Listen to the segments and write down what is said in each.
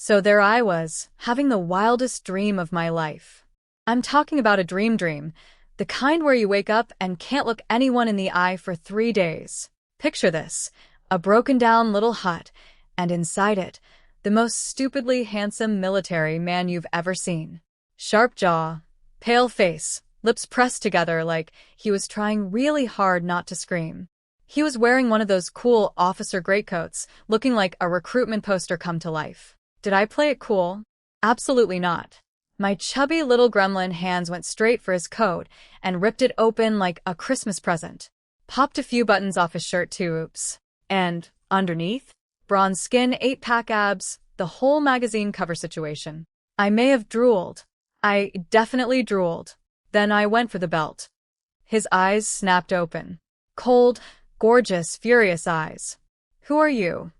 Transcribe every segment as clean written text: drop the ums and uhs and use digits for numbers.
So there I was, having the wildest dream of my life. I'm talking about a dream, the kind where you wake up and can't look anyone in the eye for 3 days. Picture this, a broken-down little hut, and inside it, the most stupidly handsome military man you've ever seen. Sharp jaw, pale face, lips pressed together like he was trying really hard not to scream. He was wearing one of those cool officer greatcoats, looking like a recruitment poster come to life. Did I play it cool? Absolutely not. My chubby little gremlin hands went straight for his coat and ripped it open like a Christmas present. Popped a few buttons off his shirt too, oops. And, underneath, bronze skin, 8-pack abs, the whole magazine cover situation. I may have drooled. I definitely drooled. Then I went for the belt. His eyes snapped open. Cold, gorgeous, furious eyes. Who are you?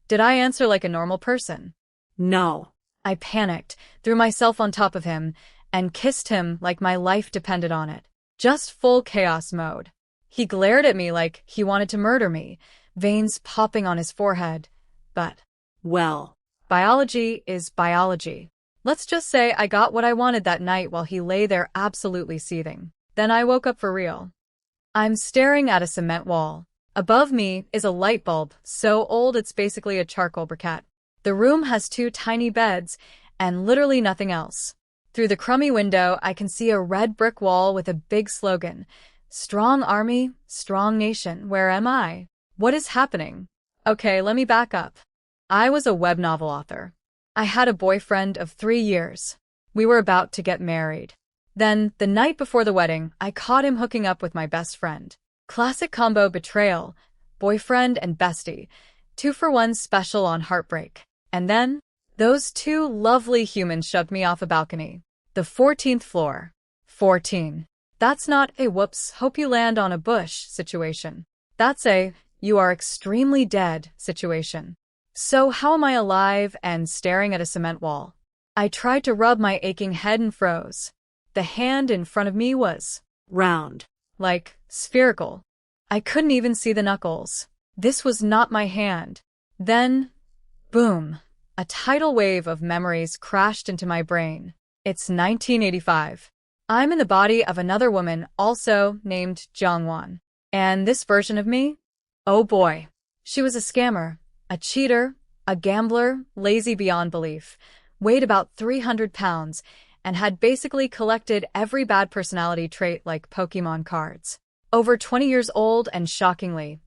Did I answer like a normal person? No. I panicked, threw myself on top of him, and kissed him like my life depended on it. Just full chaos mode. He glared at me like he wanted to murder me, veins popping on his forehead. But, well, biology is biology. Let's just say I got what I wanted that night while he lay there absolutely seething. Then I woke up for real. I'm staring at a cement wall. Above me is a light bulb, so old it's basically a charcoal briquette. The room has 2 tiny beds, and literally nothing else. Through the crummy window, I can see a red brick wall with a big slogan. Strong army, strong nation, where am I? What is happening? Okay, let me back up. I was a web novel author. I had a boyfriend of 3 years. We were about to get married. Then, the night before the wedding, I caught him hooking up with my best friend. Classic combo betrayal, boyfriend and bestie, 2-for-1 special on heartbreak. And then, those 2 lovely humans shoved me off a balcony. The 14th floor. 14. That's not a whoops, hope you land on a bush situation. That's a you are extremely dead situation. So how am I alive and staring at a cement wall? I tried to rub my aching head and froze. The hand in front of me was round. Like spherical. I couldn't even see the knuckles. This was not my hand. Then, boom, a tidal wave of memories crashed into my brain. It's 1985. I'm in the body of another woman also named Jiang Wan. And this version of me? Oh boy. She was a scammer, a cheater, a gambler, lazy beyond belief, weighed about 300 pounds, and had basically collected every bad personality trait like Pokemon cards. Over 20 years old and shockingly,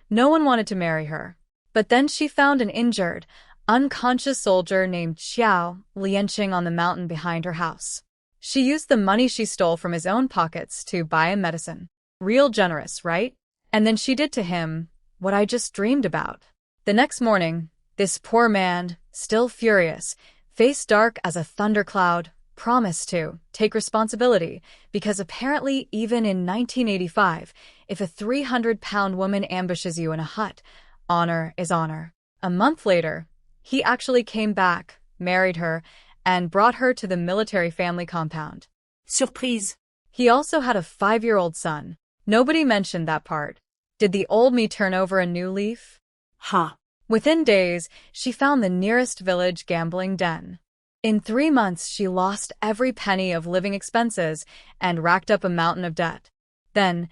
no one wanted to marry her. But then she found an injured, unconscious soldier named Qiao Liancheng on the mountain behind her house. She used the money she stole from his own pockets to buy him medicine. Real generous, right? And then she did to him what I just dreamed about. The next morning, this poor man, still furious, face dark as a thundercloud, promised to take responsibility because apparently even in 1985, if a 300-pound woman ambushes you in a hut, honor is honor. A month later, he actually came back, married her, and brought her to the military family compound. Surprise. He also had a 5-year-old son. Nobody mentioned that part. Did the old me turn over a new leaf? Ha. Within days, she found the nearest village gambling den. In 3 months, she lost every penny of living expenses and racked up a mountain of debt. Then,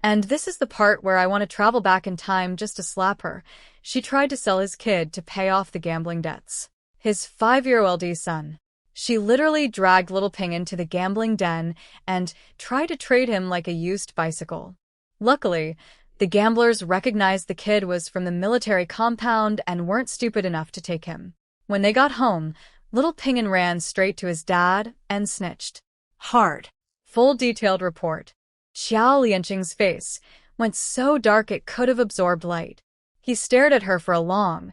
and this is the part where I want to travel back in time just to slap her, she tried to sell his kid to pay off the gambling debts. His 5-year-old son. She literally dragged little Ping into the gambling den and tried to trade him like a used bicycle. Luckily, the gamblers recognized the kid was from the military compound and weren't stupid enough to take him. When they got home, little Ping ran straight to his dad and snitched. Hard. Full detailed report. Qiao Liancheng's face went so dark it could have absorbed light. He stared at her for a long,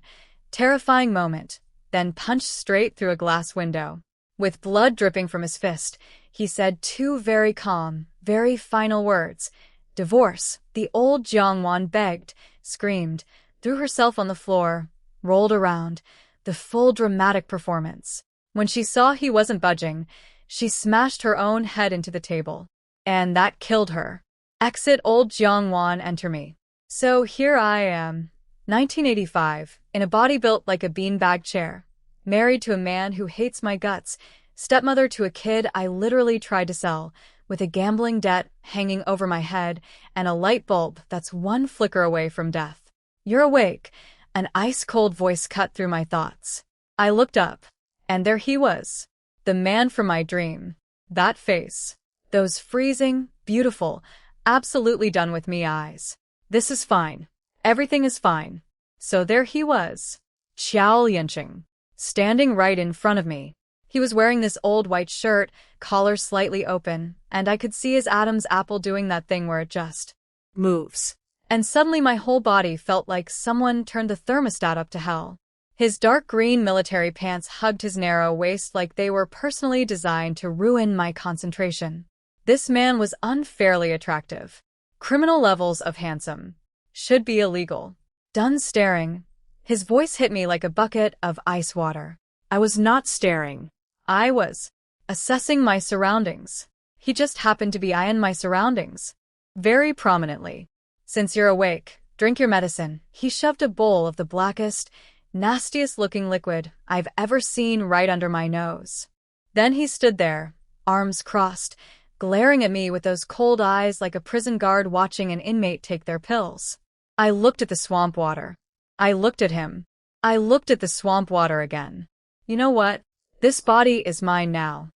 terrifying moment, then punched straight through a glass window. With blood dripping from his fist, he said 2 very calm, very final words. Divorce. The old Jiang Wan begged, screamed, threw herself on the floor, rolled around. The full dramatic performance. When she saw he wasn't budging, she smashed her own head into the table. And that killed her. Exit old Jiang Wan, enter me. So here I am, 1985, in a body built like a beanbag chair. Married to a man who hates my guts, stepmother to a kid I literally tried to sell, with a gambling debt hanging over my head and a light bulb that's one flicker away from death. "You're awake," an ice-cold voice cut through my thoughts. I looked up, and there he was, the man from my dream. That face, those freezing, beautiful, absolutely done with me eyes. This is fine. Everything is fine. So there he was, Qiao Liancheng, standing right in front of me. He was wearing this old white shirt, collar slightly open, and I could see his Adam's apple doing that thing where it just moves. And suddenly my whole body felt like someone turned the thermostat up to hell. His dark green military pants hugged his narrow waist like they were personally designed to ruin my concentration. This man was unfairly attractive. Criminal levels of handsome. Should be illegal. Done staring. His voice hit me like a bucket of ice water. I was not staring. I was assessing my surroundings. He just happened to be eyeing my surroundings. Very prominently. "Since you're awake, drink your medicine." He shoved a bowl of the blackest, nastiest-looking liquid I've ever seen right under my nose. Then he stood there, arms crossed, glaring at me with those cold eyes like a prison guard watching an inmate take their pills. I looked at the swamp water. I looked at him. I looked at the swamp water again. You know what? This body is mine now.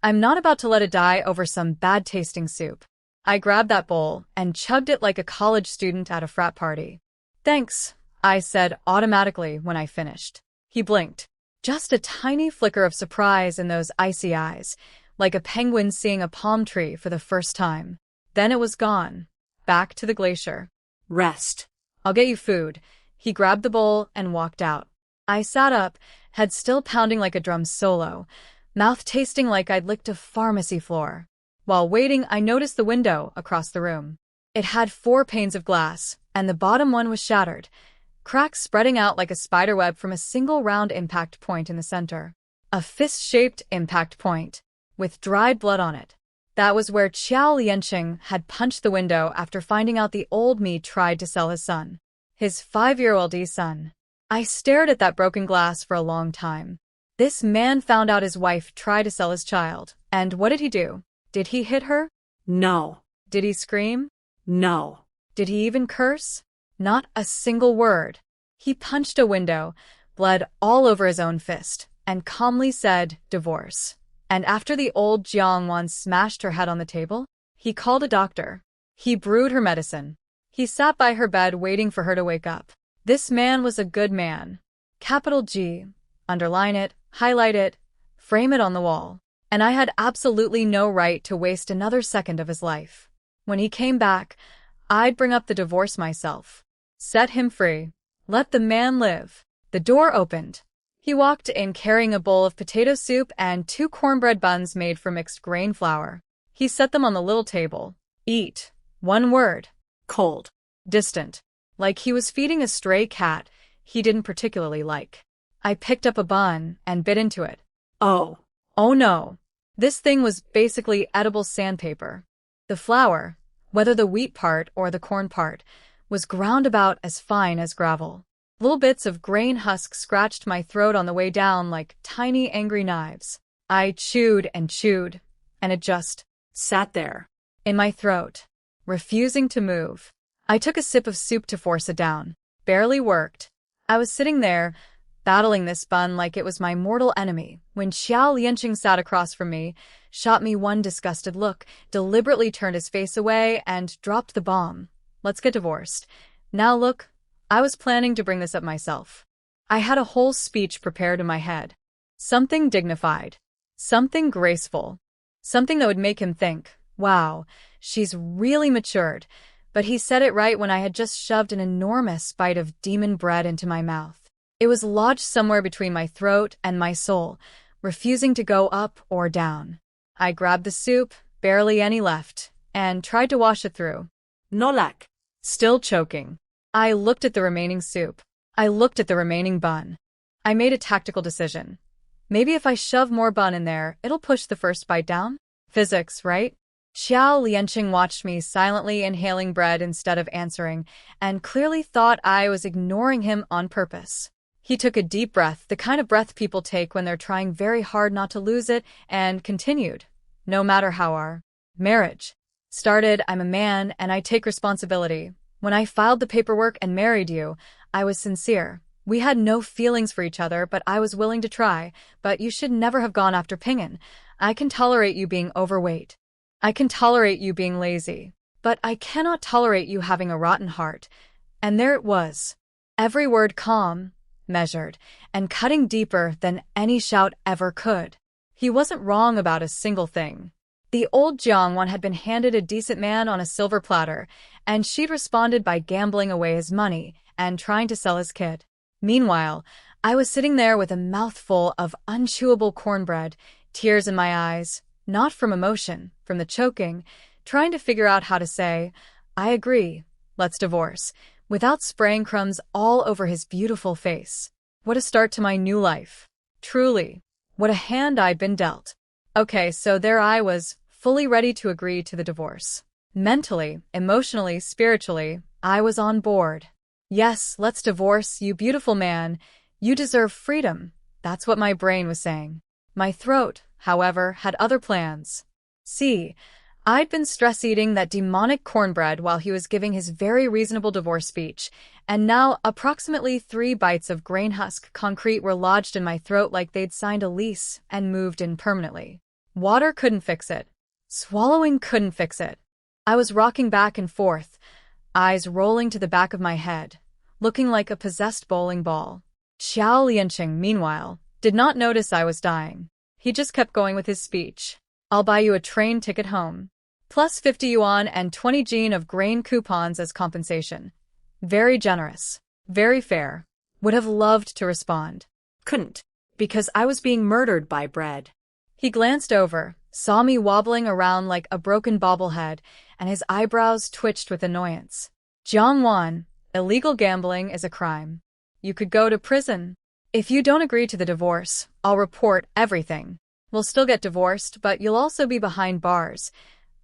I'm not about to let it die over some bad-tasting soup. I grabbed that bowl and chugged it like a college student at a frat party. "Thanks," I said automatically when I finished. He blinked. Just a tiny flicker of surprise in those icy eyes, like a penguin seeing a palm tree for the first time. Then it was gone. Back to the glacier. Rest. "I'll get you food." He grabbed the bowl and walked out. I sat up, head still pounding like a drum solo, mouth tasting like I'd licked a pharmacy floor. While waiting, I noticed the window across the room. It had 4 panes of glass, and the bottom one was shattered, cracks spreading out like a spiderweb from a single round impact point in the center. A fist-shaped impact point, with dried blood on it. That was where Qiao Liancheng had punched the window after finding out the old me tried to sell his son. His 5-year-old son. I stared at that broken glass for a long time. This man found out his wife tried to sell his child, and what did he do? Did he hit her? No. Did he scream? No. Did he even curse? Not a single word. He punched a window, bled all over his own fist, and calmly said, "Divorce." And after the old Jiang Wan smashed her head on the table, he called a doctor. He brewed her medicine. He sat by her bed waiting for her to wake up. This man was a good man. Capital G. Underline it, highlight it, frame it on the wall. And I had absolutely no right to waste another second of his life. When he came back, I'd bring up the divorce myself. Set him free. Let the man live. The door opened. He walked in carrying a bowl of potato soup and 2 cornbread buns made from mixed grain flour. He set them on the little table. Eat. One word. Cold. Distant. Like he was feeding a stray cat he didn't particularly like. I picked up a bun and bit into it. Oh. Oh no. This thing was basically edible sandpaper. The flour, whether the wheat part or the corn part, was ground about as fine as gravel. Little bits of grain husk scratched my throat on the way down like tiny angry knives. I chewed, and it just sat there in my throat, refusing to move. I took a sip of soup to force it down. Barely worked. I was sitting there, battling this bun like it was my mortal enemy, when Qiao Liancheng sat across from me, shot me one disgusted look, deliberately turned his face away, and dropped the bomb. "Let's get divorced. Now look, I was planning to bring this up myself." I had a whole speech prepared in my head. Something dignified. Something graceful. Something that would make him think, wow, she's really matured. But he said it right when I had just shoved an enormous bite of demon bread into my mouth. It was lodged somewhere between my throat and my soul, refusing to go up or down. I grabbed the soup, barely any left, and tried to wash it through. Nolak. Still choking. I looked at the remaining soup. I looked at the remaining bun. I made a tactical decision. Maybe if I shove more bun in there, it'll push the first bite down? Physics, right? Qiao Liancheng watched me silently inhaling bread instead of answering, and clearly thought I was ignoring him on purpose. He took a deep breath, the kind of breath people take when they're trying very hard not to lose it, and continued. No matter how our marriage started, I'm a man and I take responsibility. When I filed the paperwork and married you, I was sincere. We had no feelings for each other, but I was willing to try. But you should never have gone after Ping'an. I can tolerate you being overweight. I can tolerate you being lazy. But I cannot tolerate you having a rotten heart. And there it was. Every word calm, measured, and cutting deeper than any shout ever could. He wasn't wrong about a single thing. The old Jiang Wan had been handed a decent man on a silver platter, and she'd responded by gambling away his money and trying to sell his kid. Meanwhile, I was sitting there with a mouthful of unchewable cornbread, tears in my eyes, not from emotion, from the choking, trying to figure out how to say, I agree, let's divorce, without spraying crumbs all over his beautiful face. What a start to my new life. Truly, what a hand I'd been dealt. Okay, so there I was, fully ready to agree to the divorce. Mentally, emotionally, spiritually, I was on board. Yes, let's divorce, you beautiful man. You deserve freedom. That's what my brain was saying. My throat, however, had other plans. See, I'd been stress-eating that demonic cornbread while he was giving his very reasonable divorce speech, and now approximately 3 bites of grain husk concrete were lodged in my throat like they'd signed a lease and moved in permanently. Water couldn't fix it. Swallowing couldn't fix it. I was rocking back and forth, eyes rolling to the back of my head, looking like a possessed bowling ball. Qiao Liancheng, meanwhile, did not notice I was dying. He just kept going with his speech. I'll buy you a train ticket home. Plus 50 yuan and 20 jin of grain coupons as compensation. Very generous. Very fair. Would have loved to respond. Couldn't, because I was being murdered by bread. He glanced over, saw me wobbling around like a broken bobblehead, and his eyebrows twitched with annoyance. Jiang Wan, illegal gambling is a crime. You could go to prison. If you don't agree to the divorce, I'll report everything. We'll still get divorced, but you'll also be behind bars.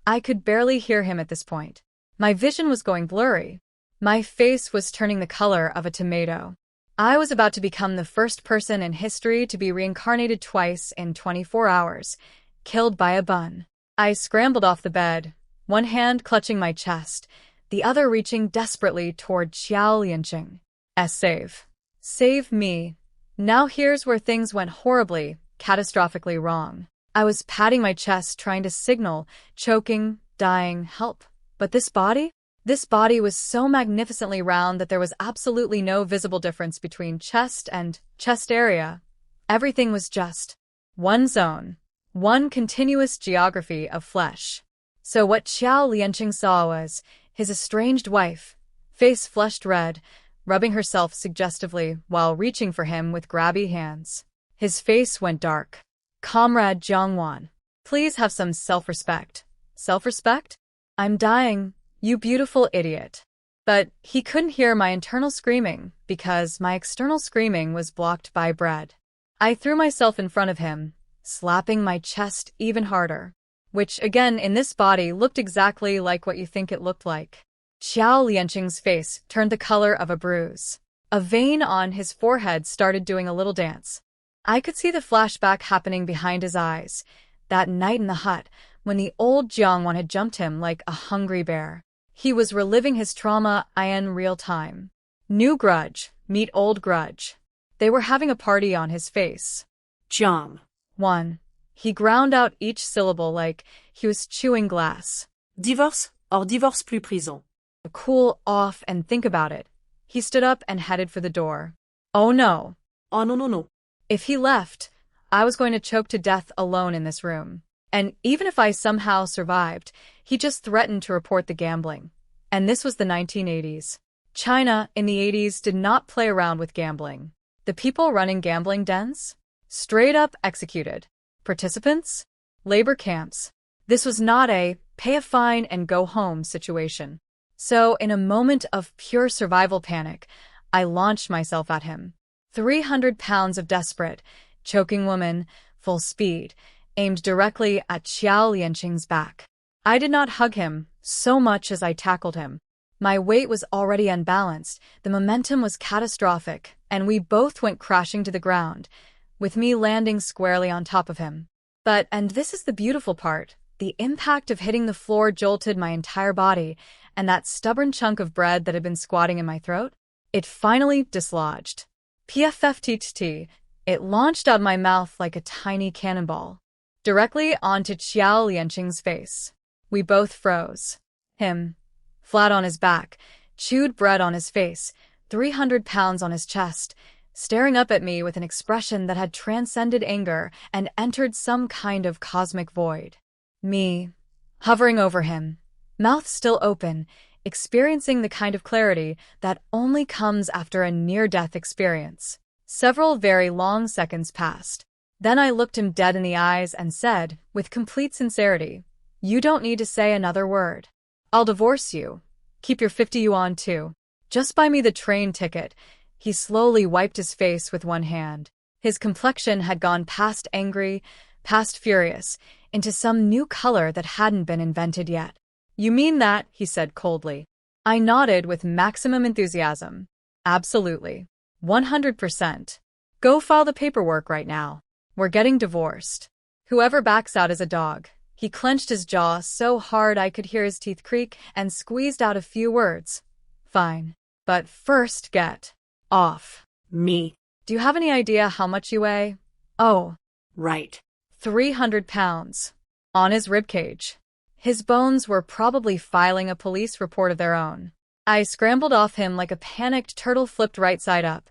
I could barely hear him at this point. My vision was going blurry. My face was turning the color of a tomato. I was about to become the first person in history to be reincarnated twice in 24 hours, killed by a bun. I scrambled off the bed, one hand clutching my chest, the other reaching desperately toward Qiao Liancheng. Save. Save me. Now here's where things went horribly, catastrophically wrong. I was patting my chest, trying to signal, choking, dying, help. But this body? This body was so magnificently round that there was absolutely no visible difference between chest and chest area. Everything was just one zone, one continuous geography of flesh. So what Qiao Liancheng saw was his estranged wife, face flushed red, rubbing herself suggestively while reaching for him with grabby hands. His face went dark. Comrade Jiang Wan, please have some self-respect. Self-respect? I'm dying, you beautiful idiot. But he couldn't hear my internal screaming because my external screaming was blocked by bread. I threw myself in front of him, slapping my chest even harder, which again in this body looked exactly like what you think it looked like. Qiao Liancheng's face turned the color of a bruise. A vein on his forehead started doing a little dance. I could see the flashback happening behind his eyes, that night in the hut when the old Jiang Wan had jumped him like a hungry bear. He was reliving his trauma in real time. New grudge, meet old grudge. They were having a party on his face. Jiang Wan. He ground out each syllable like he was chewing glass. Divorce or divorce plus prison. Cool off and think about it. He stood up and headed for the door. Oh no. Oh no, no, no. If he left, I was going to choke to death alone in this room. And even if I somehow survived, he just threatened to report the gambling. And this was the 1980s. China in the 80s did not play around with gambling. The people running gambling dens? Straight up executed. Participants? Labor camps. This was not a pay a fine and go home situation. So, in a moment of pure survival panic, I launched myself at him. 300 pounds of desperate, choking woman, full speed, aimed directly at Qiao Liancheng's back. I did not hug him so much as I tackled him. My weight was already unbalanced, the momentum was catastrophic, and we both went crashing to the ground, with me landing squarely on top of him. And this is the beautiful part, the impact of hitting the floor jolted my entire body, and that stubborn chunk of bread that had been squatting in my throat, it finally dislodged. PFFTT, it launched out of my mouth like a tiny cannonball, directly onto Qiao Liancheng's face. We both froze. Him, flat on his back, chewed bread on his face, 300 pounds on his chest, staring up at me with an expression that had transcended anger and entered some kind of cosmic void. Me, hovering over him, mouth still open, experiencing the kind of clarity that only comes after a near-death experience. Several very long seconds passed. Then I looked him dead in the eyes and said, with complete sincerity, "You don't need to say another word. I'll divorce you. Keep your 50 yuan too. Just buy me the train ticket." He slowly wiped his face with one hand. His complexion had gone past angry, past furious, into some new color that hadn't been invented yet. "You mean that?" he said coldly. I nodded with maximum enthusiasm. "Absolutely. 100%. Go file the paperwork right now. We're getting divorced. Whoever backs out is a dog." He clenched his jaw so hard I could hear his teeth creak and squeezed out a few words. "Fine. But first get off Me. Do you have any idea how much you weigh?" "Oh, Right. 300 pounds. On his ribcage. His bones were probably filing a police report of their own. I scrambled off him like a panicked turtle flipped right side up,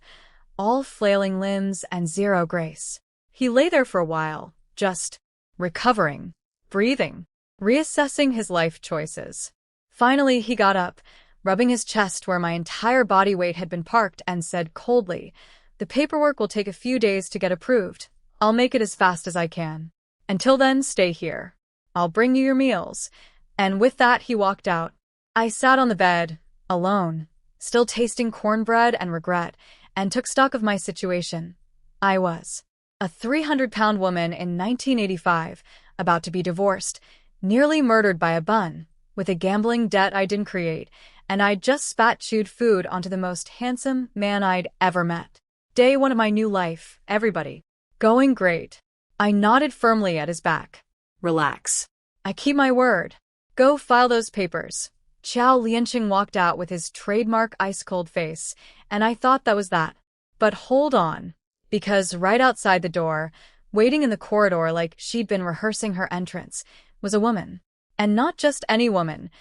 all flailing limbs and zero grace. He lay there for a while, just recovering, breathing, reassessing his life choices. Finally, he got up, rubbing his chest where my entire body weight had been parked, and said coldly, "The paperwork will take a few days to get approved. I'll make it as fast as I can. Until then, stay here. I'll bring you your meals." And with that, he walked out. I sat on the bed, alone, still tasting cornbread and regret, and took stock of my situation. I was a 300-pound woman in 1985, about to be divorced, nearly murdered by a bun, with a gambling debt I didn't create, and I'd just spat-chewed food onto the most handsome man I'd ever met. Day one of my new life, everybody. Going great. I nodded firmly at his back. Relax. I keep my word. Go file those papers. Qiao Liancheng walked out with his trademark ice-cold face, and I thought that was that. But hold on. Because right outside the door, waiting in the corridor like she'd been rehearsing her entrance, was a woman. And not just any woman.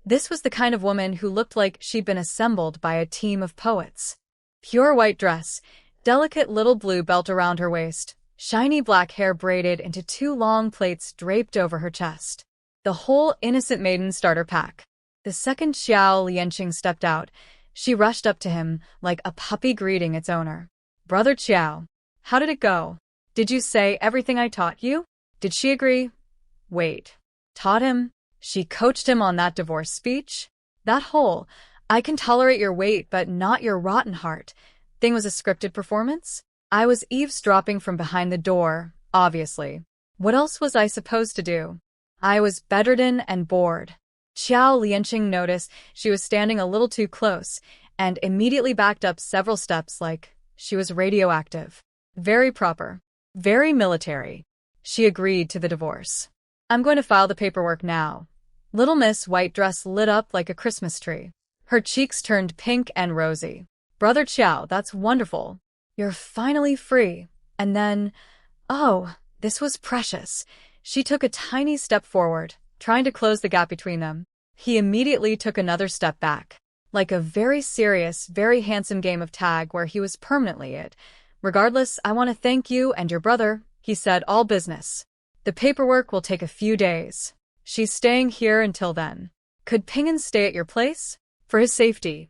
This was the kind of woman who looked like she'd been assembled by a team of poets. Pure white dress, delicate little blue belt around her waist, shiny black hair braided into 2 long plaits draped over her chest. The whole innocent maiden starter pack. The second Qiao Liancheng stepped out, she rushed up to him like a puppy greeting its owner. "Brother Qiao, how did it go? Did you say everything I taught you? Did she agree?" "Wait. Taught him? She coached him on that divorce speech? That whole, 'I can tolerate your weight but not your rotten heart' thing was a scripted performance?" I was eavesdropping from behind the door, obviously. What else was I supposed to do? I was bedridden and bored. Qiao Liancheng noticed she was standing a little too close and immediately backed up several steps like she was radioactive. Very proper. Very military. She agreed to the divorce. "I'm going to file the paperwork now." Little Miss White Dress lit up like a Christmas tree. Her cheeks turned pink and rosy. "Brother Qiao, that's wonderful. You're finally free." And then, oh, this was precious. She took a tiny step forward, trying to close the gap between them. He immediately took another step back, like a very serious, very handsome game of tag where he was permanently it. "Regardless, I want to thank you and your brother," he said, "all business. The paperwork will take a few days. She's staying here until then. Could Ping'an stay at your place? For his safety."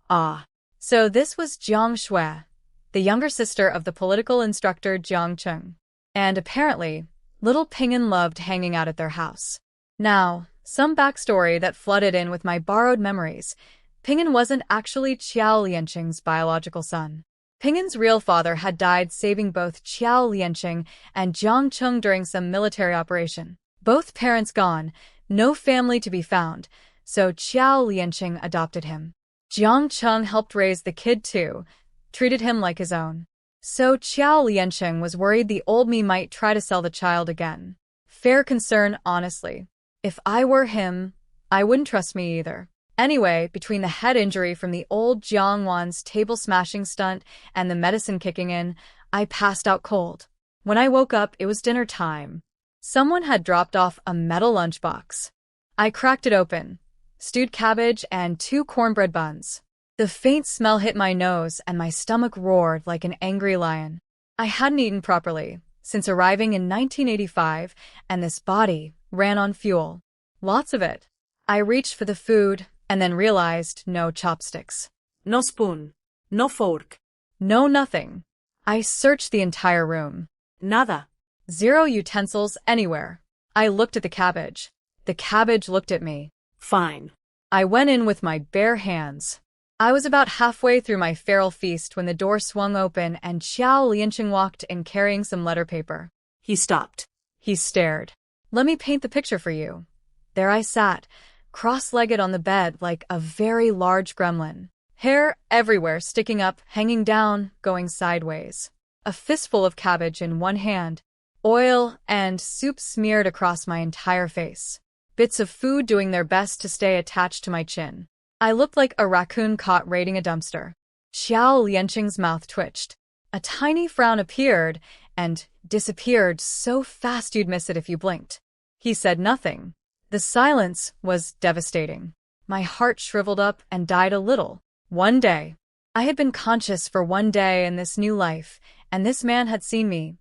Ah. So this was Jiang Shui, the younger sister of the political instructor Jiang Cheng. And apparently, little Ping'an loved hanging out at their house. Now, some backstory that flooded in with my borrowed memories. Ping'an wasn't actually Qiao Liancheng's biological son. Ping'an's real father had died saving both Qiao Liancheng and Jiang Cheng during some military operation. Both parents gone, no family to be found, so Qiao Liancheng adopted him. Jiang Cheng helped raise the kid too, treated him like his own. So Qiao Liancheng was worried the old me might try to sell the child again. Fair concern, honestly. If I were him, I wouldn't trust me either. Anyway, between the head injury from the old Jiang Wan's table-smashing stunt and the medicine kicking in, I passed out cold. When I woke up, it was dinner time. Someone had dropped off a metal lunchbox. I cracked it open. Stewed cabbage and 2 cornbread buns. The faint smell hit my nose and my stomach roared like an angry lion. I hadn't eaten properly since arriving in 1985, and this body ran on fuel. Lots of it. I reached for the food and then realized no chopsticks. No spoon. No fork. No nothing. I searched the entire room. Nada. 0 utensils anywhere. I looked at the cabbage. The cabbage looked at me. Fine. I went in with my bare hands. I was about halfway through my feral feast when the door swung open and Qiao Liancheng walked in carrying some letter paper. He stopped. He stared. Let me paint the picture for you. There I sat, cross-legged on the bed like a very large gremlin. Hair everywhere, sticking up, hanging down, going sideways. A fistful of cabbage in one hand. Oil and soup smeared across my entire face. Bits of food doing their best to stay attached to my chin. I looked like a raccoon caught raiding a dumpster. Qiao Liancheng's mouth twitched. A tiny frown appeared and disappeared so fast you'd miss it if you blinked. He said nothing. The silence was devastating. My heart shriveled up and died a little. One day. I had been conscious for one day in this new life, and this man had seen me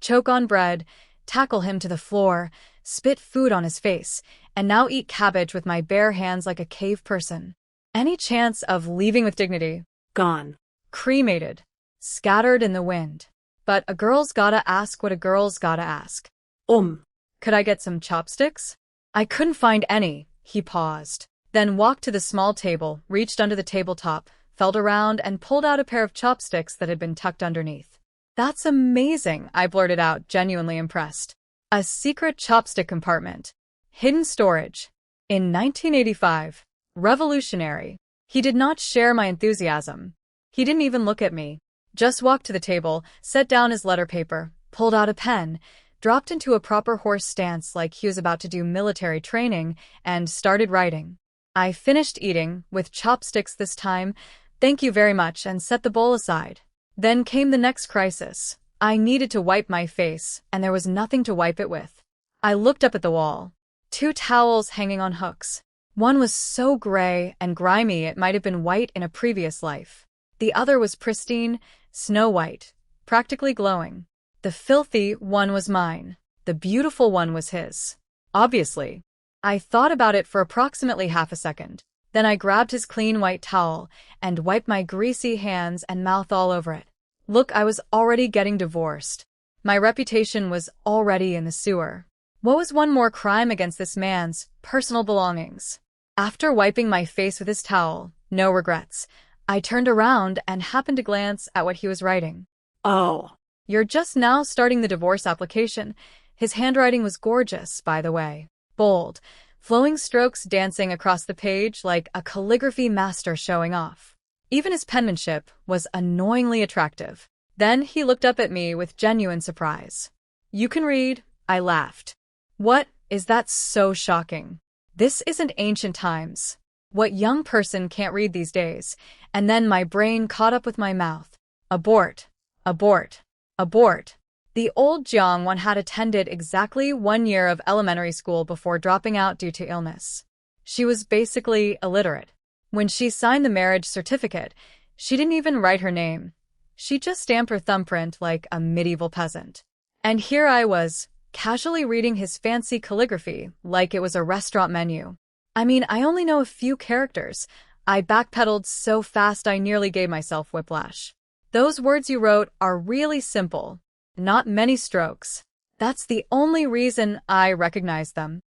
choke on bread, tackle him to the floor, spit food on his face, and now eat cabbage with my bare hands like a cave person. Any chance of leaving with dignity? Gone. Cremated. Scattered in the wind. But a girl's gotta ask what a girl's gotta ask. Could I get some chopsticks? I couldn't find any. He paused. Then walked to the small table, reached under the tabletop, felt around, and pulled out a pair of chopsticks that had been tucked underneath. That's amazing, I blurted out, genuinely impressed. A secret chopstick compartment. Hidden storage. In 1985. Revolutionary. He did not share my enthusiasm. He didn't even look at me. Just walked to the table, set down his letter paper, pulled out a pen, dropped into a proper horse stance like he was about to do military training, and started writing. I finished eating, with chopsticks this time, thank you very much, and set the bowl aside. Then came the next crisis. I needed to wipe my face, and there was nothing to wipe it with. I looked up at the wall. 2 towels hanging on hooks. One was so gray and grimy it might have been white in a previous life. The other was pristine, snow-white, practically glowing. The filthy one was mine. The beautiful one was his. Obviously. I thought about it for approximately half a second. Then I grabbed his clean white towel and wiped my greasy hands and mouth all over it. Look, I was already getting divorced. My reputation was already in the sewer. What was one more crime against this man's personal belongings? After wiping my face with his towel, no regrets, I turned around and happened to glance at what he was writing. Oh. You're just now starting the divorce application. His handwriting was gorgeous, by the way. Bold, flowing strokes dancing across the page like a calligraphy master showing off. Even his penmanship was annoyingly attractive. Then he looked up at me with genuine surprise. You can read, I laughed. What? Is that so shocking? This isn't ancient times. What young person can't read these days? And then my brain caught up with my mouth. Abort. Abort. Abort. The old Jiang Wan had attended exactly 1 year of elementary school before dropping out due to illness. She was basically illiterate. When she signed the marriage certificate, she didn't even write her name. She just stamped her thumbprint like a medieval peasant. And here I was, casually reading his fancy calligraphy like it was a restaurant menu. I mean, I only know a few characters. I backpedaled so fast I nearly gave myself whiplash. Those words you wrote are really simple. Not many strokes. That's the only reason I recognize them.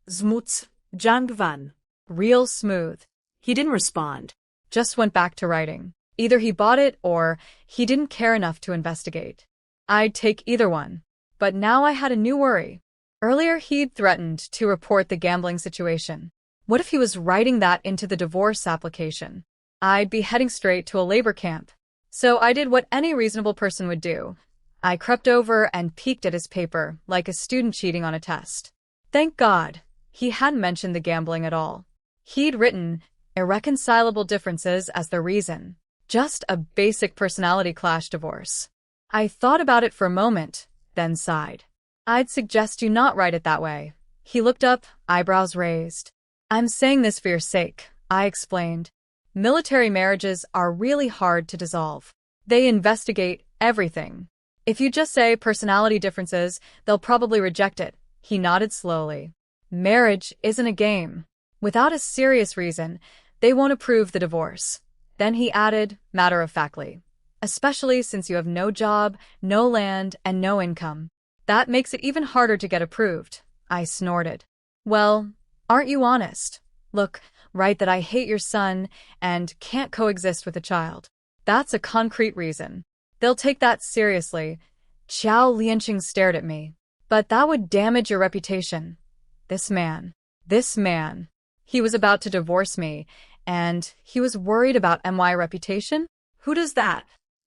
Smooth. Jiang Wan. Real smooth. He didn't respond. Just went back to writing. Either he bought it or he didn't care enough to investigate. I'd take either one. But now I had a new worry. Earlier he'd threatened to report the gambling situation. What if he was writing that into the divorce application? I'd be heading straight to a labor camp. So I did what any reasonable person would do. I crept over and peeked at his paper, like a student cheating on a test. Thank God, he hadn't mentioned the gambling at all. He'd written irreconcilable differences as the reason. Just a basic personality clash divorce. I thought about it for a moment, then sighed. I'd suggest you not write it that way. He looked up, eyebrows raised. I'm saying this for your sake, I explained. Military marriages are really hard to dissolve. They investigate everything. If you just say personality differences, they'll probably reject it. He nodded slowly. Marriage isn't a game. Without a serious reason, they won't approve the divorce. Then he added, matter-of-factly, especially since you have no job, no land, and no income. That makes it even harder to get approved. I snorted. Well, aren't you honest? Look, write that I hate your son and can't coexist with a child. That's a concrete reason. They'll take that seriously. Qiao Liancheng stared at me. But that would damage your reputation. This man. He was about to divorce me, and he was worried about my reputation? Who does that?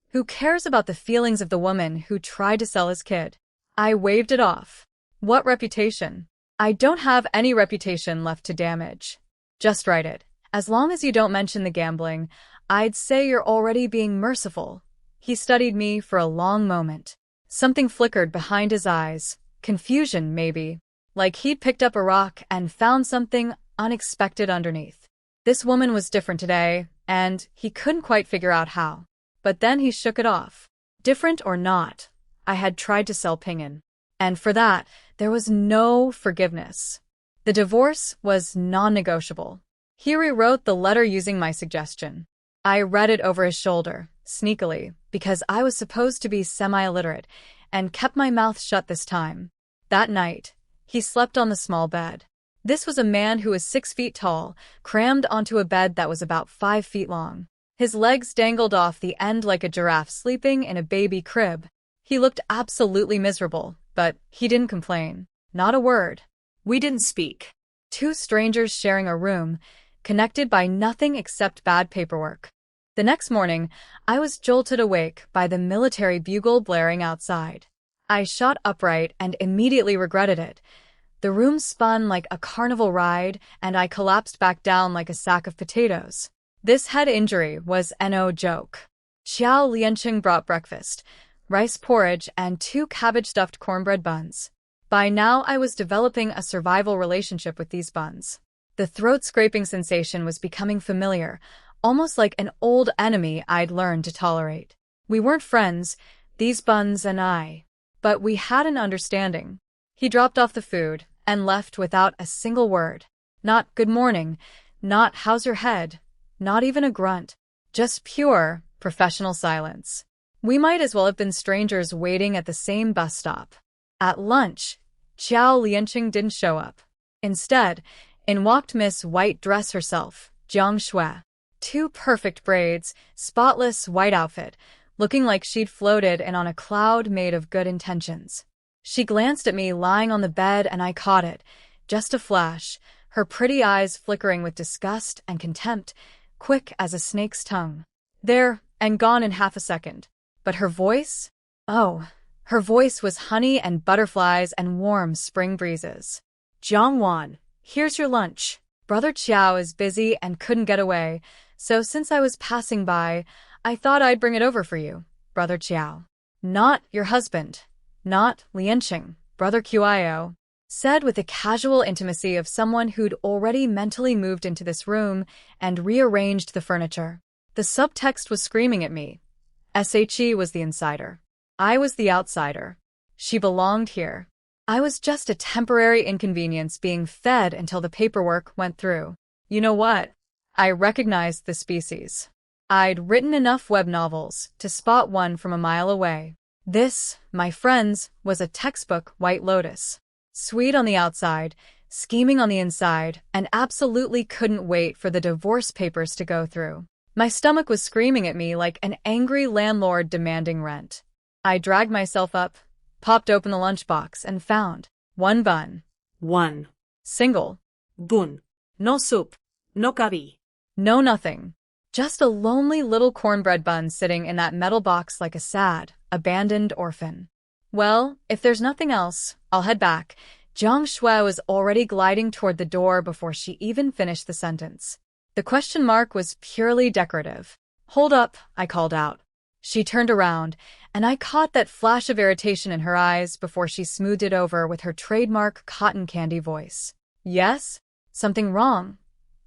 Who cares about the feelings of the woman who tried to sell his kid? I waved it off. What reputation? I don't have any reputation left to damage. Just write it. As long as you don't mention the gambling, I'd say you're already being merciful. He studied me for a long moment. Something flickered behind his eyes. Confusion, maybe. Like he'd picked up a rock and found something unexpected underneath. This woman was different today, and he couldn't quite figure out how. But then he shook it off. Different or not, I had tried to sell Ping'an. And for that, there was no forgiveness. The divorce was non-negotiable. He rewrote the letter using my suggestion. I read it over his shoulder, sneakily, because I was supposed to be semi-illiterate, and kept my mouth shut this time. That night, he slept on the small bed. This was a man who was 6 feet tall, crammed onto a bed that was about 5 feet long. His legs dangled off the end like a giraffe sleeping in a baby crib. He looked absolutely miserable, but he didn't complain. Not a word. We didn't speak. Two strangers sharing a room, connected by nothing except bad paperwork. The next morning, I was jolted awake by the military bugle blaring outside. I shot upright and immediately regretted it. The room spun like a carnival ride, and I collapsed back down like a sack of potatoes. This head injury was no joke. Qiao Liancheng brought breakfast, rice porridge, and 2 cabbage-stuffed cornbread buns. By now, I was developing a survival relationship with these buns. The throat-scraping sensation was becoming familiar, almost like an old enemy I'd learned to tolerate. We weren't friends, these buns and I, but we had an understanding. He dropped off the food and left without a single word. Not good morning, not how's your head, not even a grunt. Just pure, professional silence. We might as well have been strangers waiting at the same bus stop. At lunch, Qiao Liancheng didn't show up. Instead, in walked Miss White Dress herself, Jiang Wan. 2 perfect braids, spotless white outfit, looking like she'd floated in on a cloud made of good intentions. She glanced at me lying on the bed and I caught it. Just a flash, her pretty eyes flickering with disgust and contempt, quick as a snake's tongue. There, and gone in half a second. But her voice? Oh, her voice was honey and butterflies and warm spring breezes. Jiang Wan, here's your lunch. Brother Qiao is busy and couldn't get away, so since I was passing by, I thought I'd bring it over for you, Brother Qiao. Not your husband. Not Liancheng, Brother Qiao, said with the casual intimacy of someone who'd already mentally moved into this room and rearranged the furniture. The subtext was screaming at me. She was the insider. I was the outsider. She belonged here. I was just a temporary inconvenience being fed until the paperwork went through. You know what? I recognized the species. I'd written enough web novels to spot one from a mile away. This, my friends, was a textbook White Lotus. Sweet on the outside, scheming on the inside, and absolutely couldn't wait for the divorce papers to go through. My stomach was screaming at me like an angry landlord demanding rent. I dragged myself up, popped open the lunchbox, and found 1 bun. 1. Single. Bun. No soup. No curry. No nothing. Just a lonely little cornbread bun sitting in that metal box like a sad, abandoned orphan. Well, if there's nothing else, I'll head back. Jiang Shui was already gliding toward the door before she even finished the sentence. The question mark was purely decorative. Hold up, I called out. She turned around, and I caught that flash of irritation in her eyes before she smoothed it over with her trademark cotton candy voice. Yes? Something wrong?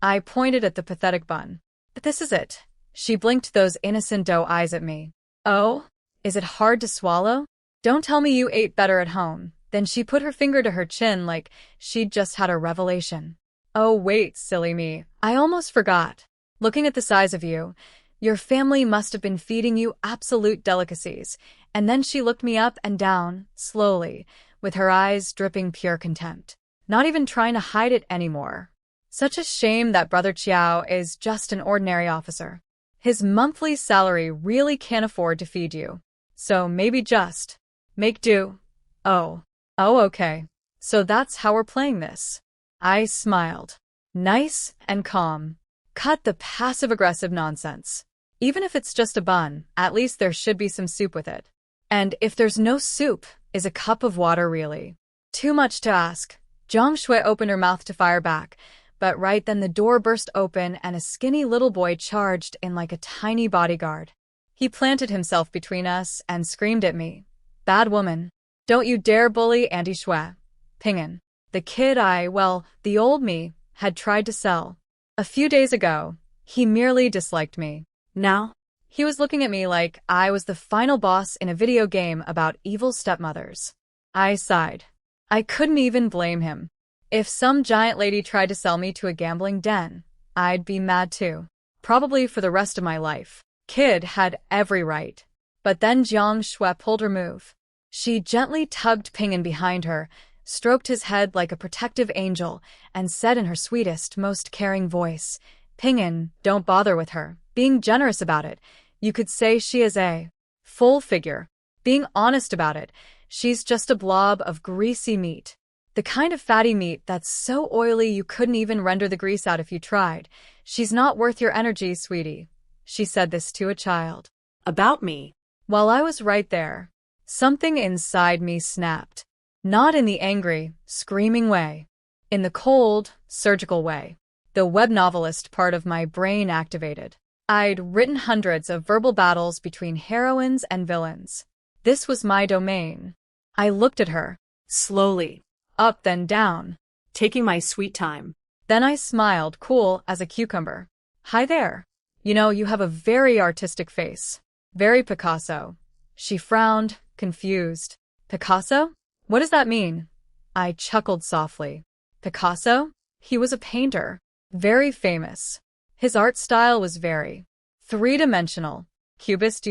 I pointed at the pathetic bun. But this is it. She blinked those innocent doe eyes at me. Oh? Is it hard to swallow? Don't tell me you ate better at home. Then she put her finger to her chin like she'd just had a revelation. Oh wait, silly me. I almost forgot. Looking at the size of you, your family must have been feeding you absolute delicacies. And then she looked me up and down, slowly, with her eyes dripping pure contempt. Not even trying to hide it anymore. Such a shame that Brother Qiao is just an ordinary officer. His monthly salary really can't afford to feed you. So maybe just make do. Oh, okay. So that's how we're playing this. I smiled. Nice and calm. Cut the passive-aggressive nonsense. Even if it's just a bun, at least there should be some soup with it. And if there's no soup, is a cup of water really too much to ask? Jiang Shui opened her mouth to fire back, but right then the door burst open and a skinny little boy charged in like a tiny bodyguard. He planted himself between us and screamed at me. Bad woman. Don't you dare bully Auntie Shui. Pingin. The kid the old me, had tried to sell. A few days ago, he merely disliked me. Now, he was looking at me like I was the final boss in a video game about evil stepmothers. I sighed. I couldn't even blame him. If some giant lady tried to sell me to a gambling den, I'd be mad too. Probably for the rest of my life. Kid had every right. But then Jiang Shui pulled her move. She gently tugged Ping'an behind her, stroked his head like a protective angel, and said in her sweetest, most caring voice, Ping'an, don't bother with her. Being generous about it, you could say she is a full figure. Being honest about it, she's just a blob of greasy meat. The kind of fatty meat that's so oily you couldn't even render the grease out if you tried. She's not worth your energy, sweetie. She said this to a child. About me. While I was right there, something inside me snapped. Not in the angry, screaming way. In the cold, surgical way. The web novelist part of my brain activated. I'd written hundreds of verbal battles between heroines and villains. This was my domain. I looked at her. Slowly. Up then down. Taking my sweet time. Then I smiled, cool as a cucumber. Hi there. You have a very artistic face. Very Picasso. She frowned, confused. Picasso? What does that mean? I chuckled softly. Picasso? He was a painter. Very famous. His art style was very three-dimensional. Cubist,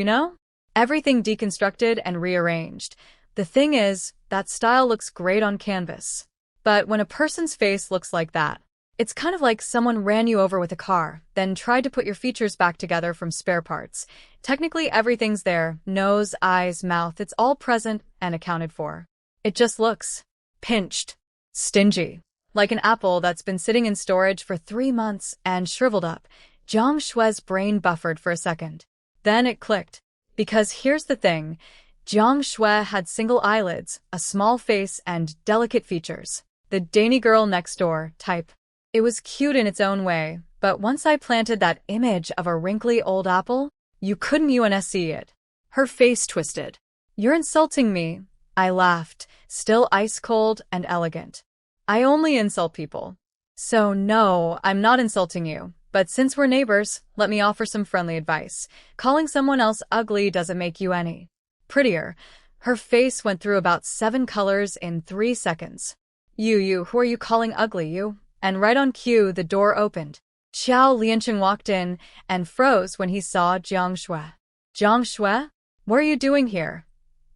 Everything deconstructed and rearranged. The thing is, that style looks great on canvas. But when a person's face looks like that, it's kind of like someone ran you over with a car, then tried to put your features back together from spare parts. Technically, everything's there. Nose, eyes, mouth, it's all present and accounted for. It just looks pinched, stingy. Like an apple that's been sitting in storage for 3 months and shriveled up. Jiang Shui's brain buffered for a second. Then it clicked. Because here's the thing. Jiang Shui had single eyelids, a small face, and delicate features. The dainty girl next door type. It was cute in its own way, but once I planted that image of a wrinkly old apple, you couldn't UNSC it. Her face twisted. You're insulting me. I laughed, still ice-cold and elegant. I only insult people. So no, I'm not insulting you. But since we're neighbors, let me offer some friendly advice. Calling someone else ugly doesn't make you any prettier. Her face went through about 7 colors in 3 seconds. You, who are you calling ugly, you? And right on cue, the door opened. Qiao Liancheng walked in and froze when he saw Jiang Shui. Jiang Shui? What are you doing here?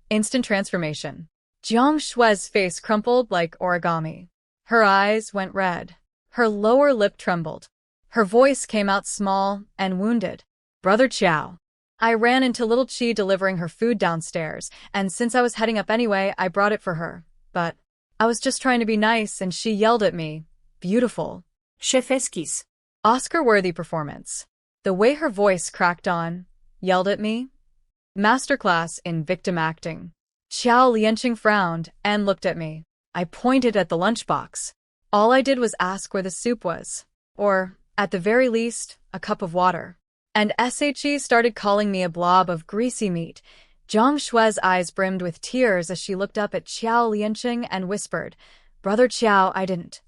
Instant transformation. Jiang Shui's face crumpled like origami. Her eyes went red. Her lower lip trembled. Her voice came out small and wounded. Brother Qiao. I ran into little Qi delivering her food downstairs, and since I was heading up anyway, I brought it for her. But I was just trying to be nice, and she yelled at me. Beautiful. Chef esquisse. Oscar-worthy performance. The way her voice cracked on, yelled at me. Masterclass in victim acting. Qiao Liancheng frowned and looked at me. I pointed at the lunchbox. All I did was ask where the soup was. Or, at the very least, a cup of water. And she started calling me a blob of greasy meat. Zhang Shue's eyes brimmed with tears as she looked up at Qiao Liancheng and whispered, "Brother Qiao, I didn't."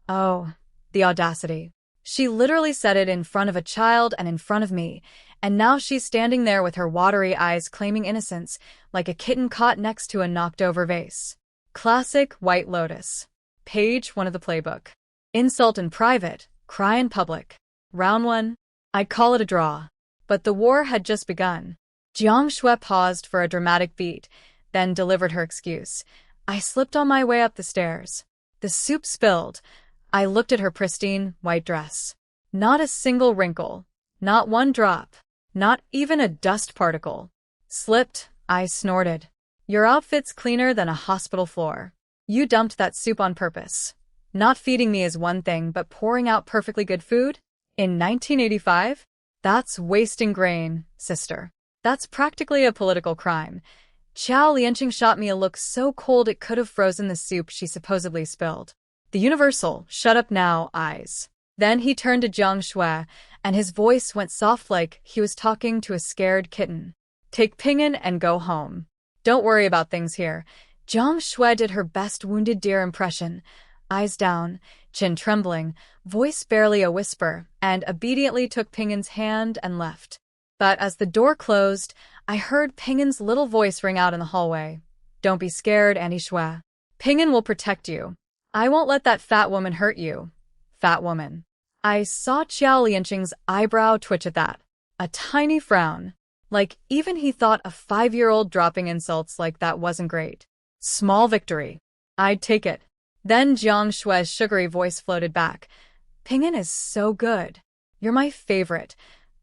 Oh, the audacity. She literally said it in front of a child and in front of me, and now she's standing there with her watery eyes claiming innocence, like a kitten caught next to a knocked-over vase. Classic White Lotus. Page 1 of the playbook. Insult in private, cry in public. Round 1. I'd call it a draw. But the war had just begun. Jiang Shui paused for a dramatic beat, then delivered her excuse. I slipped on my way up the stairs. The soup spilled. I looked at her pristine, white dress. Not a single wrinkle. Not one drop. Not even a dust particle. Slipped, I snorted. Your outfit's cleaner than a hospital floor. You dumped that soup on purpose. Not feeding me is one thing, but pouring out perfectly good food? In 1985? That's wasting grain, sister. That's practically a political crime. Qiao Liancheng shot me a look so cold it could have frozen the soup she supposedly spilled. The universal, shut up now, eyes. Then he turned to Jiang Shui, and his voice went soft like he was talking to a scared kitten. Take Ping'an and go home. Don't worry about things here. Jiang Shui did her best wounded deer impression. Eyes down, chin trembling, voice barely a whisper, and obediently took Ping'an's hand and left. But as the door closed, I heard Ping'an's little voice ring out in the hallway. Don't be scared, Annie Shui. Ping'an will protect you. I won't let that fat woman hurt you. Fat woman. I saw Qiao Liancheng's eyebrow twitch at that. A tiny frown. Like even he thought a 5-year-old dropping insults like that wasn't great. Small victory. I'd take it. Then Jiang Shui's sugary voice floated back. Ping'an is so good. You're my favorite.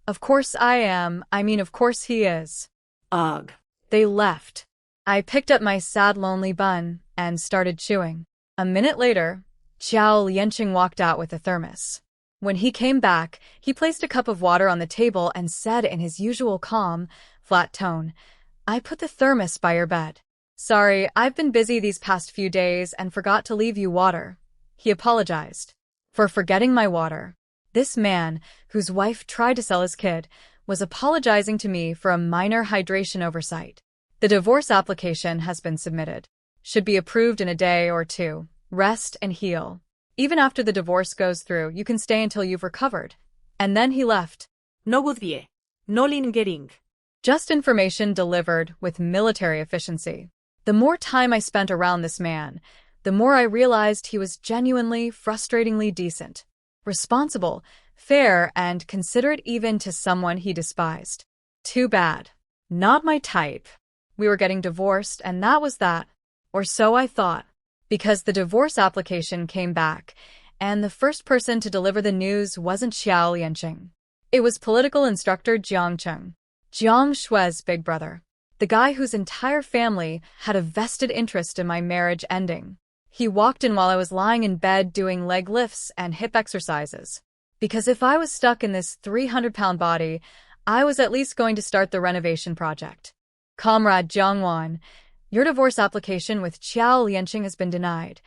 Of course I am. Of course he is. Ugh. They left. I picked up my sad, lonely bun and started chewing. A minute later, Qiao Liancheng walked out with a thermos. When he came back, he placed a cup of water on the table and said in his usual calm, flat tone, I put the thermos by your bed. Sorry, I've been busy these past few days and forgot to leave you water. He apologized. For forgetting my water. This man, whose wife tried to sell his kid, was apologizing to me for a minor hydration oversight. The divorce application has been submitted. Should be approved in a day or two. Rest and heal. Even after the divorce goes through, you can stay until you've recovered. And then he left. No goodbye. No lingering. Just information delivered with military efficiency. The more time I spent around this man, the more I realized he was genuinely, frustratingly decent. Responsible, fair, and considerate even to someone he despised. Too bad. Not my type. We were getting divorced, and that was that. Or so I thought. Because the divorce application came back, and the first person to deliver the news wasn't Qiao Liancheng. It was political instructor Jiang Cheng, Jiang Shui's big brother. The guy whose entire family had a vested interest in my marriage ending. He walked in while I was lying in bed doing leg lifts and hip exercises. Because if I was stuck in this 300-pound body, I was at least going to start the renovation project. Comrade Jiang Wan, your divorce application with Qiao Liancheng has been denied.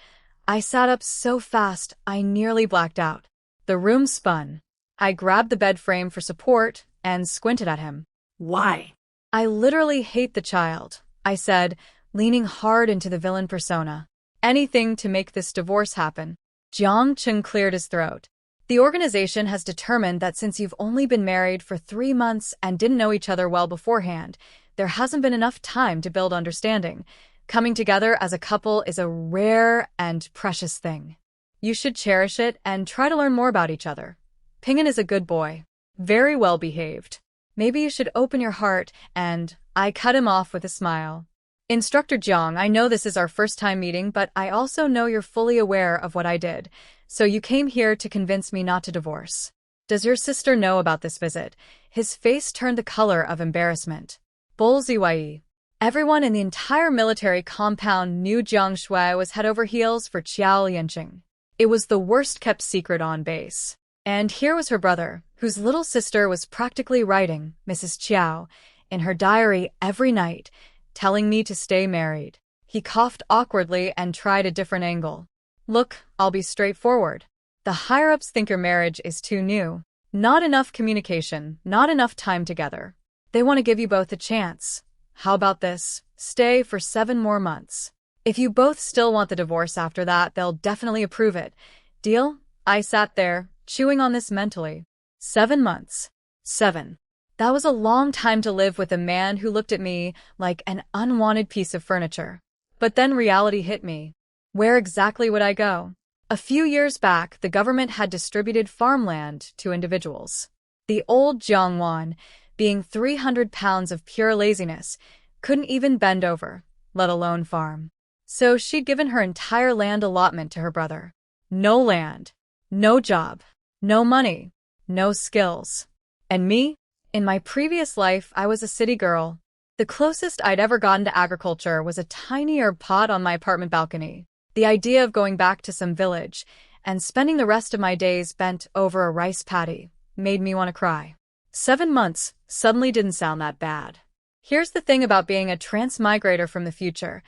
I sat up so fast, I nearly blacked out. The room spun. I grabbed the bed frame for support and squinted at him. Why? I literally hate the child, I said, leaning hard into the villain persona. Anything to make this divorce happen. Jiang Cheng cleared his throat. The organization has determined that since you've only been married for 3 months and didn't know each other well beforehand, there hasn't been enough time to build understanding. Coming together as a couple is a rare and precious thing. You should cherish it and try to learn more about each other. Ping'an is a good boy. Very well behaved. Maybe you should open your heart and... I cut him off with a smile. Instructor Jiang, I know this is our first time meeting, but I also know you're fully aware of what I did. So you came here to convince me not to divorce. Does your sister know about this visit? His face turned the color of embarrassment. Bolziwai. Everyone in the entire military compound knew Jiang Shui was head over heels for Qiao Liancheng. It was the worst kept secret on base. And here was her brother, whose little sister was practically writing Mrs. Qiao in her diary every night, telling me to stay married. He coughed awkwardly and tried a different angle. Look, I'll be straightforward. The higher-ups think your marriage is too new. Not enough communication, not enough time together. They want to give you both a chance. How about this? Stay for 7 more months. If you both still want the divorce after that, they'll definitely approve it. Deal? I sat there, chewing on this mentally. 7 months. 7. That was a long time to live with a man who looked at me like an unwanted piece of furniture. But then reality hit me. Where exactly would I go? A few years back, the government had distributed farmland to individuals. The old Jiang Wan, being 300 pounds of pure laziness, couldn't even bend over, let alone farm. So she'd given her entire land allotment to her brother. No land, no job, no money, no skills. And me? In my previous life, I was a city girl. The closest I'd ever gotten to agriculture was a tiny herb pot on my apartment balcony. The idea of going back to some village and spending the rest of my days bent over a rice paddy made me want to cry. 7 months suddenly didn't sound that bad. Here's the thing about being a transmigrator from the future.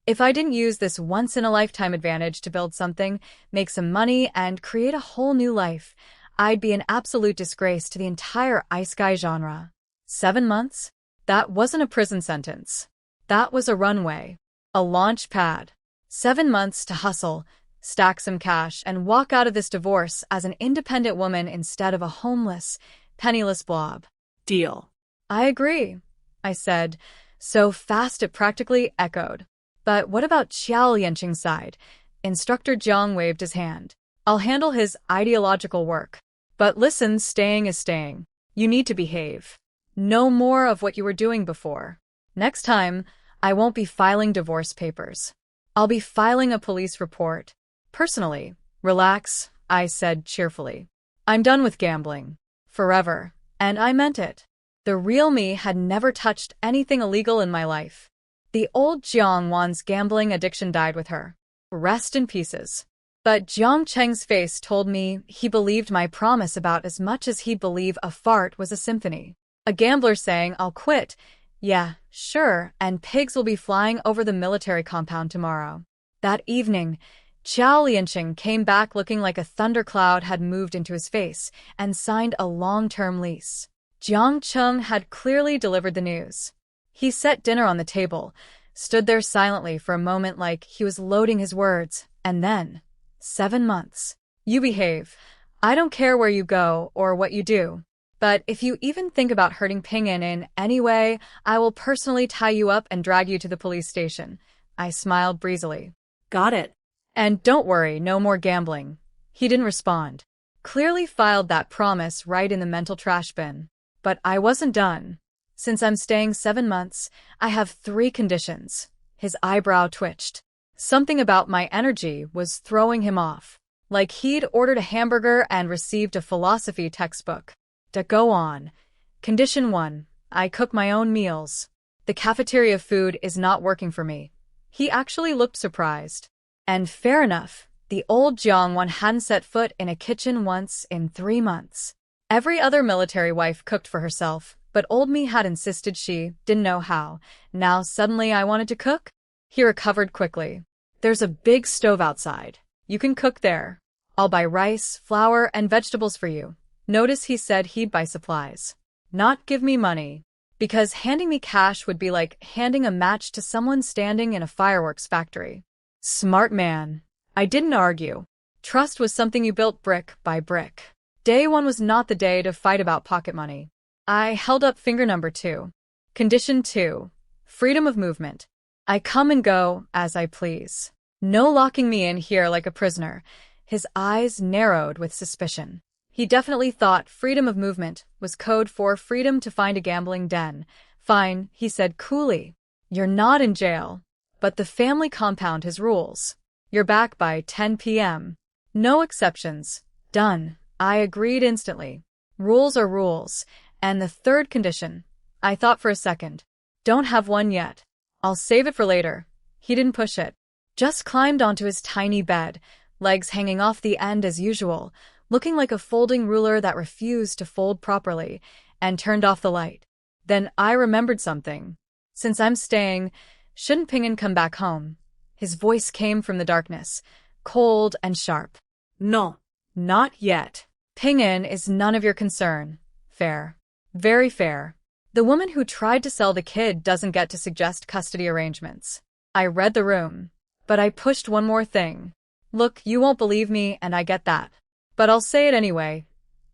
If I didn't use this once-in-a-lifetime advantage to build something, make some money, and create a whole new life, I'd be an absolute disgrace to the entire isekai genre. 7 months? That wasn't a prison sentence. That was a runway. A launch pad. 7 months to hustle, stack some cash, and walk out of this divorce as an independent woman instead of a homeless, penniless blob. Deal. I agree, I said, so fast it practically echoed. But what about Qiao Liancheng's side? Instructor Jiang waved his hand. I'll handle his ideological work. But listen, staying is staying. You need to behave. No more of what you were doing before. Next time, I won't be filing divorce papers. I'll be filing a police report. Personally, relax, I said cheerfully. I'm done with gambling. Forever. And I meant it. The real me had never touched anything illegal in my life. The old Jiang Wan's gambling addiction died with her. Rest in pieces. But Jiang Cheng's face told me he believed my promise about as much as he'd believe a fart was a symphony. A gambler saying, I'll quit. Yeah, sure, and pigs will be flying over the military compound tomorrow. That evening, Qiao Liancheng came back looking like a thundercloud had moved into his face and signed a long-term lease. Jiang Cheng had clearly delivered the news. He set dinner on the table, stood there silently for a moment like he was loading his words, and then, 7 months. You behave. I don't care where you go or what you do. But if you even think about hurting Ping'an in any way, I will personally tie you up and drag you to the police station. I smiled breezily. Got it. And don't worry, no more gambling. He didn't respond. Clearly filed that promise right in the mental trash bin. But I wasn't done. Since I'm staying 7 months, I have 3 conditions. His eyebrow twitched. Something about my energy was throwing him off. Like he'd ordered a hamburger and received a philosophy textbook. To go on. Condition 1. I cook my own meals. The cafeteria food is not working for me. He actually looked surprised. And fair enough, the old Jiang Wan hadn't set foot in a kitchen once in 3 months. Every other military wife cooked for herself, but old me had insisted she didn't know how. Now suddenly I wanted to cook? He recovered quickly. There's a big stove outside. You can cook there. I'll buy rice, flour, and vegetables for you. Notice he said he'd buy supplies. Not give me money. Because handing me cash would be like handing a match to someone standing in a fireworks factory. Smart man. I didn't argue. Trust was something you built brick by brick. Day 1 was not the day to fight about pocket money. I held up finger number 2. Condition 2. Freedom of movement. I come and go as I please. No locking me in here like a prisoner. His eyes narrowed with suspicion. He definitely thought freedom of movement was code for freedom to find a gambling den. Fine, he said coolly. You're not in jail. But the family compound has rules. You're back by 10 p.m. No exceptions. Done. I agreed instantly. Rules are rules. And the 3rd condition. I thought for a second. Don't have one yet. I'll save it for later. He didn't push it. Just climbed onto his tiny bed, legs hanging off the end as usual, looking like a folding ruler that refused to fold properly, and turned off the light. Then I remembered something. Since I'm staying, shouldn't Ping'an come back home? His voice came from the darkness, cold and sharp. No, not yet. Ping'an is none of your concern. Fair. Very fair. The woman who tried to sell the kid doesn't get to suggest custody arrangements. I read the room. But I pushed one more thing. Look, you won't believe me, and I get that. But I'll say it anyway.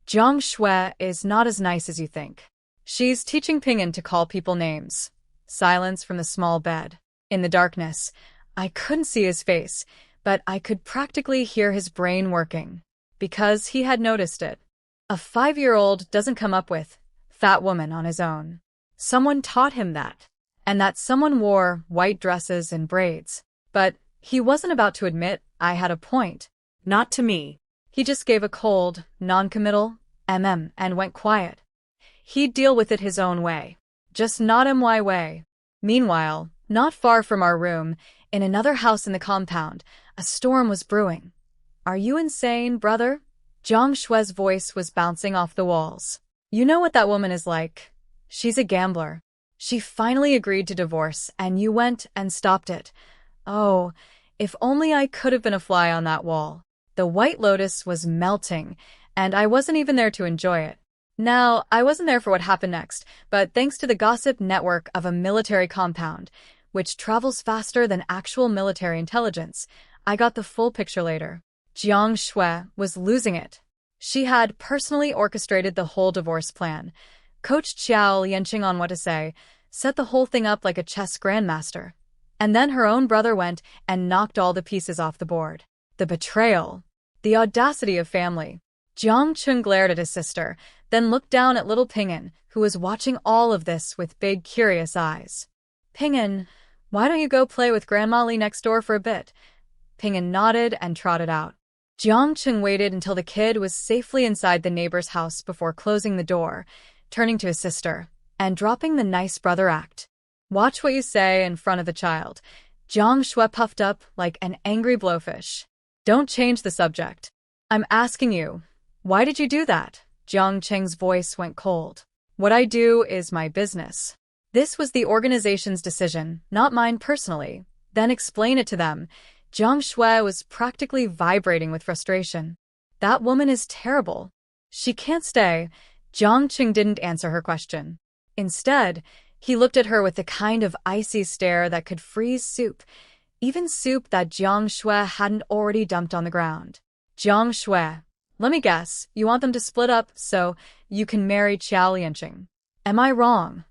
Jiang Shui is not as nice as you think. She's teaching Ping'an to call people names. Silence from the small bed. In the darkness, I couldn't see his face, but I could practically hear his brain working. Because he had noticed it. A 5-year-old doesn't come up with fat woman on his own. Someone taught him that. And that someone wore white dresses and braids. But he wasn't about to admit I had a point. Not to me. He just gave a cold, non-committal, and went quiet. He'd deal with it his own way. Just not my way. Meanwhile, not far from our room, in another house in the compound, a storm was brewing. Are you insane, brother? Jiang Shui's voice was bouncing off the walls. You know what that woman is like. She's a gambler. She finally agreed to divorce, and you went and stopped it. Oh, if only I could have been a fly on that wall. The White Lotus was melting, and I wasn't even there to enjoy it. Now, I wasn't there for what happened next, but thanks to the gossip network of a military compound, which travels faster than actual military intelligence, I got the full picture later. Jiang Shui was losing it. She had personally orchestrated the whole divorce plan, coached Qiao Liancheng on what to say, set the whole thing up like a chess grandmaster. And then her own brother went and knocked all the pieces off the board. The betrayal. The audacity of family. Jiang Cheng glared at his sister, then looked down at little Ping'an, who was watching all of this with big, curious eyes. Ping'an, why don't you go play with Grandma Li next door for a bit? Ping'an nodded and trotted out. Jiang Cheng waited until the kid was safely inside the neighbor's house before closing the door, turning to his sister, and dropping the nice brother act. Watch what you say in front of the child. Jiang Shui puffed up like an angry blowfish. Don't change the subject. I'm asking you, why did you do that? Jiang Cheng's voice went cold. What I do is my business. This was the organization's decision, not mine personally. Then explain it to them. Jiang Shui was practically vibrating with frustration. That woman is terrible. She can't stay. Jiang Cheng didn't answer her question. Instead, he looked at her with the kind of icy stare that could freeze soup, even soup that Jiang Shui hadn't already dumped on the ground. Jiang Shui, let me guess, you want them to split up so you can marry Qiao Liancheng. Am I wrong?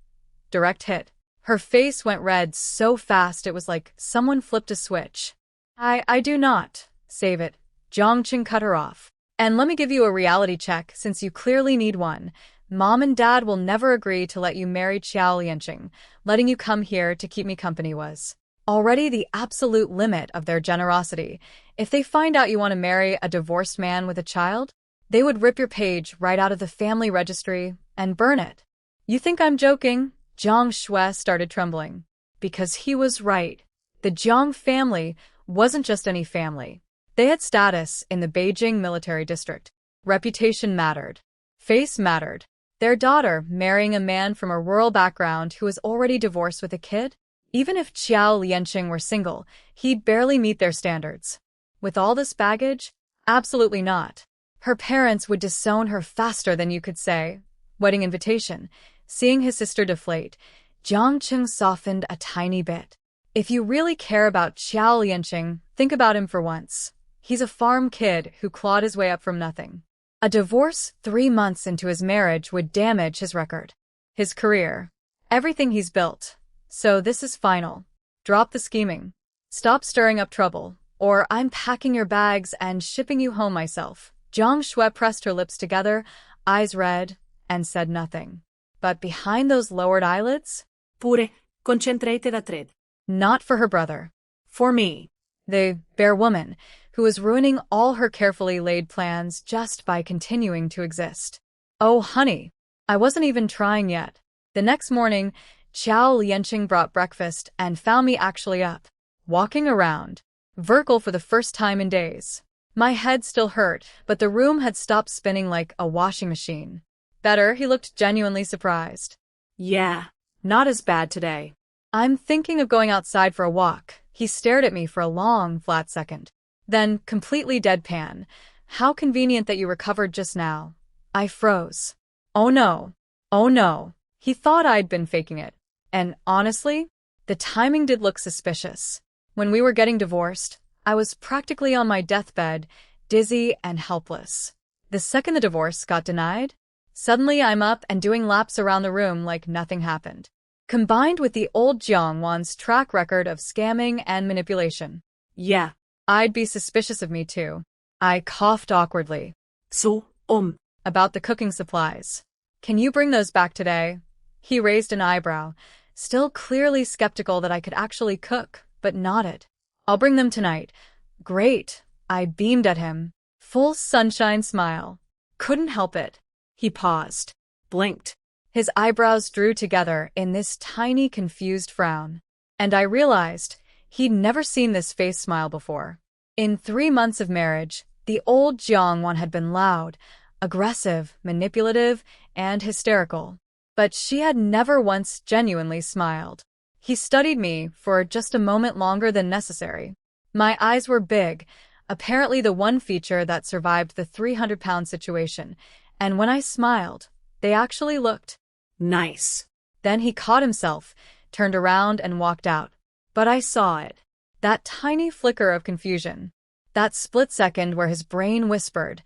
Direct hit. Her face went red so fast it was like someone flipped a switch. I do not. Save it. Jiang Cheng cut her off. And let me give you a reality check since you clearly need one. Mom and Dad will never agree to let you marry Qiao Liancheng. Letting you come here to keep me company was already the absolute limit of their generosity. If they find out you want to marry a divorced man with a child, they would rip your page right out of the family registry and burn it. You think I'm joking? Jiang Shui started trembling. Because he was right. The Jiang family wasn't just any family. They had status in the Beijing military district. Reputation mattered. Face mattered. Their daughter marrying a man from a rural background who was already divorced with a kid? Even if Qiao Liancheng were single, he'd barely meet their standards. With all this baggage? Absolutely not. Her parents would disown her faster than you could say. Wedding invitation. Seeing his sister deflate, Jiang Cheng softened a tiny bit. If you really care about Qiao Liancheng, think about him for once. He's a farm kid who clawed his way up from nothing. A divorce 3 months into his marriage would damage his record, his career, everything he's built. So this is final. Drop the scheming. Stop stirring up trouble, or I'm packing your bags and shipping you home myself. Jiang Shui pressed her lips together, eyes red, and said nothing. But behind those lowered eyelids? Pure, concentrate da tred. Not for her brother. For me. The bare woman, who was ruining all her carefully laid plans just by continuing to exist. Oh, honey. I wasn't even trying yet. The next morning, Qiao Liancheng brought breakfast and found me actually up, walking around, vertical for the first time in days. My head still hurt, but the room had stopped spinning like a washing machine. Better, he looked genuinely surprised. Yeah, not as bad today. I'm thinking of going outside for a walk. He stared at me for a long, flat second. Then, completely deadpan. How convenient that you recovered just now. I froze. Oh no. Oh no. He thought I'd been faking it. And honestly, the timing did look suspicious. When we were getting divorced, I was practically on my deathbed, dizzy and helpless. The second the divorce got denied, suddenly I'm up and doing laps around the room like nothing happened. Combined with the old Jiang Wan's track record of scamming and manipulation. Yeah. I'd be suspicious of me too. I coughed awkwardly. So, About the cooking supplies. Can you bring those back today? He raised an eyebrow, still clearly skeptical that I could actually cook, but nodded. I'll bring them tonight. Great. I beamed at him. Full sunshine smile. Couldn't help it. He paused, blinked. His eyebrows drew together in this tiny, confused frown. And I realized he'd never seen this face smile before. In 3 months of marriage, the old Jiang Wan had been loud, aggressive, manipulative, and hysterical. But she had never once genuinely smiled. He studied me for just a moment longer than necessary. My eyes were big, apparently the one feature that survived the 300-pound situation, and when I smiled, they actually looked nice. Then he caught himself, turned around and walked out. But I saw it. That tiny flicker of confusion. That split second where his brain whispered,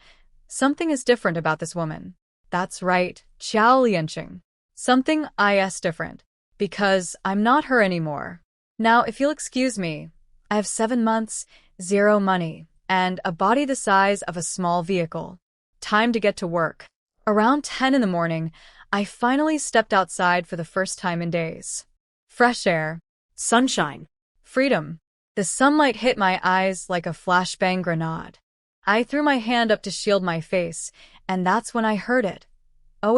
something is different about this woman. That's right, Qiao Liancheng. Something is different. Because I'm not her anymore. Now, if you'll excuse me, I have 7 months, 0 money, and a body the size of a small vehicle. Time to get to work. Around 10 in the morning, I finally stepped outside for the first time in days. Fresh air. Sunshine. Freedom. The sunlight hit my eyes like a flashbang grenade. I threw my hand up to shield my face, and that's when I heard it. Oh,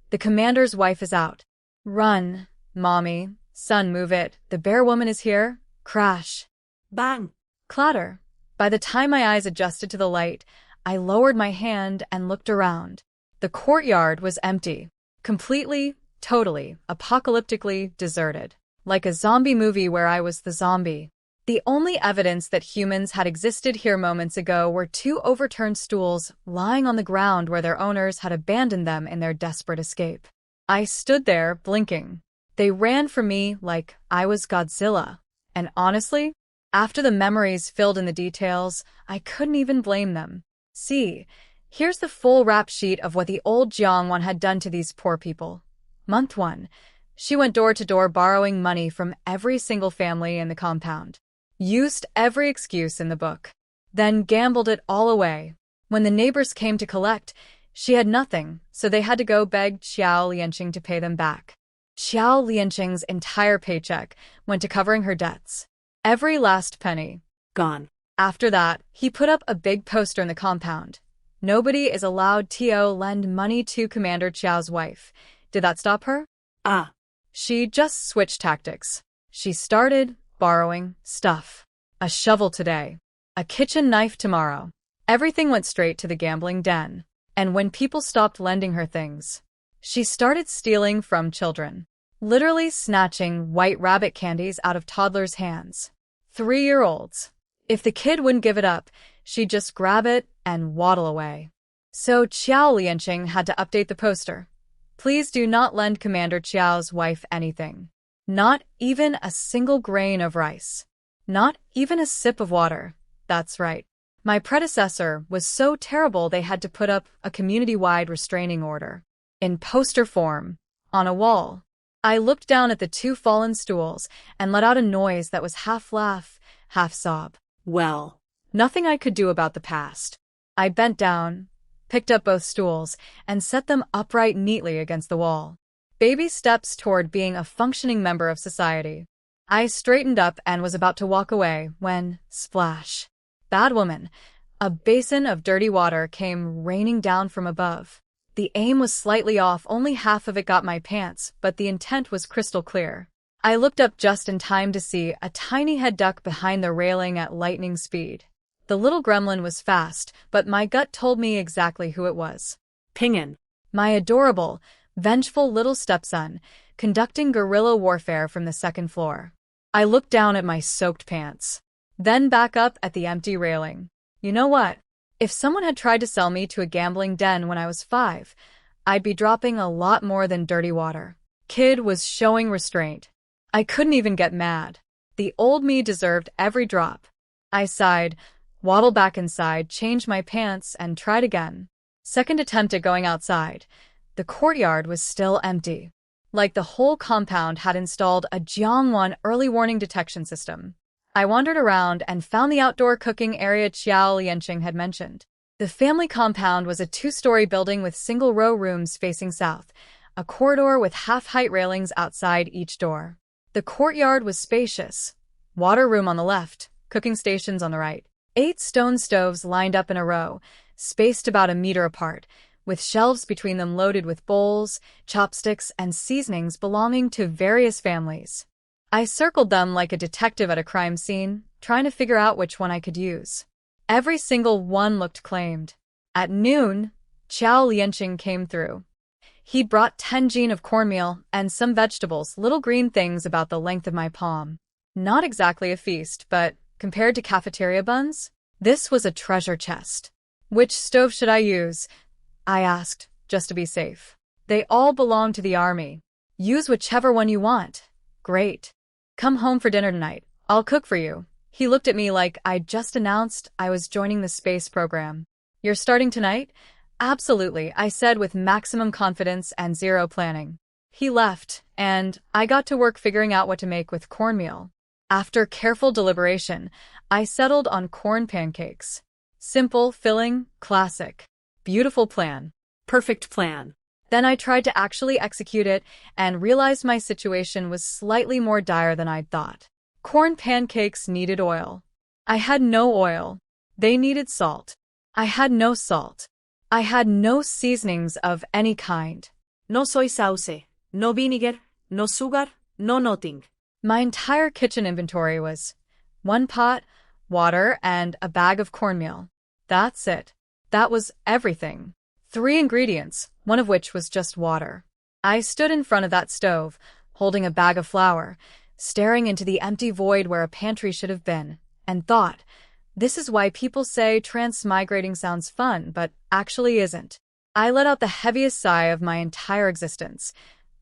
the commander's wife is out. Run, mommy. Son, move it. The bear woman is here. Crash. Bang. Clatter. By the time my eyes adjusted to the light, I lowered my hand and looked around. The courtyard was empty. Completely, totally, apocalyptically deserted. Like a zombie movie where I was the zombie. The only evidence that humans had existed here moments ago were 2 overturned stools lying on the ground where their owners had abandoned them in their desperate escape. I stood there, blinking. They ran from me like I was Godzilla. And honestly, after the memories filled in the details, I couldn't even blame them. See, here's the full rap sheet of what the old Jiang Wan had done to these poor people. Month 1. She went door to door borrowing money from every single family in the compound. Used every excuse in the book. Then gambled it all away. When the neighbors came to collect, she had nothing, so they had to go beg Qiao Liancheng to pay them back. Qiao Liancheng's entire paycheck went to covering her debts. Every last penny. Gone. After that, he put up a big poster in the compound. Nobody is allowed to lend money to Commander Qiao's wife. Did that stop her? She just switched tactics. She started borrowing stuff. A shovel today. A kitchen knife tomorrow. Everything went straight to the gambling den. And when people stopped lending her things, she started stealing from children. Literally snatching white rabbit candies out of toddlers' hands. 3-year-olds. If the kid wouldn't give it up, she'd just grab it and waddle away. So Qiao Liancheng had to update the poster. Please do not lend Commander Qiao's wife anything. Not even a single grain of rice. Not even a sip of water. That's right. My predecessor was so terrible they had to put up a community-wide restraining order. In poster form. On a wall. I looked down at the 2 fallen stools and let out a noise that was half laugh, half sob. Well, nothing I could do about the past. I bent down, picked up both stools, and set them upright neatly against the wall. Baby steps toward being a functioning member of society. I straightened up and was about to walk away when, splash. Bad woman. A basin of dirty water came raining down from above. The aim was slightly off, only half of it got my pants, but the intent was crystal clear. I looked up just in time to see a tiny head duck behind the railing at lightning speed. The little gremlin was fast, but my gut told me exactly who it was. Ping'an. My adorable, vengeful little stepson, conducting guerrilla warfare from the second floor. I looked down at my soaked pants, then back up at the empty railing. You know what? If someone had tried to sell me to a gambling den when I was 5, I'd be dropping a lot more than dirty water. Kid was showing restraint. I couldn't even get mad. The old me deserved every drop. I sighed, waddled back inside, changed my pants, and tried again. Second attempt at going outside. The courtyard was still empty. Like the whole compound had installed a Jiang Wan early warning detection system. I wandered around and found the outdoor cooking area Qiao Liancheng had mentioned. The family compound was a 2-story building with single-row rooms facing south, a corridor with half-height railings outside each door. The courtyard was spacious. Water room on the left, cooking stations on the right. 8 stone stoves lined up in a row, spaced about a meter apart, with shelves between them loaded with bowls, chopsticks, and seasonings belonging to various families. I circled them like a detective at a crime scene, trying to figure out which one I could use. Every single one looked claimed. At noon, Qiao Liancheng came through. He brought 10 jin of cornmeal and some vegetables, little green things about the length of my palm. Not exactly a feast, but compared to cafeteria buns, this was a treasure chest. Which stove should I use? I asked, just to be safe. They all belong to the army. Use whichever one you want. Great. Come home for dinner tonight. I'll cook for you. He looked at me like I'd just announced I was joining the space program. You're starting tonight? Absolutely, I said with maximum confidence and zero planning. He left, and I got to work figuring out what to make with cornmeal. After careful deliberation, I settled on corn pancakes. Simple, filling, classic. Beautiful plan. Perfect plan. Then I tried to actually execute it and realized my situation was slightly more dire than I'd thought. Corn pancakes needed oil. I had no oil. They needed salt. I had no salt. I had no seasonings of any kind. No soy sauce, no vinegar, no sugar, no nothing. My entire kitchen inventory was 1 pot, water, and a bag of cornmeal. That's it. That was everything. 3 ingredients, one of which was just water. I stood in front of that stove, holding a bag of flour, staring into the empty void where a pantry should have been, and thought, this is why people say transmigrating sounds fun, but actually isn't. I let out the heaviest sigh of my entire existence,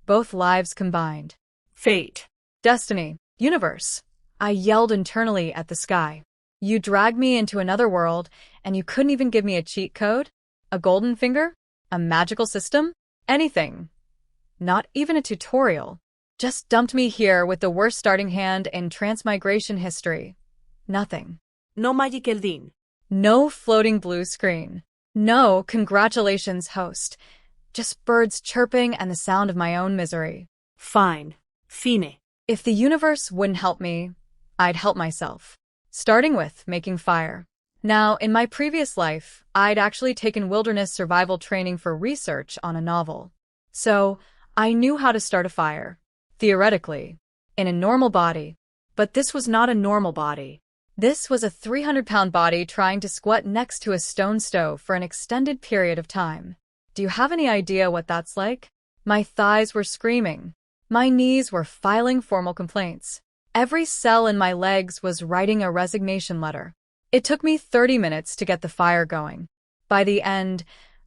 both lives combined. Fate. Destiny. Universe. I yelled internally at the sky. You dragged me into another world, and you couldn't even give me a cheat code? A golden finger? A magical system? Anything. Not even a tutorial. Just dumped me here with the worst starting hand in transmigration history. Nothing. No magical din. No floating blue screen. No congratulations, host. Just birds chirping and the sound of my own misery. Fine. Fine. If the universe wouldn't help me, I'd help myself. Starting with making fire. Now, in my previous life, I'd actually taken wilderness survival training for research on a novel. So, I knew how to start a fire. Theoretically, in a normal body. But this was not a normal body. This was a 300-pound body trying to squat next to a stone stove for an extended period of time. Do you have any idea what that's like? My thighs were screaming. My knees were filing formal complaints. Every cell in my legs was writing a resignation letter. It took me 30 minutes to get the fire going. By the end,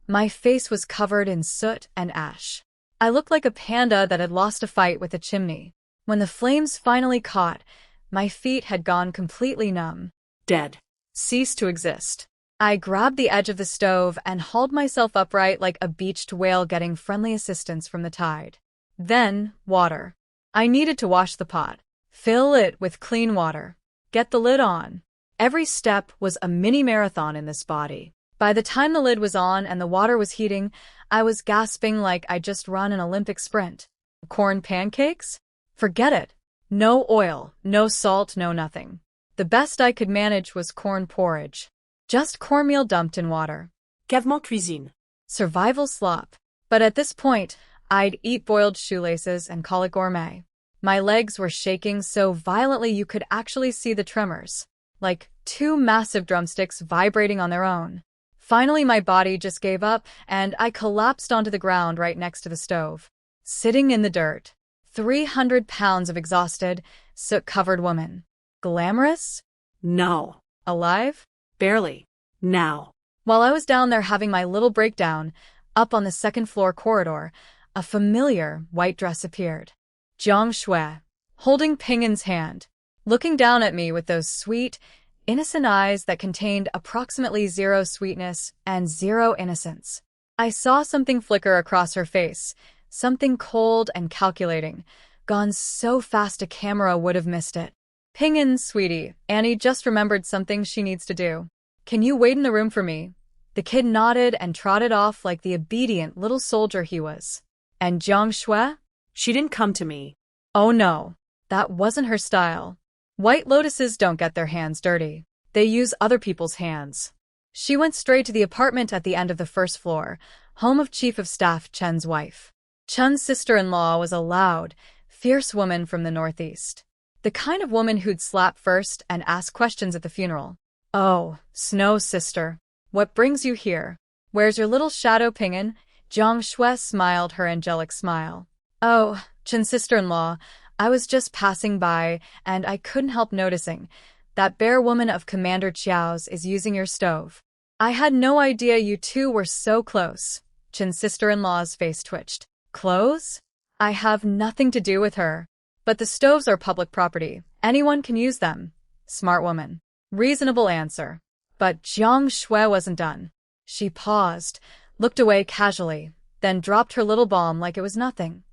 my face was covered in soot and ash. I looked like a panda that had lost a fight with a chimney. When the flames finally caught, my feet had gone completely numb. Dead. Ceased to exist. I grabbed the edge of the stove and hauled myself upright like a beached whale getting friendly assistance from the tide. Then, water. I needed to wash the pot. Fill it with clean water. Get the lid on. Every step was a mini marathon in this body. By the time the lid was on and the water was heating, I was gasping like I'd just run an Olympic sprint. Corn pancakes? Forget it. No oil, no salt, no nothing. The best I could manage was corn porridge. Just cornmeal dumped in water. Cavement cuisine. Survival slop. But at this point, I'd eat boiled shoelaces and call it gourmet. My legs were shaking so violently you could actually see the tremors. like two massive drumsticks vibrating on their own. Finally, my body just gave up, and I collapsed onto the ground right next to the stove. Sitting in the dirt. 300 pounds of exhausted, soot-covered woman. Glamorous? No. Alive? Barely. Now. While I was down there having my little breakdown, up on the second-floor corridor, a familiar white dress appeared. Jiang Shui, holding Pingin's hand, looking down at me with those sweet, innocent eyes that contained approximately 0 sweetness and 0 innocence. I saw something flicker across her face, something cold and calculating, gone so fast a camera would have missed it. Pingin, sweetie, Annie just remembered something she needs to do. Can you wait in the room for me? The kid nodded and trotted off like the obedient little soldier he was. And Jiang Shui? She didn't come to me. Oh no, that wasn't her style. White lotuses don't get their hands dirty. They use other people's hands. She went straight to the apartment at the end of the first floor, home of Chief of Staff Chen's wife. Chen's sister-in-law was a loud, fierce woman from the northeast. The kind of woman who'd slap first and ask questions at the funeral. Oh, Snow's sister. What brings you here? Where's your little shadow, Pingin? Jiang Shui smiled her angelic smile. Oh, Chen's sister-in-law, I was just passing by, and I couldn't help noticing. That bear woman of Commander Qiao's is using your stove. I had no idea you two were so close. Chen's sister-in-law's face twitched. Close? I have nothing to do with her. But the stoves are public property. Anyone can use them. Smart woman. Reasonable answer. But Jiang Shui wasn't done. She paused, looked away casually, then dropped her little bomb like it was nothing.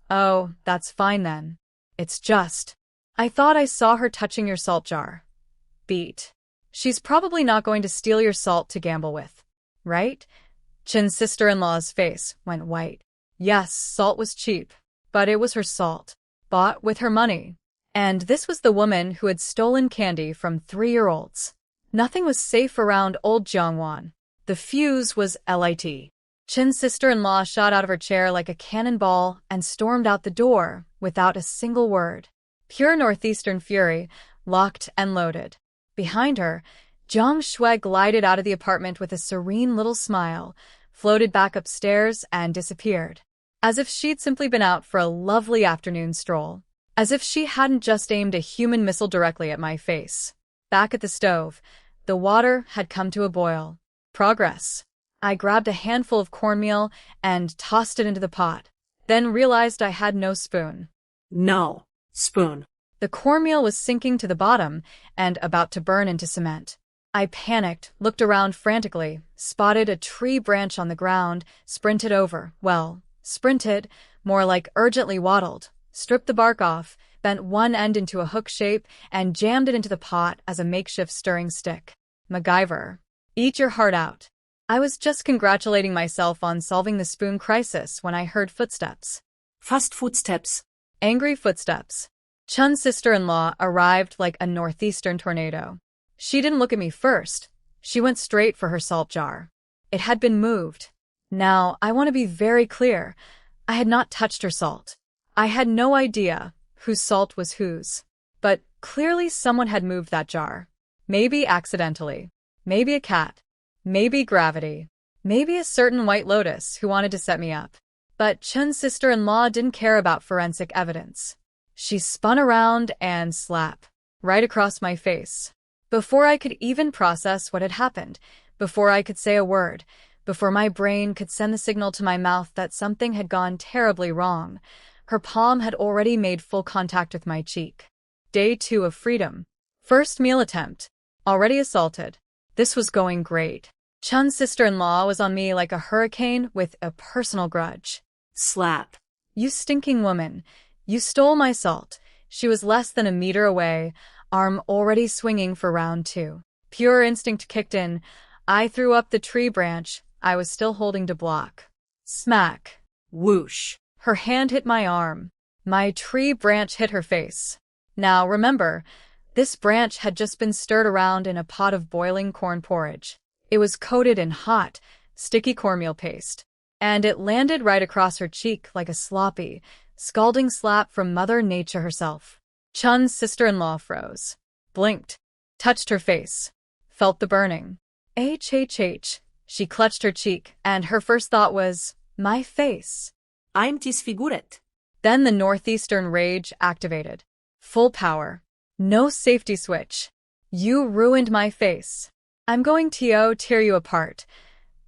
Oh, that's fine then. It's just. I thought I saw her touching your salt jar. Beat. She's probably not going to steal your salt to gamble with. Right? Chen's sister-in-law's face went white. Yes, salt was cheap, but it was her salt. Bought with her money. And this was the woman who had stolen candy from 3-year-olds. Nothing was safe around old Jiang Wan. The fuse was lit. Chen's sister-in-law shot out of her chair like a cannonball and stormed out the door without a single word. Pure northeastern fury, locked and loaded. Behind her, Jiang Shui glided out of the apartment with a serene little smile, floated back upstairs and disappeared. As if she'd simply been out for a lovely afternoon stroll. As if she hadn't just aimed a human missile directly at my face. Back at the stove, the water had come to a boil. Progress. I grabbed a handful of cornmeal and tossed it into the pot, then realized I had no spoon. No. Spoon. The cornmeal was sinking to the bottom and about to burn into cement. I panicked, looked around frantically, spotted a tree branch on the ground, sprinted over, sprinted, more like urgently waddled, stripped the bark off, bent one end into a hook shape, and jammed it into the pot as a makeshift stirring stick. MacGyver. Eat your heart out. I was just congratulating myself on solving the spoon crisis when I heard footsteps. Fast footsteps. Angry footsteps. Chen's sister-in-law arrived like a northeastern tornado. She didn't look at me first. She went straight for her salt jar. It had been moved. Now, I want to be very clear. I had not touched her salt. I had no idea whose salt was whose. But clearly someone had moved that jar. Maybe accidentally. Maybe a cat. Maybe gravity. Maybe a certain white lotus who wanted to set me up. But Chen's sister-in-law didn't care about forensic evidence. She spun around and slap. Right across my face. Before I could even process what had happened, before I could say a word, before my brain could send the signal to my mouth that something had gone terribly wrong, her palm had already made full contact with my cheek. Day 2 of freedom. First meal attempt. Already assaulted. This was going great. Chen's sister-in-law was on me like a hurricane with a personal grudge. Slap. You stinking woman. You stole my salt. She was less than a meter away, arm already swinging for round 2. Pure instinct kicked in. I threw up the tree branch I was still holding to block. Smack. Whoosh. Her hand hit my arm. My tree branch hit her face. Now remember, this branch had just been stirred around in a pot of boiling corn porridge. It was coated in hot, sticky cornmeal paste. And it landed right across her cheek like a sloppy, scalding slap from Mother Nature herself. Chen's sister-in-law froze. Blinked. touched her face, felt the burning. HHH. She clutched her cheek, and her first thought was, my face. I'm disfigured. Then the northeastern rage activated. Full power. No safety switch. You ruined my face. I'm going to tear you apart.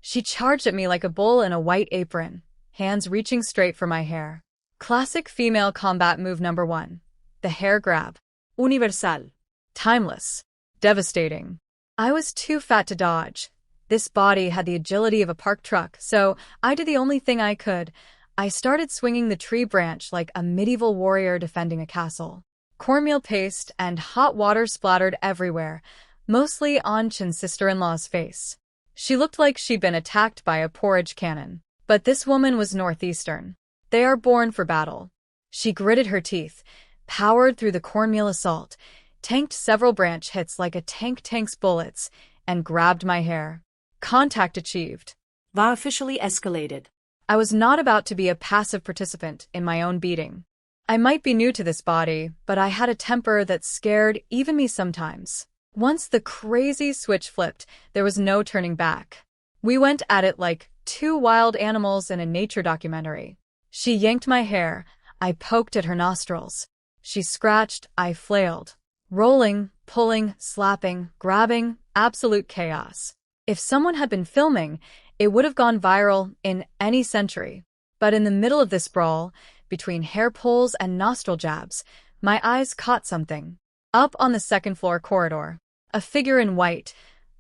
She charged at me like a bull in a white apron, hands reaching straight for my hair. Classic female combat move number 1. The hair grab. Universal. Timeless. Devastating. I was too fat to dodge. This body had the agility of a parked truck, so I did the only thing I could. I started swinging the tree branch like a medieval warrior defending a castle. Cornmeal paste and hot water splattered everywhere, mostly on Chin's sister-in-law's face. She looked like she'd been attacked by a porridge cannon. But this woman was northeastern. They are born for battle. She gritted her teeth, powered through the cornmeal assault, tanked several branch hits like a tank tanks bullets, and grabbed my hair. Contact achieved. Va officially escalated. I was not about to be a passive participant in my own beating. I might be new to this body, but I had a temper that scared even me sometimes. Once the crazy switch flipped, there was no turning back. We went at it like two wild animals in a nature documentary. She yanked my hair. I poked at her nostrils. She scratched. I flailed. Rolling, pulling, slapping, grabbing, absolute chaos. If someone had been filming, it would have gone viral in any century. But in the middle of this brawl, between hair pulls and nostril jabs, my eyes caught something. Up on the second-floor corridor, a figure in white,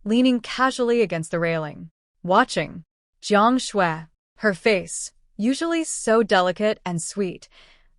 leaning casually against the railing, watching. Jiang Wan, her face, usually so delicate and sweet,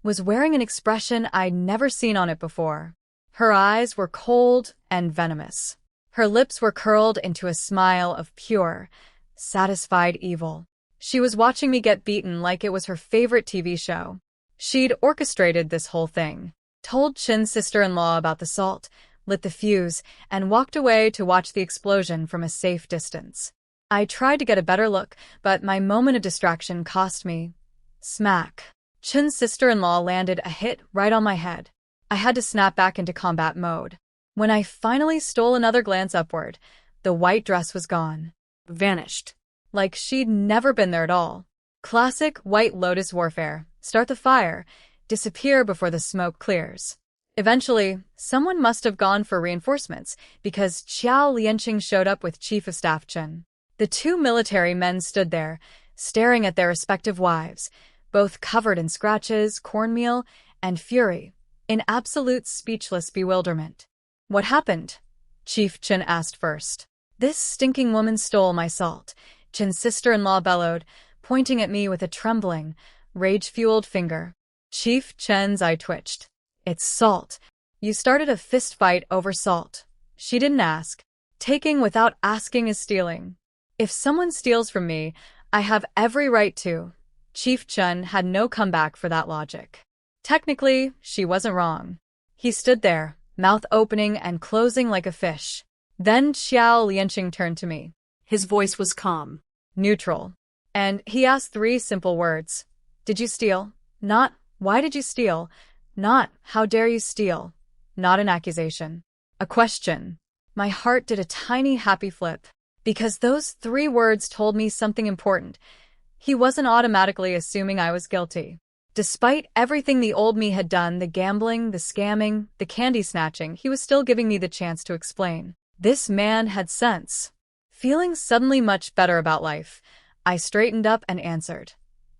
was wearing an expression I'd never seen on it before. Her eyes were cold and venomous. Her lips were curled into a smile of pure, satisfied evil. She was watching me get beaten like it was her favorite TV show. She'd orchestrated this whole thing, told Chin's sister-in-law about the salt, lit the fuse, and walked away to watch the explosion from a safe distance. I tried to get a better look, but my moment of distraction cost me. Smack. Chin's sister-in-law landed a hit right on my head. I had to snap back into combat mode. When I finally stole another glance upward, the white dress was gone. Vanished. Like she'd never been there at all. Classic White Lotus warfare. Start the fire, disappear before the smoke clears. Eventually, someone must have gone for reinforcements because Qiao Liancheng showed up with Chief of Staff Chen. The two military men stood there, staring at their respective wives, both covered in scratches, cornmeal, and fury, in absolute speechless bewilderment. What happened? Chief Chen asked first. This stinking woman stole my salt, Chin's sister-in-law bellowed, pointing at me with a trembling, rage-fueled finger. Chief Chen's eye twitched. It's salt. You started a fist fight over salt. She didn't ask. Taking without asking is stealing. If someone steals from me, I have every right to. Chief Chen had no comeback for that logic. Technically, she wasn't wrong. He stood there, mouth opening and closing like a fish. Then Qiao Liancheng turned to me. His voice was calm. Neutral. And he asked 3 simple words. Did you steal? Not, why did you steal? Not, how dare you steal? Not an accusation. A question. My heart did a tiny happy flip. Because those 3 words told me something important. He wasn't automatically assuming I was guilty. Despite everything the old me had done, the gambling, the scamming, the candy snatching, he was still giving me the chance to explain. This man had sense. Feeling suddenly much better about life, I straightened up and answered.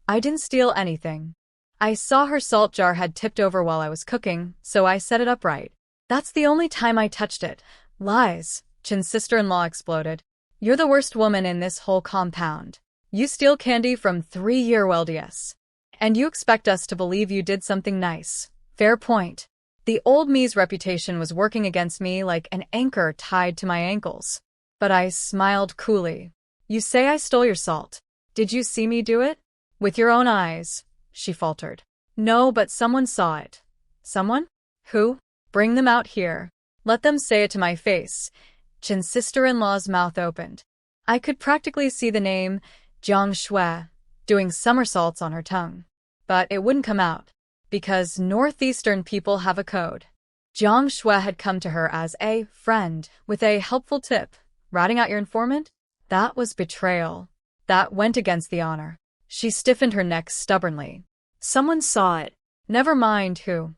I didn't steal anything. I saw her salt jar had tipped over while I was cooking, so I set it upright. That's the only time I touched it. Lies, Chin's sister-in-law exploded. You're the worst woman in this whole compound. You steal candy from 3-year-old yes. And you expect us to believe you did something nice. Fair point. The old me's reputation was working against me like an anchor tied to my ankles. But I smiled coolly. You say I stole your salt. Did you see me do it? With your own eyes, she faltered. No, but someone saw it. Someone? Who? Bring them out here. Let them say it to my face. Chin's sister-in-law's mouth opened. I could practically see the name, Jiang Wan, doing somersaults on her tongue. But it wouldn't come out. Because northeastern people have a code. Jiang Shui had come to her as a friend with a helpful tip. Ratting out your informant? That was betrayal. That went against the honor. She stiffened her neck stubbornly. Someone saw it. Never mind who.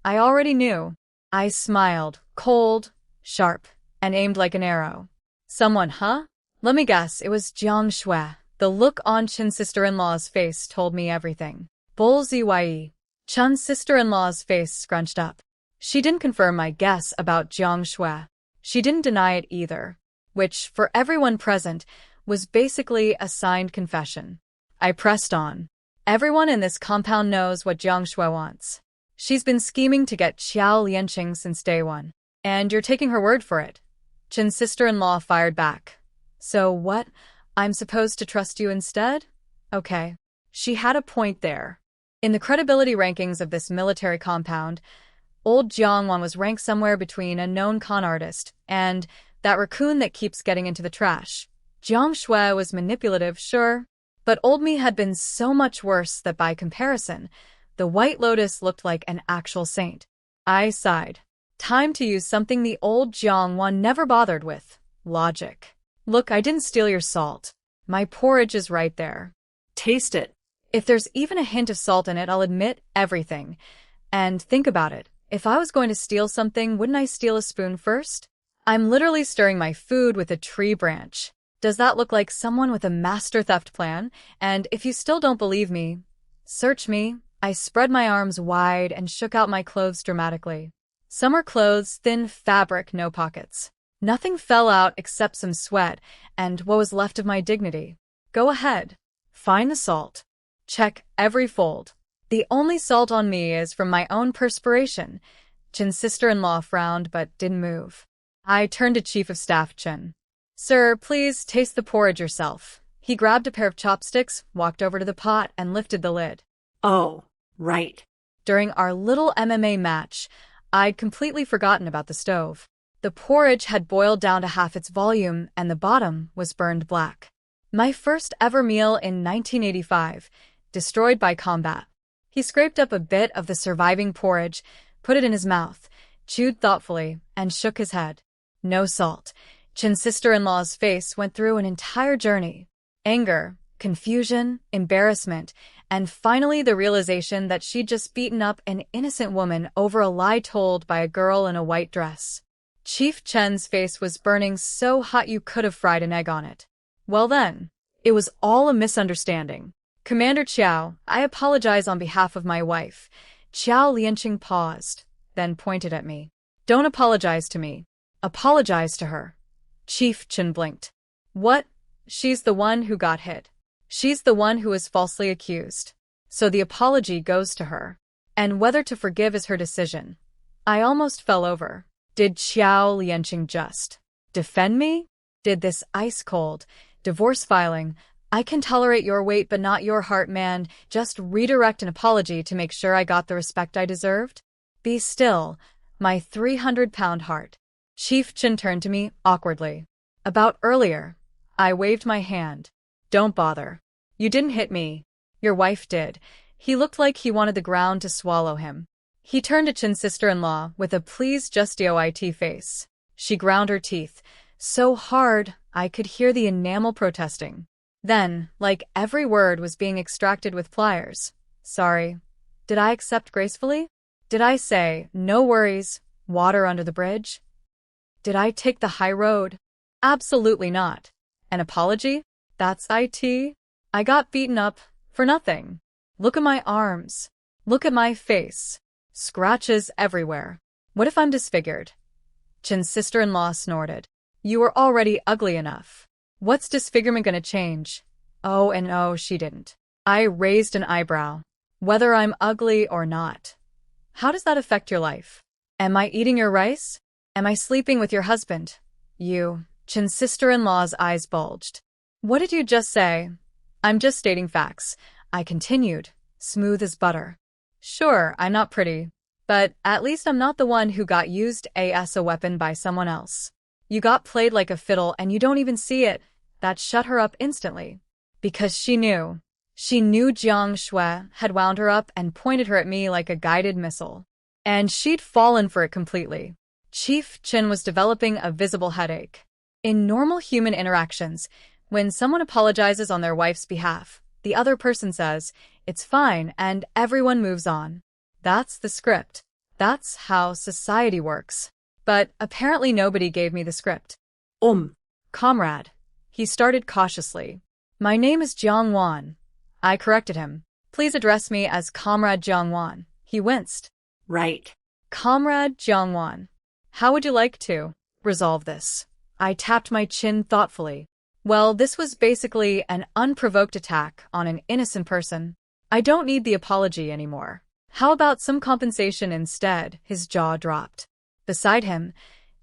I already knew. I smiled, cold, sharp, and aimed like an arrow. Someone, huh? Let me guess, it was Jiang Shui. The look on Chen's sister-in-law's face told me everything. Bull Zye. Chen's sister-in-law's face scrunched up. She didn't confirm my guess about Jiang Shui. She didn't deny it either, which, for everyone present, was basically a signed confession. I pressed on. Everyone in this compound knows what Jiang Shui wants. She's been scheming to get Qiao Liancheng since day one. And you're taking her word for it. Chen's sister-in-law fired back. So what? I'm supposed to trust you instead? Okay. She had a point there. In the credibility rankings of this military compound, old Jiang Wan was ranked somewhere between a known con artist and that raccoon that keeps getting into the trash. Jiang Shui was manipulative, sure, but old me had been so much worse that by comparison, the White Lotus looked like an actual saint. I sighed. Time to use something the old Jiang Wan never bothered with. Logic. Look, I didn't steal your salt. My porridge is right there. Taste it. If there's even a hint of salt in it, I'll admit everything. And think about it. If I was going to steal something, wouldn't I steal a spoon first? I'm literally stirring my food with a tree branch. Does that look like someone with a master theft plan? And if you still don't believe me, search me. I spread my arms wide and shook out my clothes dramatically. Summer clothes, thin fabric, no pockets. Nothing fell out except some sweat and what was left of my dignity. Go ahead. Find the salt. Check every fold. The only salt on me is from my own perspiration. Chen's sister-in-law frowned but didn't move. I turned to Chief of Staff Chen. Sir, please taste the porridge yourself. He grabbed a pair of chopsticks, walked over to the pot, and lifted the lid. Oh, right. During our little MMA match, I'd completely forgotten about the stove. The porridge had boiled down to half its volume, and the bottom was burned black. My first ever meal in 1985, destroyed by combat. He scraped up a bit of the surviving porridge, put it in his mouth, chewed thoughtfully, and shook his head. No salt. Chen's sister-in-law's face went through an entire journey. Anger, confusion, embarrassment, and finally the realization that she'd just beaten up an innocent woman over a lie told by a girl in a white dress. Chief Chen's face was burning so hot you could have fried an egg on it. Well then, it was all a misunderstanding. Commander Qiao, I apologize on behalf of my wife. Qiao Liancheng paused, then pointed at me. Don't apologize to me. Apologize to her. Chief Chen blinked. What? She's the one who got hit. She's the one who was falsely accused. So the apology goes to her. And whether to forgive is her decision. I almost fell over. Did Qiao Liancheng just defend me? Did this ice-cold divorce filing, I can tolerate your weight but not your heart man, just redirect an apology to make sure I got the respect I deserved? Be still, my 300-pound heart. Chief Chen turned to me awkwardly. About earlier, I waved my hand. Don't bother. You didn't hit me. Your wife did. He looked like he wanted the ground to swallow him. He turned to Chen's sister-in-law with a please just do-it face. She ground her teeth, so hard I could hear the enamel protesting. Then, like every word was being extracted with pliers. Sorry. Did I accept gracefully? Did I say, no worries, water under the bridge? Did I take the high road? Absolutely not. An apology? That's it? I got beaten up for nothing. Look at my arms. Look at my face. Scratches everywhere. What if I'm disfigured? Chen's sister-in-law snorted. You were already ugly enough. What's disfigurement gonna change? Oh, and oh, she didn't. I raised an eyebrow. Whether I'm ugly or not. How does that affect your life? Am I eating your rice? Am I sleeping with your husband? You. Chen's sister-in-law's eyes bulged. What did you just say? I'm just stating facts. I continued, smooth as butter. Sure, I'm not pretty, but at least I'm not the one who got used as a weapon by someone else. You got played like a fiddle and you don't even see it. That shut her up instantly. Because she knew. She knew Jiang Shui had wound her up and pointed her at me like a guided missile. And she'd fallen for it completely. Chief Chin was developing a visible headache. In normal human interactions, when someone apologizes on their wife's behalf, the other person says, "It's fine," and everyone moves on. That's the script. That's how society works. But apparently nobody gave me the script. Comrade. He started cautiously. My name is Jiang Wan. I corrected him. Please address me as Comrade Jiang Wan. He winced. Right. Comrade Jiang Wan. How would you like to resolve this? I tapped my chin thoughtfully. Well, this was basically an unprovoked attack on an innocent person. I don't need the apology anymore. How about some compensation instead? His jaw dropped. Beside him,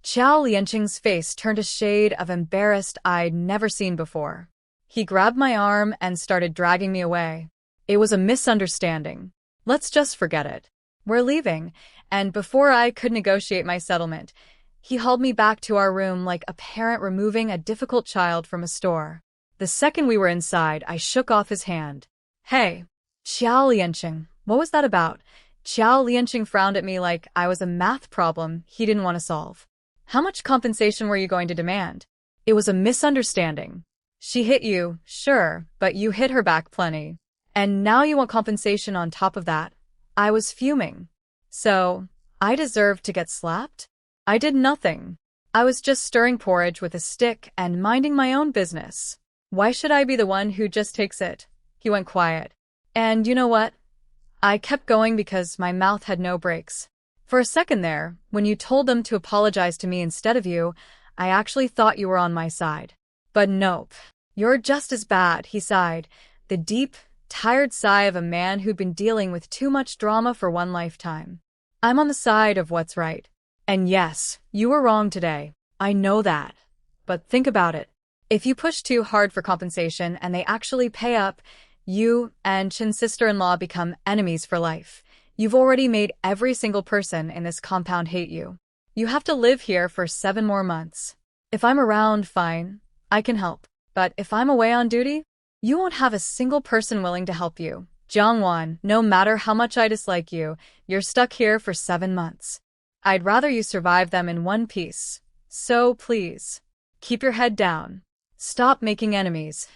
Qiao Liancheng's face turned a shade of embarrassed I'd never seen before. He grabbed my arm and started dragging me away. It was a misunderstanding. Let's just forget it. We're leaving, and before I could negotiate my settlement, he hauled me back to our room like a parent removing a difficult child from a store. The second we were inside, I shook off his hand. Hey, Qiao Liancheng, what was that about? Qiao Liancheng frowned at me like I was a math problem he didn't want to solve. How much compensation were you going to demand? It was a misunderstanding. She hit you, sure, but you hit her back plenty. And now you want compensation on top of that. I was fuming. So, I deserved to get slapped? I did nothing. I was just stirring porridge with a stick and minding my own business. Why should I be the one who just takes it? He went quiet. And you know what? I kept going because my mouth had no brakes. For a second there, when you told them to apologize to me instead of you, I actually thought you were on my side. But nope. You're just as bad, he sighed, the deep, tired sigh of a man who'd been dealing with too much drama for one lifetime. I'm on the side of what's right. And yes, you were wrong today. I know that. But think about it. If you push too hard for compensation and they actually pay up, you and Chin's sister-in-law become enemies for life. You've already made every single person in this compound hate you. You have to live here for 7 more months. If I'm around, fine. I can help. But if I'm away on duty, you won't have a single person willing to help you. Jiang Wan, no matter how much I dislike you, you're stuck here for 7 months. I'd rather you survive them in one piece. So please, keep your head down. Stop making enemies.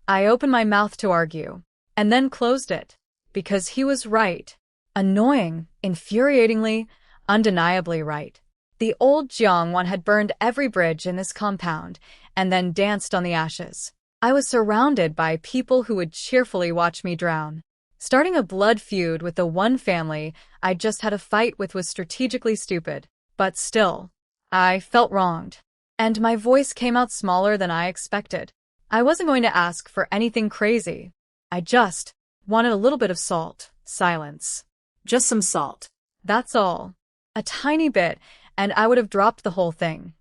I opened my mouth to argue, and then closed it. Because he was right. Annoying, infuriatingly, undeniably right. The old Jiang Wan had burned every bridge in this compound, and then danced on the ashes. I was surrounded by people who would cheerfully watch me drown. Starting a blood feud with the one family I'd just had a fight with was strategically stupid. But still, I felt wronged. And my voice came out smaller than I expected. I wasn't going to ask for anything crazy. I just wanted a little bit of salt. Silence. Just some salt. That's all. A tiny bit, and I would have dropped the whole thing.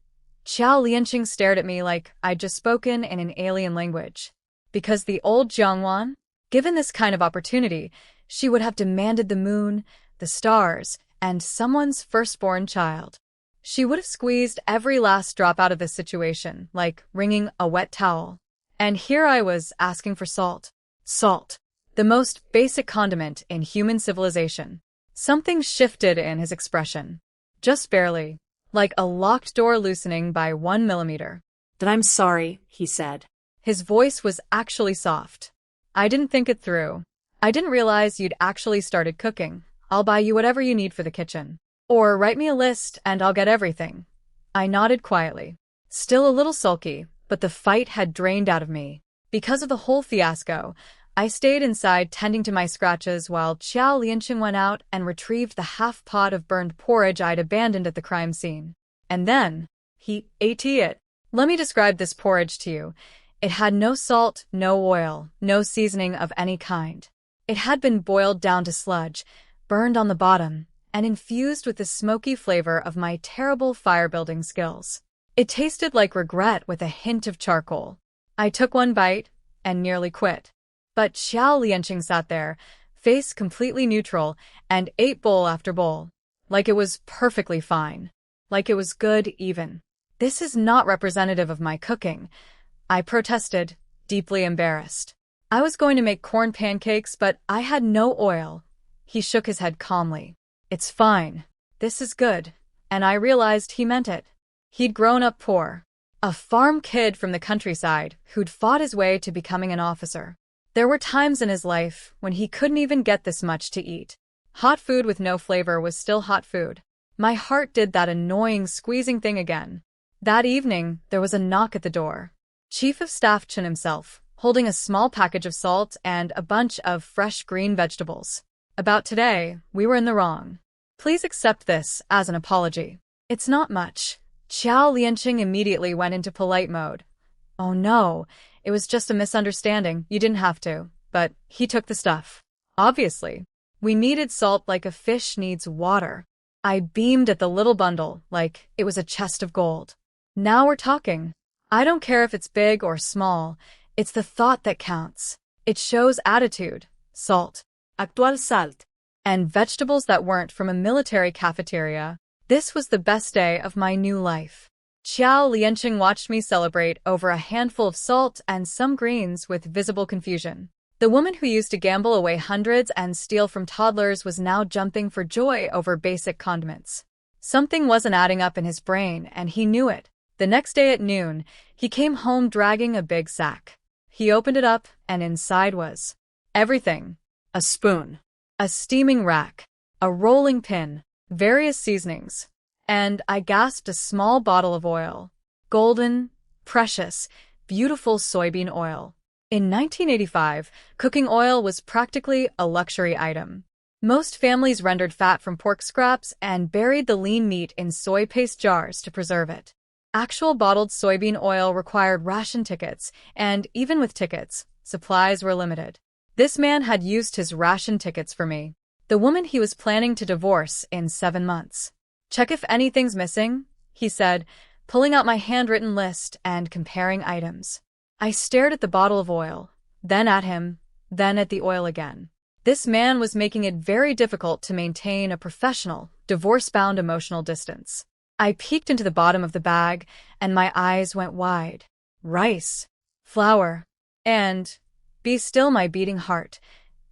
Qiao Liancheng stared at me like I'd just spoken in an alien language. Because the old Jiang Wan, given this kind of opportunity, she would have demanded the moon, the stars, and someone's firstborn child. She would have squeezed every last drop out of this situation, like wringing a wet towel. And here I was asking for salt. Salt. The most basic condiment in human civilization. Something shifted in his expression. Just barely. Like a locked door loosening by 1 millimeter. Then I'm sorry, he said. His voice was actually soft. I didn't think it through. I didn't realize you'd actually started cooking. I'll buy you whatever you need for the kitchen. Or write me a list and I'll get everything. I nodded quietly. Still a little sulky, but the fight had drained out of me. Because of the whole fiasco, I stayed inside tending to my scratches while Qiao Liancheng went out and retrieved the half pot of burned porridge I'd abandoned at the crime scene. And then, he ate it. Let me describe this porridge to you. It had no salt, no oil, no seasoning of any kind. It had been boiled down to sludge, burned on the bottom, and infused with the smoky flavor of my terrible fire-building skills. It tasted like regret with a hint of charcoal. I took one bite and nearly quit. But Qiao Liancheng sat there, face completely neutral, and ate bowl after bowl. Like it was perfectly fine. Like it was good even. This is not representative of my cooking. I protested, deeply embarrassed. I was going to make corn pancakes, but I had no oil. He shook his head calmly. It's fine. this is good. And I realized he meant it. He'd grown up poor. A farm kid from the countryside who'd fought his way to becoming an officer. There were times in his life when he couldn't even get this much to eat. Hot food with no flavor was still hot food. My heart did that annoying squeezing thing again. That evening, there was a knock at the door. Chief of Staff Chen himself, holding a small package of salt and a bunch of fresh green vegetables. About today, we were in the wrong. Please accept this as an apology. It's not much. Qiao Liancheng immediately went into polite mode. Oh no, it was just a misunderstanding, you didn't have to, but he took the stuff. Obviously. We needed salt like a fish needs water. I beamed at the little bundle like it was a chest of gold. Now we're talking. I don't care if it's big or small, it's the thought that counts. It shows attitude, salt, Actual salt. and vegetables that weren't from a military cafeteria. This was the best day of my new life. Qiao Liancheng watched me celebrate over a handful of salt and some greens with visible confusion. The woman who used to gamble away hundreds and steal from toddlers was now jumping for joy over basic condiments. Something wasn't adding up in his brain, and he knew it. The next day at noon, he came home dragging a big sack. He opened it up, and inside was everything. A spoon. A steaming rack. A rolling pin. Various seasonings. And I gasped a small bottle of oil. Golden, precious, beautiful soybean oil. In 1985, cooking oil was practically a luxury item. Most families rendered fat from pork scraps and buried the lean meat in soy paste jars to preserve it. Actual bottled soybean oil required ration tickets, and even with tickets, supplies were limited. This man had used his ration tickets for me, the woman he was planning to divorce in 7 months. Check if anything's missing, he said, pulling out my handwritten list and comparing items. I stared at the bottle of oil, then at him, then at the oil again. This man was making it very difficult to maintain a professional, divorce-bound emotional distance. I peeked into the bottom of the bag, and my eyes went wide. Rice, flour, and, be still my beating heart,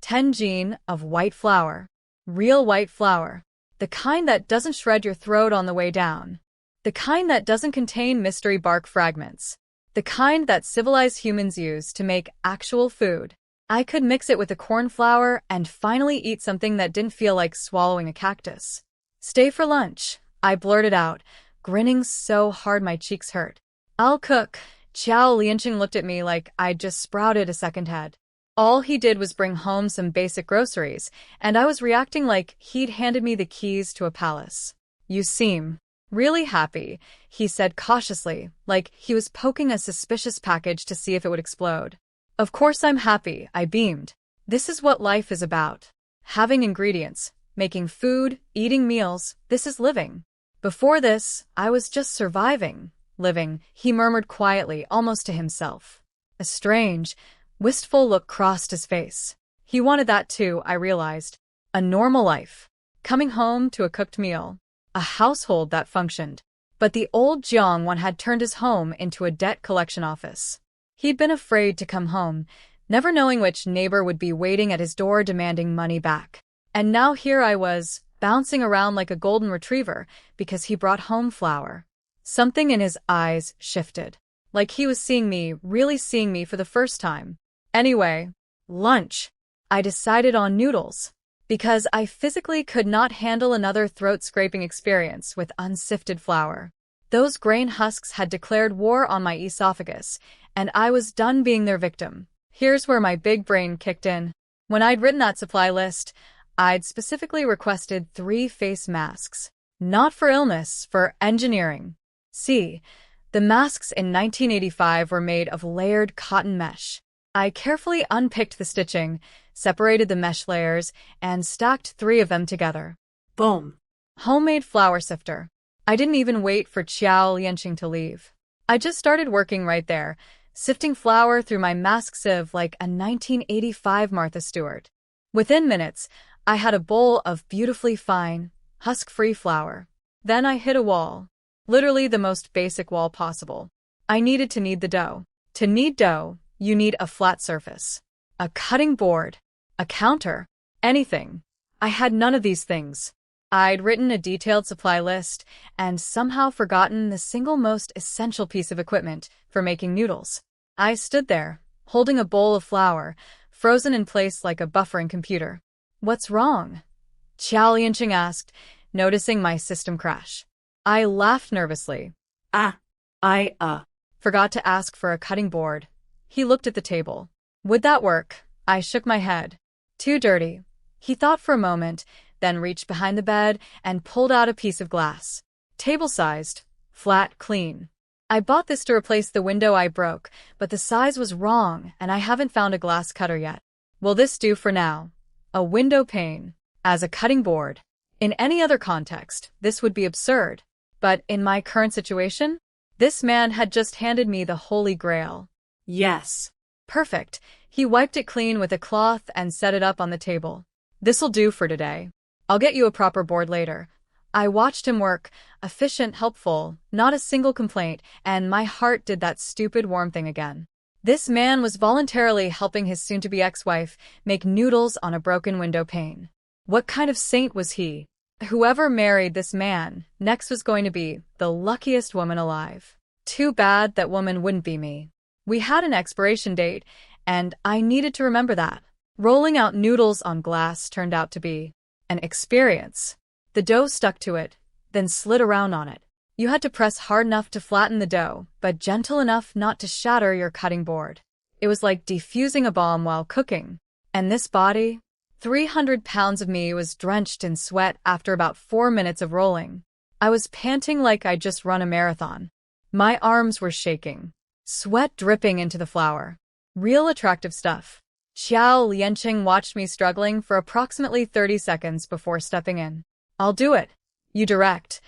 10 gene of white flour. Real white flour. The kind that doesn't shred your throat on the way down. The kind that doesn't contain mystery bark fragments. The kind that civilized humans use to make actual food. I could mix it with the corn flour and finally eat something that didn't feel like swallowing a cactus. Stay for lunch, I blurted out, grinning so hard my cheeks hurt. I'll cook. Qiao Liancheng looked at me like I'd just sprouted a second head. All he did was bring home some basic groceries, and I was reacting like he'd handed me the keys to a palace. You seem really happy, he said cautiously, like he was poking a suspicious package to see if it would explode. Of course I'm happy, I beamed. This is what life is about. Having ingredients, making food, eating meals, this is living. Before this, I was just surviving. Living, he murmured quietly, almost to himself. A strange, wistful look crossed his face. He wanted that too, I realized. A normal life. Coming home to a cooked meal. A household that functioned. But the old Jiang Wan had turned his home into a debt collection office. He'd been afraid to come home, never knowing which neighbor would be waiting at his door demanding money back. And now here I was, bouncing around like a golden retriever, because he brought home flour. Something in his eyes shifted. Like he was seeing me, really seeing me for the first time. Anyway, lunch. I decided on noodles. Because I physically could not handle another throat-scraping experience with unsifted flour. Those grain husks had declared war on my esophagus, and I was done being their victim. Here's where my big brain kicked in. When I'd written that supply list, I'd specifically requested 3 face masks. Not for illness, for engineering. See, the masks in 1985 were made of layered cotton mesh. I carefully unpicked the stitching, separated the mesh layers, and stacked 3 of them together. Boom. Homemade flour sifter. I didn't even wait for Qiao Liancheng to leave. I just started working right there, sifting flour through my mask sieve like a 1985 Martha Stewart. Within minutes, I had a bowl of beautifully fine, husk-free flour. Then I hit a wall. Literally the most basic wall possible. I needed to knead the dough. To knead dough, you need a flat surface. A cutting board. A counter. Anything. I had none of these things. I'd written a detailed supply list and somehow forgotten the single most essential piece of equipment for making noodles. I stood there, holding a bowl of flour, frozen in place like a buffering computer. "What's wrong?" Qiao Liancheng asked, noticing my system crash. I laughed nervously. I Forgot to ask for a cutting board. He looked at the table. "Would that work?" I shook my head. "Too dirty." He thought for a moment, then reached behind the bed and pulled out a piece of glass. Table-sized, flat, clean. "I bought this to replace the window I broke, but the size was wrong and I haven't found a glass cutter yet. Will this do for now?" A window pane. As a cutting board. In any other context, this would be absurd. But in my current situation, this man had just handed me the Holy Grail. Yes. Perfect. He wiped it clean with a cloth and set it up on the table. "This'll do for today. I'll get you a proper board later." I watched him work, efficient, helpful, not a single complaint, and my heart did that stupid warm thing again. This man was voluntarily helping his soon-to-be ex-wife make noodles on a broken window pane. What kind of saint was he? Whoever married this man next was going to be the luckiest woman alive. Too bad that woman wouldn't be me. We had an expiration date, and I needed to remember that. Rolling out noodles on glass turned out to be an experience. The dough stuck to it, then slid around on it. You had to press hard enough to flatten the dough, but gentle enough not to shatter your cutting board. It was like defusing a bomb while cooking. And this body? 300 pounds of me was drenched in sweat after about 4 minutes of rolling. I was panting like I'd just run a marathon. My arms were shaking. Sweat dripping into the flour. Real attractive stuff. Qiao Liancheng watched me struggling for approximately 30 seconds before stepping in. "I'll do it. You direct."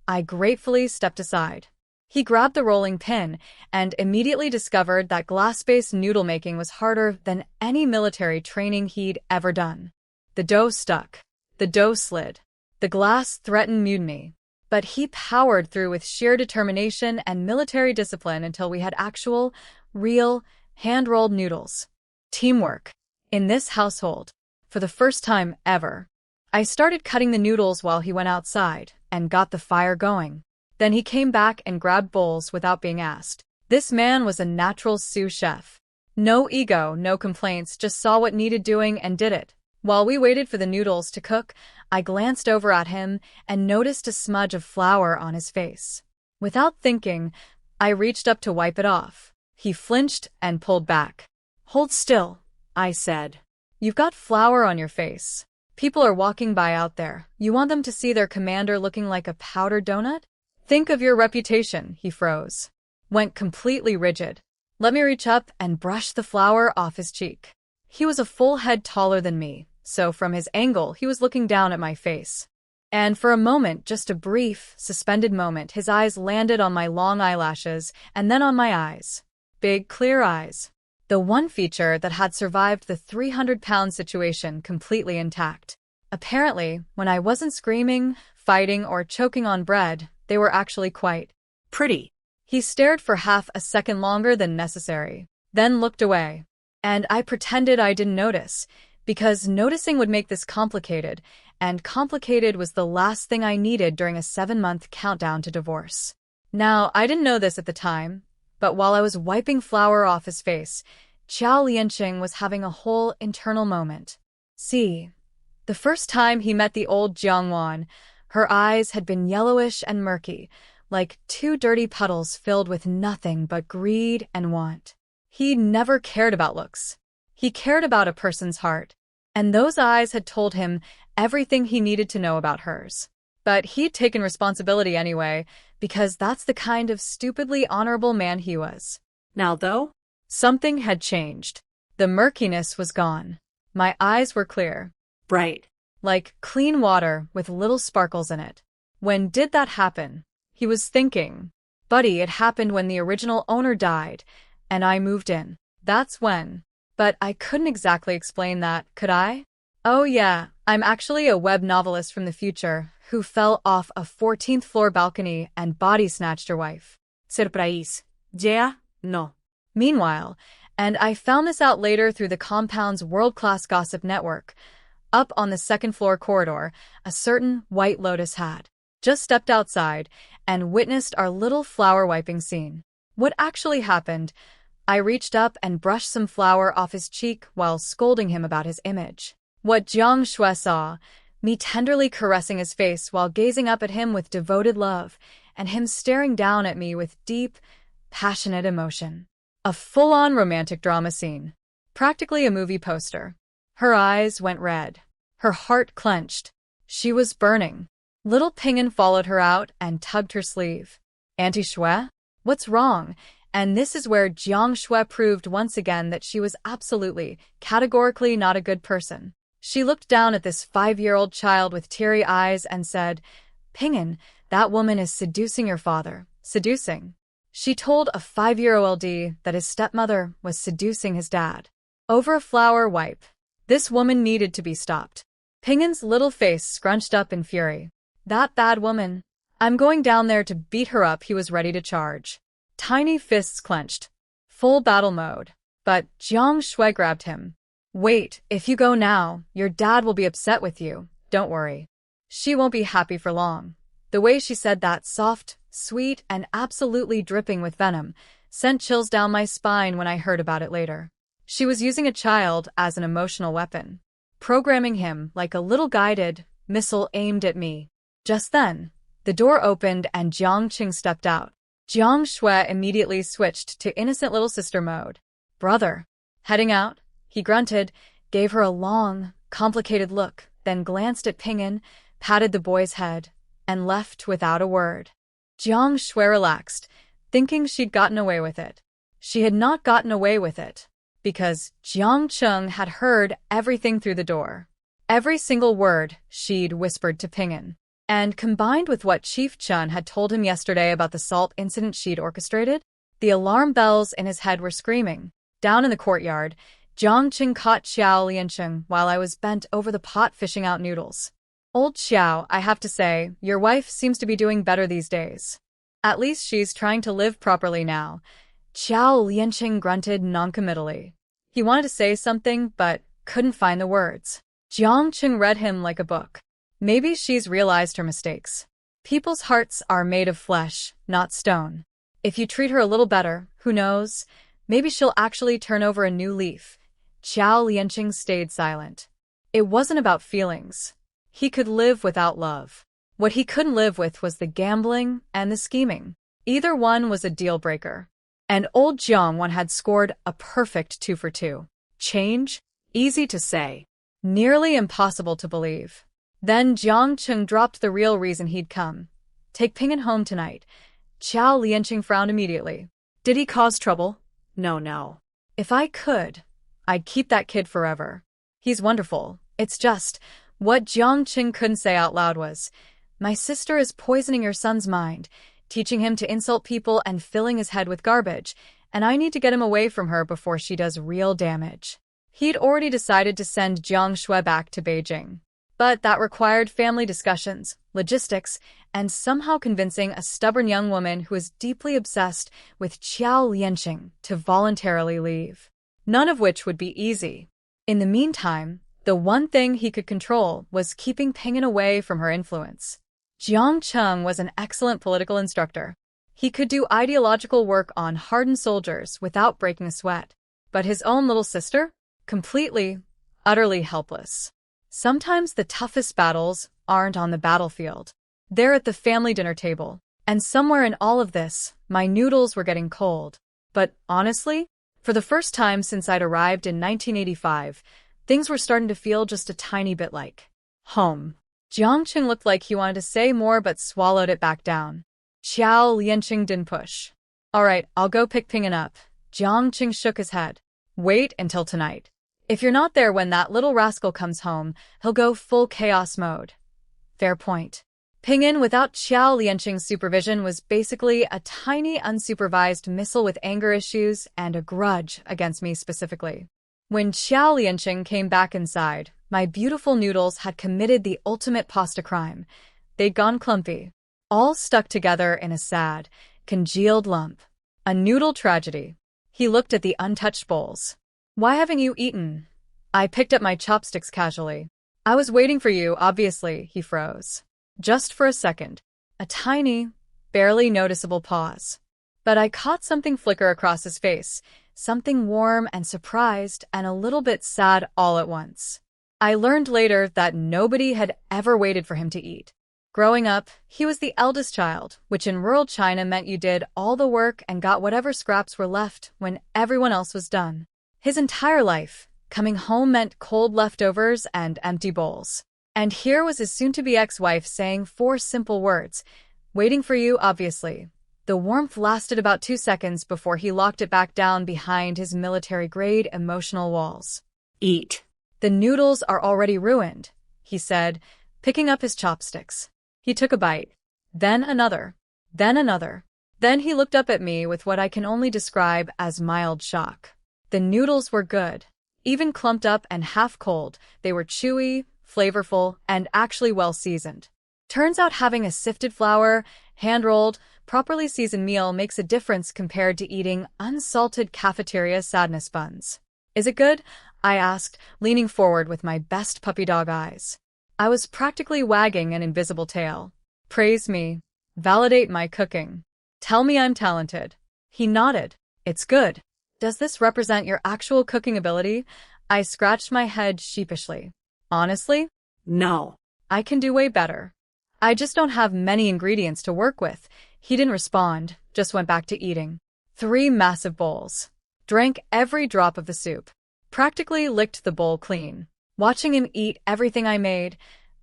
I gratefully stepped aside. He grabbed the rolling pin and immediately discovered that glass-based noodle making was harder than any military training he'd ever done. The dough stuck. The dough slid. The glass threatened mutiny. But he powered through with sheer determination and military discipline until we had actual, real, hand-rolled noodles. Teamwork. In this household. For the first time ever. I started cutting the noodles while he went outside and got the fire going. Then he came back and grabbed bowls without being asked. This man was a natural sous chef. No ego, no complaints, just saw what needed doing and did it. While we waited for the noodles to cook, I glanced over at him and noticed a smudge of flour on his face. Without thinking, I reached up to wipe it off. He flinched and pulled back. "Hold still," I said. "You've got flour on your face. People are walking by out there. You want them to see their commander looking like a powdered donut? Think of your reputation." He froze. Went completely rigid. Let me reach up and brush the flour off his cheek. He was a full head taller than me, so from his angle he was looking down at my face. And for a moment, just a brief, suspended moment, his eyes landed on my long eyelashes and then on my eyes. Big, clear eyes. The one feature that had survived the 300-pound situation completely intact. Apparently, when I wasn't screaming, fighting, or choking on bread, they were actually quite pretty. He stared for half a second longer than necessary, then looked away. And I pretended I didn't notice, because noticing would make this complicated, and complicated was the last thing I needed during a 7-month countdown to divorce. Now, I didn't know this at the time, but while I was wiping flour off his face, Qiao Liancheng was having a whole internal moment. See, the first time he met the old Jiang Wan, her eyes had been yellowish and murky, like 2 dirty puddles filled with nothing but greed and want. He never cared about looks. He cared about a person's heart, and those eyes had told him everything he needed to know about hers. But he'd taken responsibility anyway, because that's the kind of stupidly honorable man he was. Now, though, something had changed. The murkiness was gone. My eyes were clear. Bright. Like clean water with little sparkles in it. When did that happen? He was thinking. Buddy, it happened when the original owner died, and I moved in. That's when. But I couldn't exactly explain that, could I? Oh yeah, I'm actually a web novelist from the future who fell off a 14th floor balcony and body snatched her wife. Surprise. Yeah? No. Meanwhile, and I found this out later through the compound's world-class gossip network, Up on the second-floor corridor, a certain White Lotus had just stepped outside and witnessed our little flower wiping scene. What actually happened? I reached up and brushed some flour off his cheek while scolding him about his image. What Jiang Shui saw, me tenderly caressing his face while gazing up at him with devoted love, and him staring down at me with deep, passionate emotion. A full-on romantic drama scene. Practically a movie poster. Her eyes went red. Her heart clenched. She was burning. Little Ping'an followed her out and tugged her sleeve. "Auntie Shui? What's wrong?" And this is where Jiang Shui proved once again that she was absolutely, categorically not a good person. She looked down at this 5-year-old child with teary eyes and said, "Ping'an, that woman is seducing your father." Seducing. She told a 5-year-old that his stepmother was seducing his dad. Over a flower wipe. This woman needed to be stopped. Ping'an's little face scrunched up in fury. "That bad woman. I'm going down there to beat her up." He was ready to charge. Tiny fists clenched. Full battle mode. But Jiang Shui grabbed him. "Wait, if you go now, your dad will be upset with you. Don't worry. She won't be happy for long." The way she said that, soft, sweet, and absolutely dripping with venom, sent chills down my spine when I heard about it later. She was using a child as an emotional weapon, programming him like a little guided missile aimed at me. Just then, the door opened and Jiang Qing stepped out. Jiang Shui immediately switched to innocent little sister mode. "Brother." "Heading out?" He grunted, gave her a long, complicated look, then glanced at Ping'an, patted the boy's head, and left without a word. Jiang Shui relaxed, thinking she'd gotten away with it. She had not gotten away with it, because Jiang Cheng had heard everything through the door. Every single word she'd whispered to Ping'an. And combined with what Chief Chun had told him yesterday about the salt incident she'd orchestrated, the alarm bells in his head were screaming. Down in the courtyard, Jiang Qing caught Qiao Liancheng while I was bent over the pot fishing out noodles. "Old Qiao, I have to say, your wife seems to be doing better these days. At least she's trying to live properly now." Qiao Liancheng grunted noncommittally. He wanted to say something, but couldn't find the words. Jiang Qing read him like a book. "Maybe she's realized her mistakes. People's hearts are made of flesh, not stone. If you treat her a little better, who knows, maybe she'll actually turn over a new leaf." Qiao Liancheng stayed silent. It wasn't about feelings. He could live without love. What he couldn't live with was the gambling and the scheming. Either one was a deal-breaker. And old Jiang Wan had scored a perfect 2 for 2. Change? Easy to say. Nearly impossible to believe. Then Jiang Cheng dropped the real reason he'd come. "Take Ping'an home tonight." Qiao Liancheng frowned immediately. "Did he cause trouble?" No. "If I could, I'd keep that kid forever. He's wonderful. It's just," what Jiang Qing couldn't say out loud was, "My sister is poisoning your son's mind, teaching him to insult people and filling his head with garbage, and I need to get him away from her before she does real damage." He'd already decided to send Jiang Shui back to Beijing. But that required family discussions, logistics, and somehow convincing a stubborn young woman who was deeply obsessed with Qiao Liancheng to voluntarily leave. None of which would be easy. In the meantime, the one thing he could control was keeping Ping'an away from her influence. Jiang Cheng was an excellent political instructor. He could do ideological work on hardened soldiers without breaking a sweat. But his own little sister? Completely, utterly helpless. Sometimes the toughest battles aren't on the battlefield. They're at the family dinner table. And somewhere in all of this, my noodles were getting cold. But honestly, for the first time since I'd arrived in 1985, things were starting to feel just a tiny bit like home. Jiang Qing looked like he wanted to say more but swallowed it back down. Qiao Liancheng didn't push. "All right, I'll go pick Ping'an up." Jiang Qing shook his head. "Wait until tonight. If you're not there when that little rascal comes home, he'll go full chaos mode." Fair point. Ping'an without Qiao Liancheng's supervision was basically a tiny unsupervised missile with anger issues and a grudge against me specifically. When Qiao Liancheng came back inside, my beautiful noodles had committed the ultimate pasta crime. They'd gone clumpy, all stuck together in a sad, congealed lump. A noodle tragedy. He looked at the untouched bowls. "Why haven't you eaten?" I picked up my chopsticks casually. I was waiting for you, obviously, he froze. Just for a second. A tiny, barely noticeable pause. But I caught something flicker across his face, something warm and surprised and a little bit sad all at once. I learned later that nobody had ever waited for him to eat. Growing up, he was the eldest child, which in rural China meant you did all the work and got whatever scraps were left when everyone else was done. His entire life, coming home meant cold leftovers and empty bowls. And here was his soon-to-be ex-wife saying 4 simple words, waiting for you, obviously. The warmth lasted about 2 seconds before he locked it back down behind his military-grade emotional walls. Eat. The noodles are already ruined, he said, picking up his chopsticks. He took a bite. Then another. Then another. Then he looked up at me with what I can only describe as mild shock. The noodles were good. Even clumped up and half cold, they were chewy, flavorful, and actually well-seasoned. Turns out having a sifted flour, hand-rolled, properly seasoned meal makes a difference compared to eating unsalted cafeteria sadness buns. Is it good? I asked, leaning forward with my best puppy dog eyes. I was practically wagging an invisible tail. Praise me. Validate my cooking. Tell me I'm talented. He nodded. It's good. Does this represent your actual cooking ability? I scratched my head sheepishly. Honestly? No. I can do way better. I just don't have many ingredients to work with. He didn't respond, just went back to eating. 3 massive bowls. Drank every drop of the soup. Practically licked the bowl clean. Watching him eat everything I made,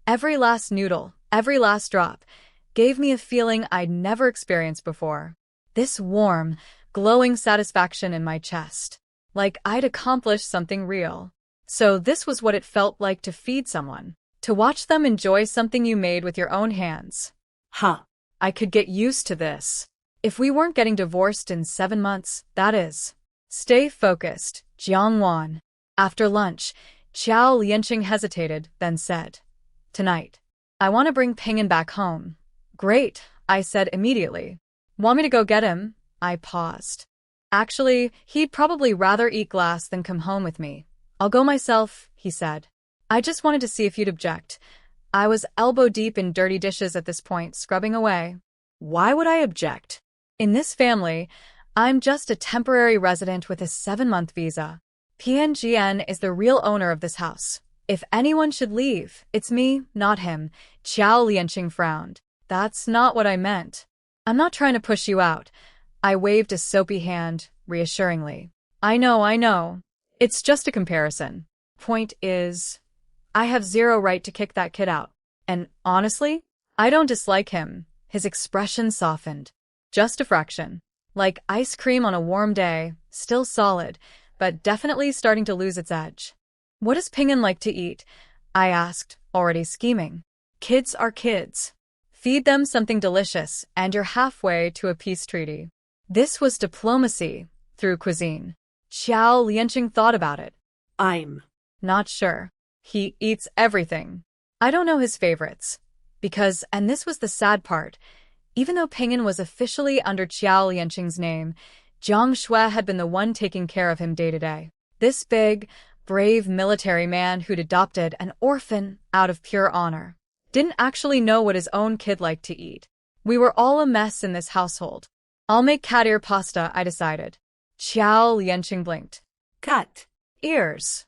every last noodle, every last drop, gave me a feeling I'd never experienced before. This warm, glowing satisfaction in my chest. Like I'd accomplished something real. So this was what it felt like to feed someone. To watch them enjoy something you made with your own hands. Huh. I could get used to this. If we weren't getting divorced in 7 months, that is. Stay focused, Jiang Wan. After lunch, Qiao Liancheng hesitated, then said, Tonight. I want to bring Ping'an back home. Great, I said immediately. Want me to go get him? I paused. Actually, he'd probably rather eat glass than come home with me. I'll go myself, he said. I just wanted to see if you'd object. I was elbow deep in dirty dishes at this point, scrubbing away. Why would I object? In this family, I'm just a temporary resident with a 7-month visa. PNGN is the real owner of this house. If anyone should leave, it's me, not him. Qiao Liancheng frowned. That's not what I meant. I'm not trying to push you out. I waved a soapy hand, reassuringly. I know. It's just a comparison. Point is, I have 0 right to kick that kid out. And honestly, I don't dislike him. His expression softened. Just a fraction. Like ice cream on a warm day, still solid, but definitely starting to lose its edge. What does Ping'an like to eat? I asked, already scheming. Kids are kids. Feed them something delicious, and you're halfway to a peace treaty. This was diplomacy, through cuisine. Qiao Liancheng thought about it. I'm not sure. He eats everything. I don't know his favorites. Because, and this was the sad part, even though Ping'an was officially under Qiao Liancheng's name, Jiang Shui had been the one taking care of him day to day. This big, brave military man who'd adopted an orphan out of pure honor didn't actually know what his own kid liked to eat. We were all a mess in this household. I'll make cat ear pasta, I decided. Qiao Liancheng blinked. cat Ears.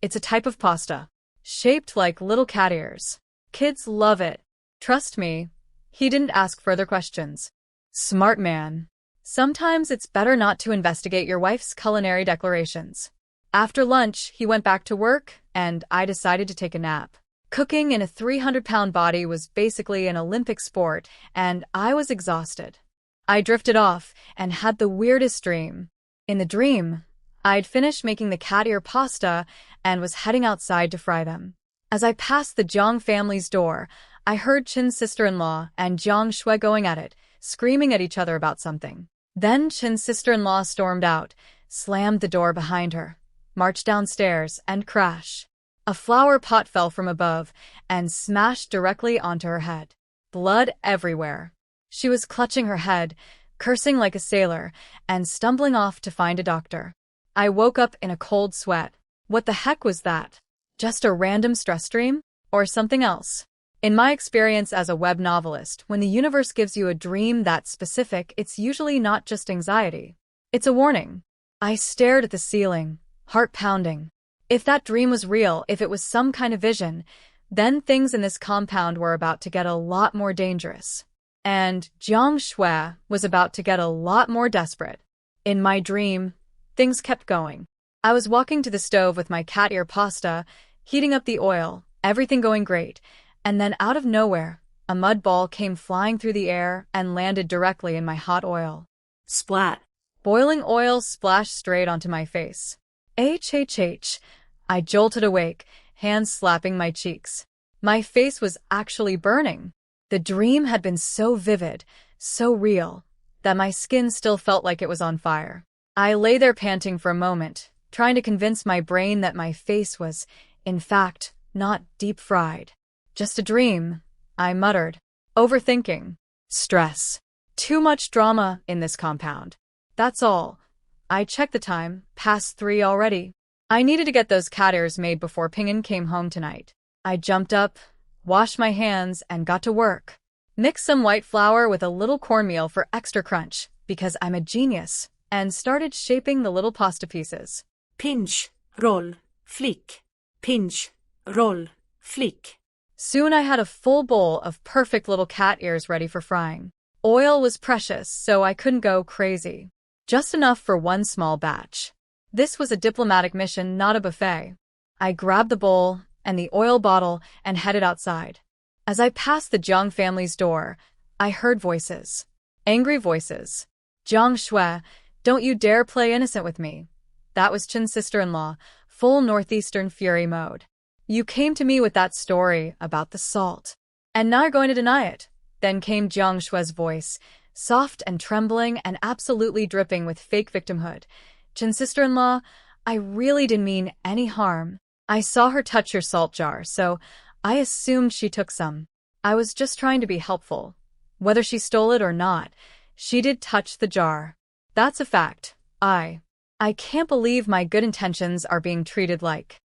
It's a type of pasta, shaped like little cat ears. Kids love it. Trust me. He didn't ask further questions. Smart man. Sometimes it's better not to investigate your wife's culinary declarations. After lunch, he went back to work, and I decided to take a nap. Cooking in a 300-pound body was basically an Olympic sport, and I was exhausted. I drifted off and had the weirdest dream. In the dream, I'd finished making the cat ear pasta and was heading outside to fry them. As I passed the Jiang family's door, I heard Qin's sister-in-law and Jiang Shui going at it, screaming at each other about something. Then Qin's sister-in-law stormed out, slammed the door behind her, marched downstairs, and crash. A flower pot fell from above and smashed directly onto her head. Blood everywhere. She was clutching her head, cursing like a sailor, and stumbling off to find a doctor. I woke up in a cold sweat. What the heck was that? Just a random stress dream? Or something else? In my experience as a web novelist, when the universe gives you a dream that's specific, it's usually not just anxiety. It's a warning. I stared at the ceiling, heart pounding. If that dream was real, if it was some kind of vision, then things in this compound were about to get a lot more dangerous. And Jiang Shui was about to get a lot more desperate. In my dream, things kept going. I was walking to the stove with my cat ear pasta, heating up the oil, everything going great, and then out of nowhere, a mud ball came flying through the air and landed directly in my hot oil. Splat. Boiling oil splashed straight onto my face. HHH. I jolted awake, hands slapping my cheeks. My face was actually burning. The dream had been so vivid, so real, that my skin still felt like it was on fire. I lay there panting for a moment, trying to convince my brain that my face was, in fact, not deep-fried. Just a dream, I muttered. Overthinking. Stress. Too much drama in this compound. That's all. I checked the time, past 3 already. I needed to get those cat ears made before Ping'an came home tonight. I jumped up, washed my hands, and got to work. Mixed some white flour with a little cornmeal for extra crunch, because I'm a genius, and started shaping the little pasta pieces. Pinch, roll, flick. Pinch, roll, flick. Soon I had a full bowl of perfect little cat ears ready for frying. Oil was precious, so I couldn't go crazy. Just enough for one small batch. This was a diplomatic mission, not a buffet. I grabbed the bowl and the oil bottle and headed outside. As I passed the Jiang family's door, I heard voices. Angry voices. Jiang Shui, don't you dare play innocent with me. That was Chen's sister-in-law, full northeastern fury mode. You came to me with that story about the salt. And now you're going to deny it. Then came Jiang Shui's voice, soft and trembling and absolutely dripping with fake victimhood. Chen's sister-in-law, I really didn't mean any harm. I saw her touch your salt jar, so I assumed she took some. I was just trying to be helpful. Whether she stole it or not, she did touch the jar. That's a fact. I can't believe my good intentions are being treated like.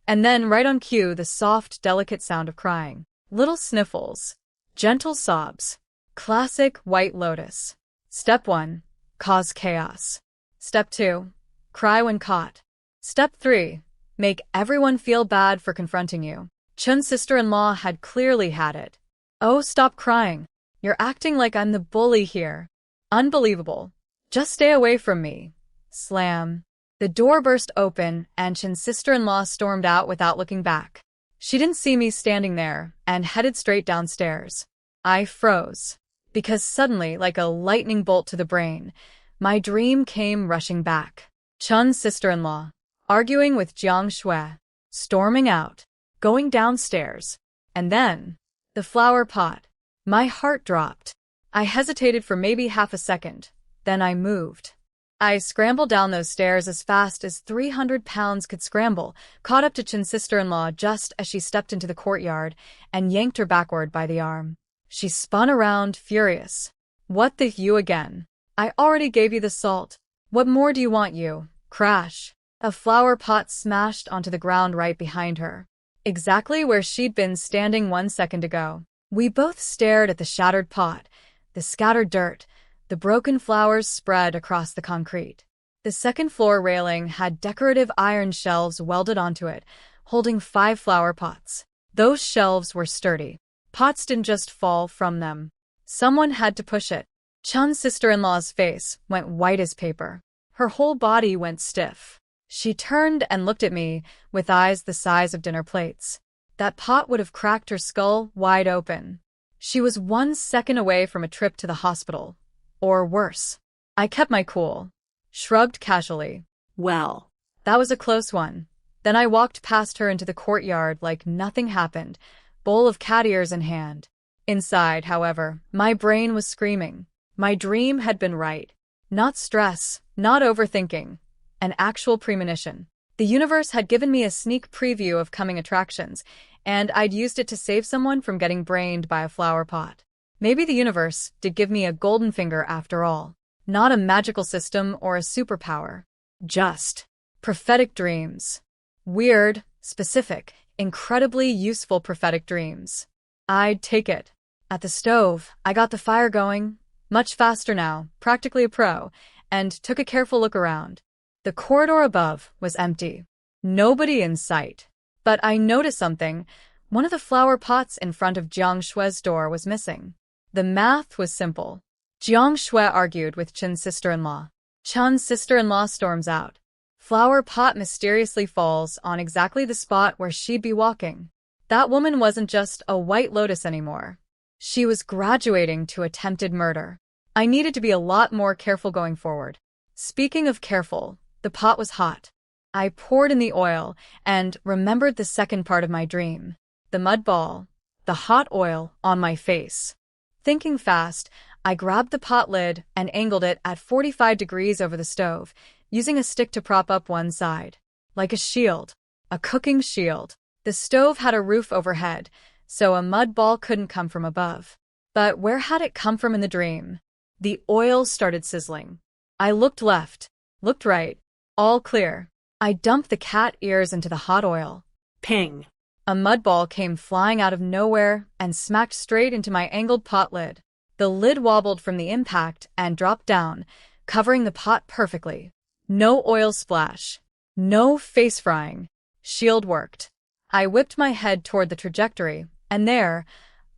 And then right on cue, the soft, delicate sound of crying. Little sniffles. Gentle sobs. Classic White Lotus. Step 1. Cause chaos. Step 2. Cry when caught. Step 3. Make everyone feel bad for confronting you. Chen's sister-in-law had clearly had it. Oh, stop crying. You're acting like I'm the bully here. Unbelievable. Just stay away from me. Slam. The door burst open, and Chen's sister-in-law stormed out without looking back. She didn't see me standing there, and headed straight downstairs. I froze. Because suddenly, like a lightning bolt to the brain, my dream came rushing back. Chen's sister-in-law, arguing with Jiang Shui, storming out, going downstairs. And then, the flower pot. My heart dropped. I hesitated for maybe half a second. Then I moved. I scrambled down those stairs as fast as 300 pounds could scramble, caught up to Chen's sister-in-law just as she stepped into the courtyard, and yanked her backward by the arm. She spun around, furious. What the you again? I already gave you the salt. What more do you want, you? Crash. A flower pot smashed onto the ground right behind her. Exactly where she'd been standing 1 second ago. We both stared at the shattered pot, the scattered dirt, the broken flowers spread across the concrete. The second floor railing had decorative iron shelves welded onto it, holding 5 flower pots. Those shelves were sturdy. Pots didn't just fall from them. Someone had to push it. Chen's sister-in-law's face went white as paper. Her whole body went stiff. She turned and looked at me with eyes the size of dinner plates. That pot would have cracked her skull wide open. She was 1 second away from a trip to the hospital. Or worse. I kept my cool. Shrugged casually. Well. That was a close one. Then I walked past her into the courtyard like nothing happened, bowl of cat ears in hand. Inside, however, my brain was screaming. My dream had been right. Not stress, not overthinking. An actual premonition. The universe had given me a sneak preview of coming attractions, and I'd used it to save someone from getting brained by a flower pot. Maybe the universe did give me a golden finger after all. Not a magical system or a superpower. Just prophetic dreams. Weird, Specific, incredibly useful prophetic dreams. I'd take it. At the stove, I got the fire going, much faster now, practically a pro, and took a careful look around. The corridor above was empty. Nobody in sight. But I noticed something. One of the flower pots in front of Jiang Shue's door was missing. The math was simple. Jiang Shui argued with Chen's sister-in-law. Chen's sister-in-law storms out. Flower pot mysteriously falls on exactly the spot where she'd be walking. That woman wasn't just a white lotus anymore. She was graduating to attempted murder. I needed to be a lot more careful going forward. Speaking of careful, the pot was hot. I poured in the oil and remembered the second part of my dream. The mud ball, the hot oil on my face. Thinking fast, I grabbed the pot lid and angled it at 45 degrees over the stove, using a stick to prop up one side. Like a shield. A cooking shield. The stove had a roof overhead, so a mud ball couldn't come from above. But where had it come from in the dream? The oil started sizzling. I looked left, looked right. All clear. I dumped the cat ears into the hot oil. Ping. A mud ball came flying out of nowhere and smacked straight into my angled pot lid. The lid wobbled from the impact and dropped down, covering the pot perfectly. No oil splash. No face frying. Shield worked. I whipped my head toward the trajectory, and there,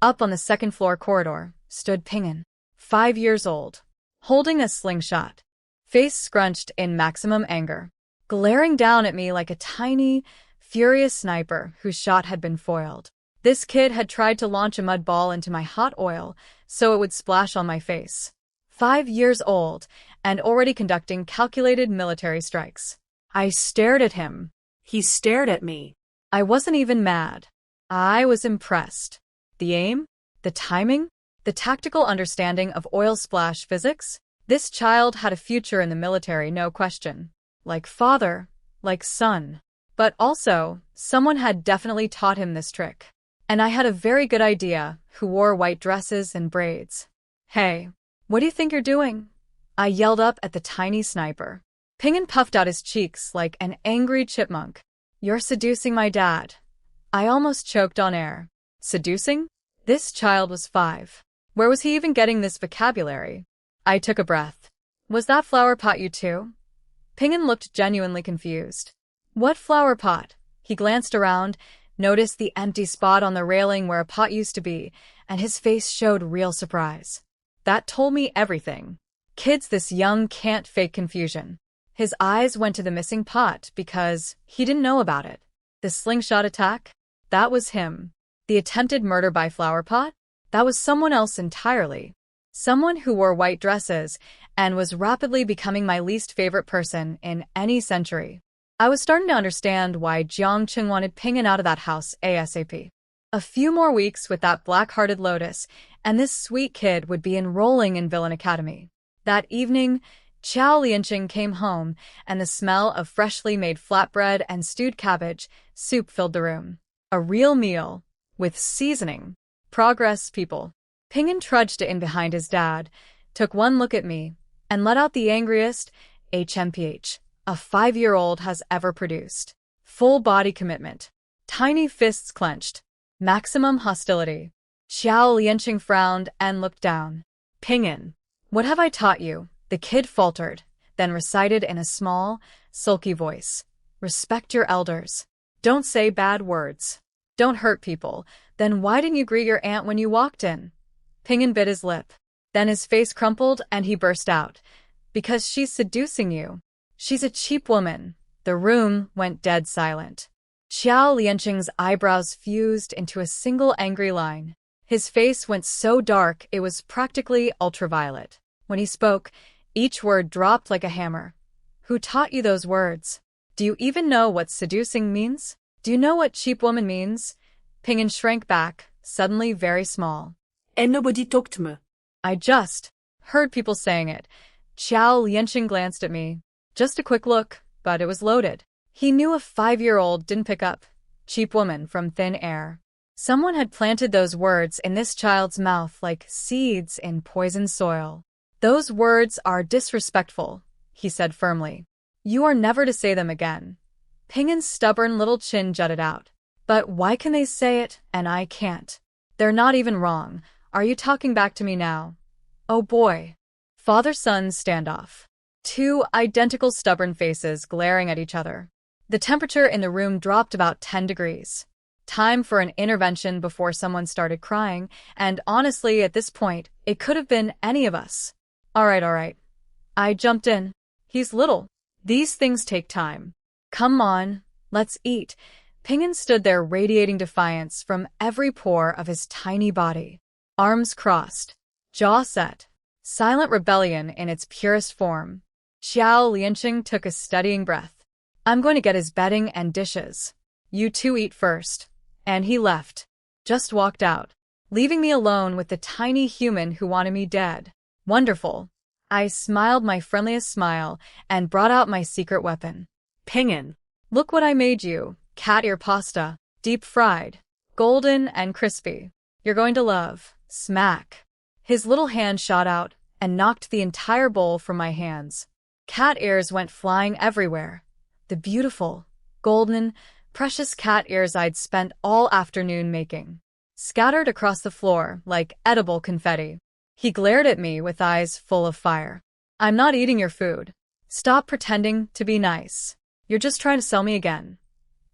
up on the second-floor corridor, stood Ping'an, 5 years old, holding a slingshot, face scrunched in maximum anger, glaring down at me like a tiny, furious sniper whose shot had been foiled. This kid had tried to launch a mud ball into my hot oil so it would splash on my face. 5 years old, and already conducting calculated military strikes. I stared at him. He stared at me. I wasn't even mad. I was impressed. The aim? The timing? The tactical understanding of oil splash physics? This child had a future in the military, no question. Like father, like son. But also, someone had definitely taught him this trick. And I had a very good idea who wore white dresses and braids. Hey, what do you think you're doing? I yelled up at the tiny sniper. Ping'an puffed out his cheeks like an angry chipmunk. You're seducing my dad. I almost choked on air. Seducing? This child was 5. Where was he even getting this vocabulary? I took a breath. Was that flower pot you too? Ping'an looked genuinely confused. What flower pot? He glanced around, noticed the empty spot on the railing where a pot used to be, and his face showed real surprise. That told me everything. Kids this young can't fake confusion. His eyes went to the missing pot because he didn't know about it. The slingshot attack? That was him. The attempted murder by flower pot? That was someone else entirely. Someone who wore white dresses and was rapidly becoming my least favorite person in any century. I was starting to understand why Jiang Wan wanted Ping'an out of that house ASAP. A few more weeks with that black-hearted lotus, and this sweet kid would be enrolling in Villain Academy. That evening, Qiao Liancheng came home, and the smell of freshly made flatbread and stewed cabbage soup filled the room. A real meal, with seasoning. Progress, people. Ping'an trudged in behind his dad, took one look at me, and let out the angriest HMPH a 5-year-old has ever produced. Full body commitment. Tiny fists clenched. Maximum hostility. Qiao Liancheng frowned and looked down. Ping'an, what have I taught you? The kid faltered, then recited in a small, sulky voice. Respect your elders. Don't say bad words. Don't hurt people. Then why didn't you greet your aunt when you walked in? Ping'an bit his lip. Then his face crumpled and he burst out. Because she's seducing you. She's a cheap woman. The room went dead silent. Qiao Liancheng's eyebrows fused into a single angry line. His face went so dark it was practically ultraviolet. When he spoke, each word dropped like a hammer. Who taught you those words? Do you even know what seducing means? Do you know what cheap woman means? Ping'an shrank back, suddenly very small. And nobody talked to me. I just heard people saying it. Qiao Liancheng glanced at me. Just a quick look, but it was loaded. He knew a 5-year-old didn't pick up cheap woman from thin air. Someone had planted those words in this child's mouth like seeds in poisoned soil. Those words are disrespectful, he said firmly. You are never to say them again. Pingin's stubborn little chin jutted out. But why can they say it and I can't? They're not even wrong. Are you talking back to me now? Oh boy. Father-son standoff. Two identical stubborn faces glaring at each other. The temperature in the room dropped about 10 degrees. Time for an intervention before someone started crying, and honestly, at this point, it could have been any of us. All right. I jumped in. He's little. These things take time. Come on, let's eat. Pingin stood there radiating defiance from every pore of his tiny body. Arms crossed. Jaw set. Silent rebellion in its purest form. Qiao Liancheng took a steadying breath. I'm going to get his bedding and dishes. You two eat first. And he left. Just walked out, leaving me alone with the tiny human who wanted me dead. Wonderful. I smiled my friendliest smile and brought out my secret weapon. Pingin. Look what I made you. Cat ear pasta. Deep fried. Golden and crispy. You're going to love. Smack. His little hand shot out and knocked the entire bowl from my hands. Cat ears went flying everywhere. The beautiful, golden, precious cat ears I'd spent all afternoon making, scattered across the floor like edible confetti. He glared at me with eyes full of fire. I'm not eating your food. Stop pretending to be nice. You're just trying to sell me again.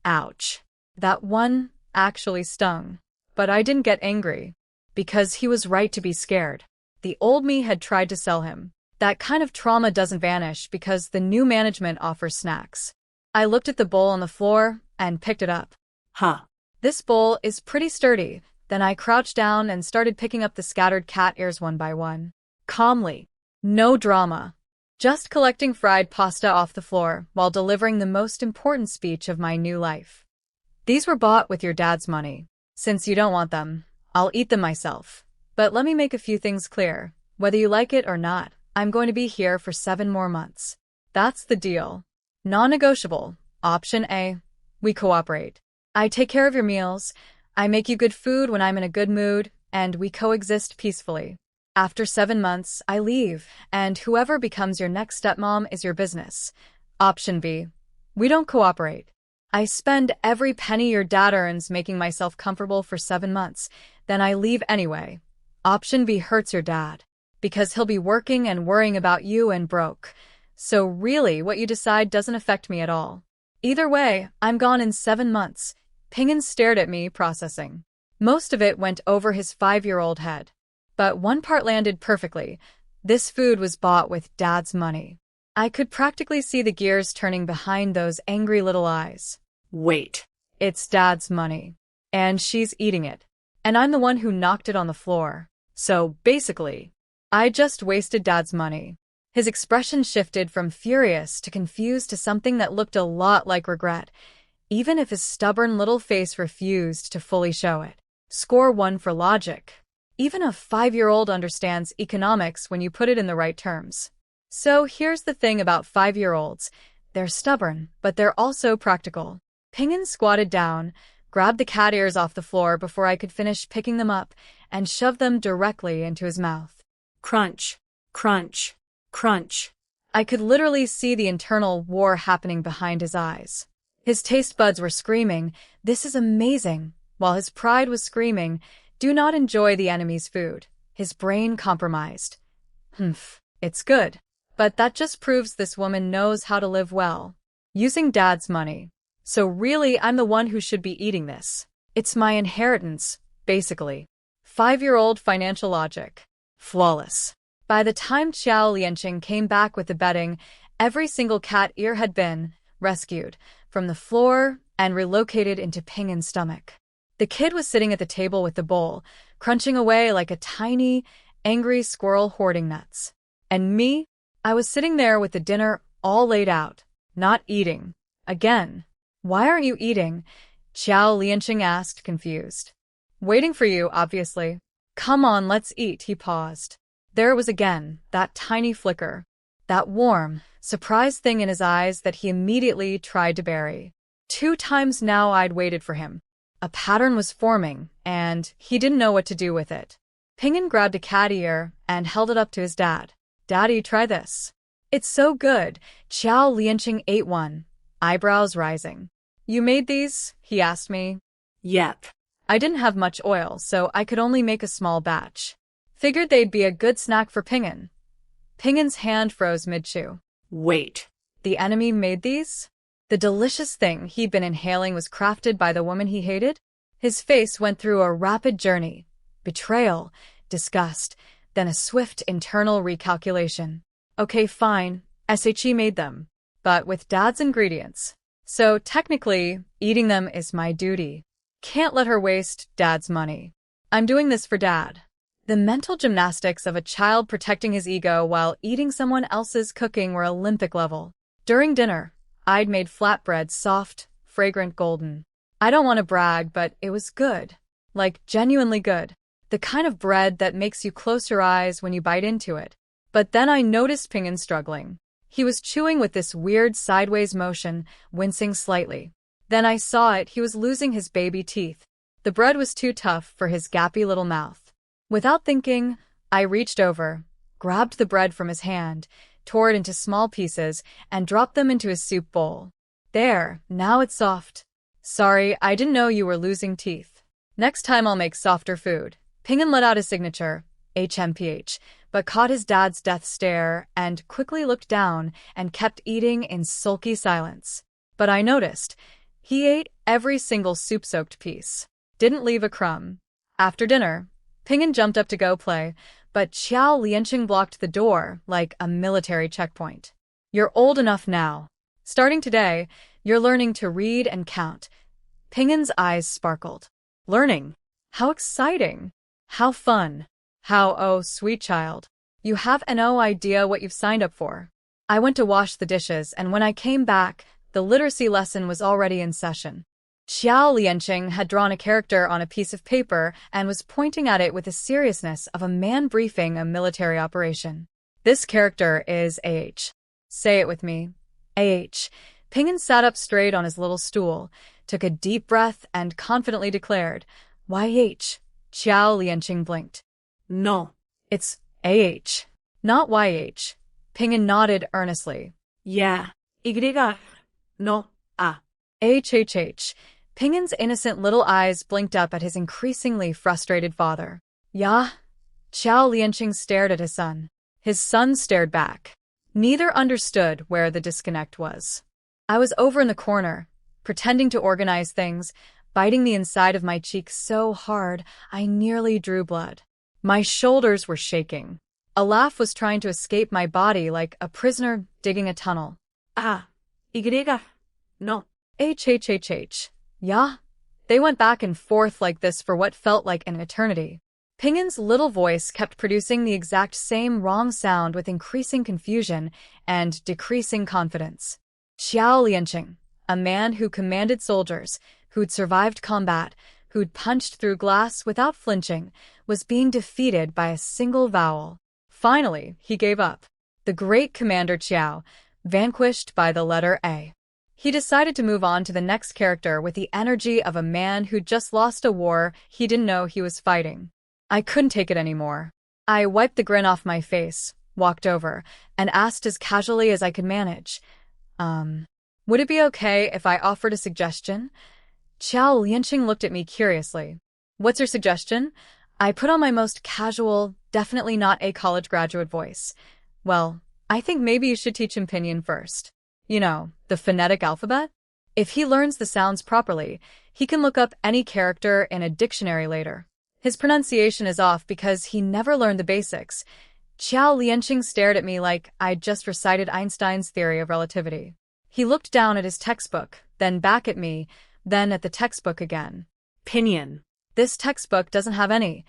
Ouch. That one actually stung. But I didn't get angry, because he was right to be scared. The old me had tried to sell him. That kind of trauma doesn't vanish because the new management offers snacks. I looked at the bowl on the floor and picked it up. Huh. This bowl is pretty sturdy. Then I crouched down and started picking up the scattered cat ears one by one. Calmly. No drama. Just collecting fried pasta off the floor while delivering the most important speech of my new life. These were bought with your dad's money. Since you don't want them, I'll eat them myself. But let me make a few things clear. Whether you like it or not, I'm going to be here for 7 more months. That's the deal. Non-negotiable. Option A. We cooperate. I take care of your meals. I make you good food when I'm in a good mood, and we coexist peacefully. After 7 months, I leave, and whoever becomes your next stepmom is your business. Option B. We don't cooperate. I spend every penny your dad earns making myself comfortable for 7 months, then I leave anyway. Option B hurts your dad, because he'll be working and worrying about you and broke. So really, what you decide doesn't affect me at all. Either way, I'm gone in 7 months. Pingin stared at me, processing. Most of it went over his 5-year-old head. But one part landed perfectly. This food was bought with Dad's money. I could practically see the gears turning behind those angry little eyes. Wait. It's Dad's money. And she's eating it. And I'm the one who knocked it on the floor. So, basically, I just wasted Dad's money. His expression shifted from furious to confused to something that looked a lot like regret, even if his stubborn little face refused to fully show it. Score 1 for logic. Even a 5-year-old understands economics when you put it in the right terms. So here's the thing about 5-year-olds. They're stubborn, but they're also practical. Pingin squatted down, grabbed the cat ears off the floor before I could finish picking them up, and shoved them directly into his mouth. Crunch, crunch, crunch. I could literally see the internal war happening behind his eyes. His taste buds were screaming, "This is amazing," while his pride was screaming, "Do not enjoy the enemy's food." His brain compromised. It's good. But that just proves this woman knows how to live well. Using Dad's money. So really, I'm the one who should be eating this. It's my inheritance, basically. 5-year-old financial logic. Flawless. By the time Qiao Liancheng came back with the bedding, every single cat ear had been rescued from the floor and relocated into Pingin's stomach. The kid was sitting at the table with the bowl, crunching away like a tiny, angry squirrel hoarding nuts. And me? I was sitting there with the dinner all laid out, not eating. Again. Why aren't you eating? Qiao Liancheng asked, confused. Waiting for you, obviously. Come on, let's eat, he paused. There it was again, that tiny flicker. That warm, surprised thing in his eyes that he immediately tried to bury. 2 times now I'd waited for him. A pattern was forming, and he didn't know what to do with it. Pingin grabbed a cat ear and held it up to his dad. Daddy, try this. It's so good. Qiao Liancheng ate one, eyebrows rising. You made these? He asked me. Yep. I didn't have much oil, so I could only make a small batch. Figured they'd be a good snack for Ping'an. Ping'an's hand froze mid-chew. Wait. The enemy made these? The delicious thing he'd been inhaling was crafted by the woman he hated? His face went through a rapid journey. Betrayal, disgust, then a swift internal recalculation. Okay, fine, SHE made them. But with Dad's ingredients. So technically, eating them is my duty. Can't let her waste Dad's money. I'm doing this for Dad. The mental gymnastics of a child protecting his ego while eating someone else's cooking were Olympic level. During dinner, I'd made flatbread soft, fragrant golden. I don't want to brag, but it was good. Like, genuinely good. The kind of bread that makes you close your eyes when you bite into it. But then I noticed Ping'an struggling. He was chewing with this weird sideways motion, wincing slightly. Then I saw it, he was losing his baby teeth. The bread was too tough for his gappy little mouth. Without thinking, I reached over, grabbed the bread from his hand, tore it into small pieces, and dropped them into his soup bowl. There, now it's soft. Sorry, I didn't know you were losing teeth. Next time I'll make softer food. Ping'an let out his signature, HMPH, but caught his dad's death stare and quickly looked down and kept eating in sulky silence. But I noticed. He ate every single soup-soaked piece. Didn't leave a crumb. After dinner, Ping'an jumped up to go play, but Qiao Liancheng blocked the door like a military checkpoint. You're old enough now. Starting today, you're learning to read and count. Ping'an's eyes sparkled. Learning? How exciting! How fun! How, oh, sweet child. You have no idea what you've signed up for. I went to wash the dishes, and when I came back, the literacy lesson was already in session. Qiao Liancheng had drawn a character on a piece of paper and was pointing at it with the seriousness of a man briefing a military operation. This character is AH. Say it with me. AH. Ping'an sat up straight on his little stool, took a deep breath, and confidently declared, YH. Qiao Liancheng blinked. No. It's AH. Not YH. Ping'an nodded earnestly. Yeah. Y. No. A. HHH. Ping'an's innocent little eyes blinked up at his increasingly frustrated father. Ya? Qiao Liancheng stared at his son. His son stared back. Neither understood where the disconnect was. I was over in the corner, pretending to organize things, biting the inside of my cheek so hard I nearly drew blood. My shoulders were shaking. A laugh was trying to escape my body like a prisoner digging a tunnel. A. Y. No. HHHH. Yeah? They went back and forth like this for what felt like an eternity. Ping'an's little voice kept producing the exact same wrong sound with increasing confusion and decreasing confidence. Qiao Liancheng, a man who commanded soldiers, who'd survived combat, who'd punched through glass without flinching, was being defeated by a single vowel. Finally, he gave up. The great Commander Qiao, vanquished by the letter A. He decided to move on to the next character with the energy of a man who'd just lost a war he didn't know he was fighting. I couldn't take it anymore. I wiped the grin off my face, walked over, and asked as casually as I could manage, would it be okay if I offered a suggestion? Qiao Liancheng looked at me curiously. What's your suggestion? I put on my most casual, definitely not a college graduate voice. Well, I think maybe you should teach him Pinyin first. You know, the phonetic alphabet? If he learns the sounds properly, he can look up any character in a dictionary later. His pronunciation is off because he never learned the basics. Qiao Liancheng stared at me like I'd just recited Einstein's theory of relativity. He looked down at his textbook, then back at me, then at the textbook again. Pinyin. This textbook doesn't have any.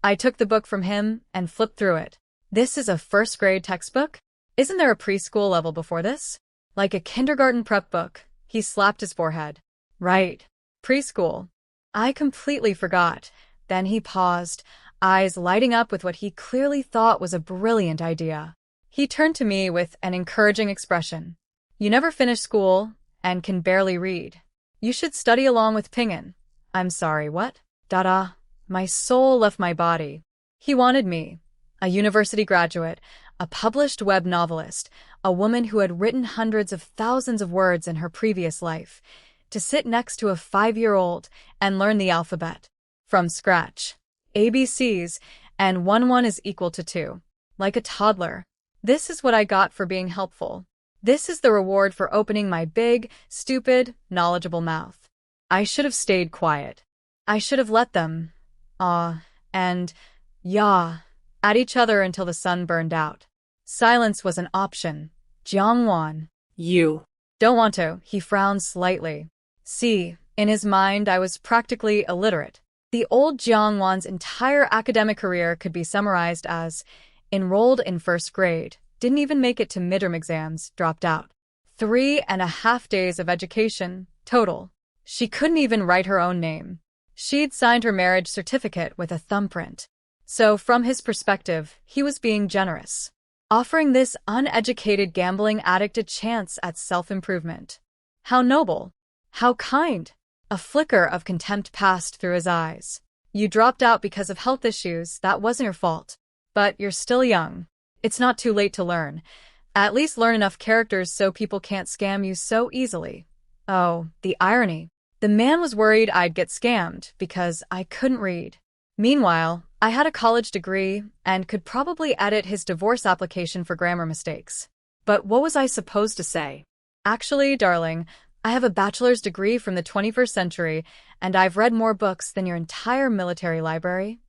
I took the book from him and flipped through it. This is a first-grade textbook? Isn't there a preschool level before this? Like a kindergarten prep book. He slapped his forehead. Right. Preschool. I completely forgot. Then he paused, eyes lighting up with what he clearly thought was a brilliant idea. He turned to me with an encouraging expression. You never finished school and can barely read. You should study along with Ping'an. I'm sorry, what? Dada. My soul left my body. He wanted me, a university graduate, a published web novelist, a woman who had written hundreds of thousands of words in her previous life, to sit next to a 5-year-old and learn the alphabet from scratch. ABCs, and 1 is equal to 2. Like a toddler. This is what I got for being helpful. This is the reward for opening my big, stupid, knowledgeable mouth. I should have stayed quiet. I should have let them, and yah, at each other until the sun burned out. Silence was an option. Jiang Wan. You. Don't want to, he frowned slightly. See, in his mind I was practically illiterate. The old Jiang Wan's entire academic career could be summarized as enrolled in 1st grade, didn't even make it to midterm exams, dropped out. 3.5 days of education, total. She couldn't even write her own name. She'd signed her marriage certificate with a thumbprint. So from his perspective, he was being generous, offering this uneducated gambling addict a chance at self-improvement. How noble. How kind. A flicker of contempt passed through his eyes. You dropped out because of health issues, that wasn't your fault. But you're still young. It's not too late to learn. At least learn enough characters so people can't scam you so easily. Oh, the irony. The man was worried I'd get scammed because I couldn't read. Meanwhile, I had a college degree and could probably edit his divorce application for grammar mistakes. But what was I supposed to say? Actually, darling, I have a bachelor's degree from the 21st century, and I've read more books than your entire military library.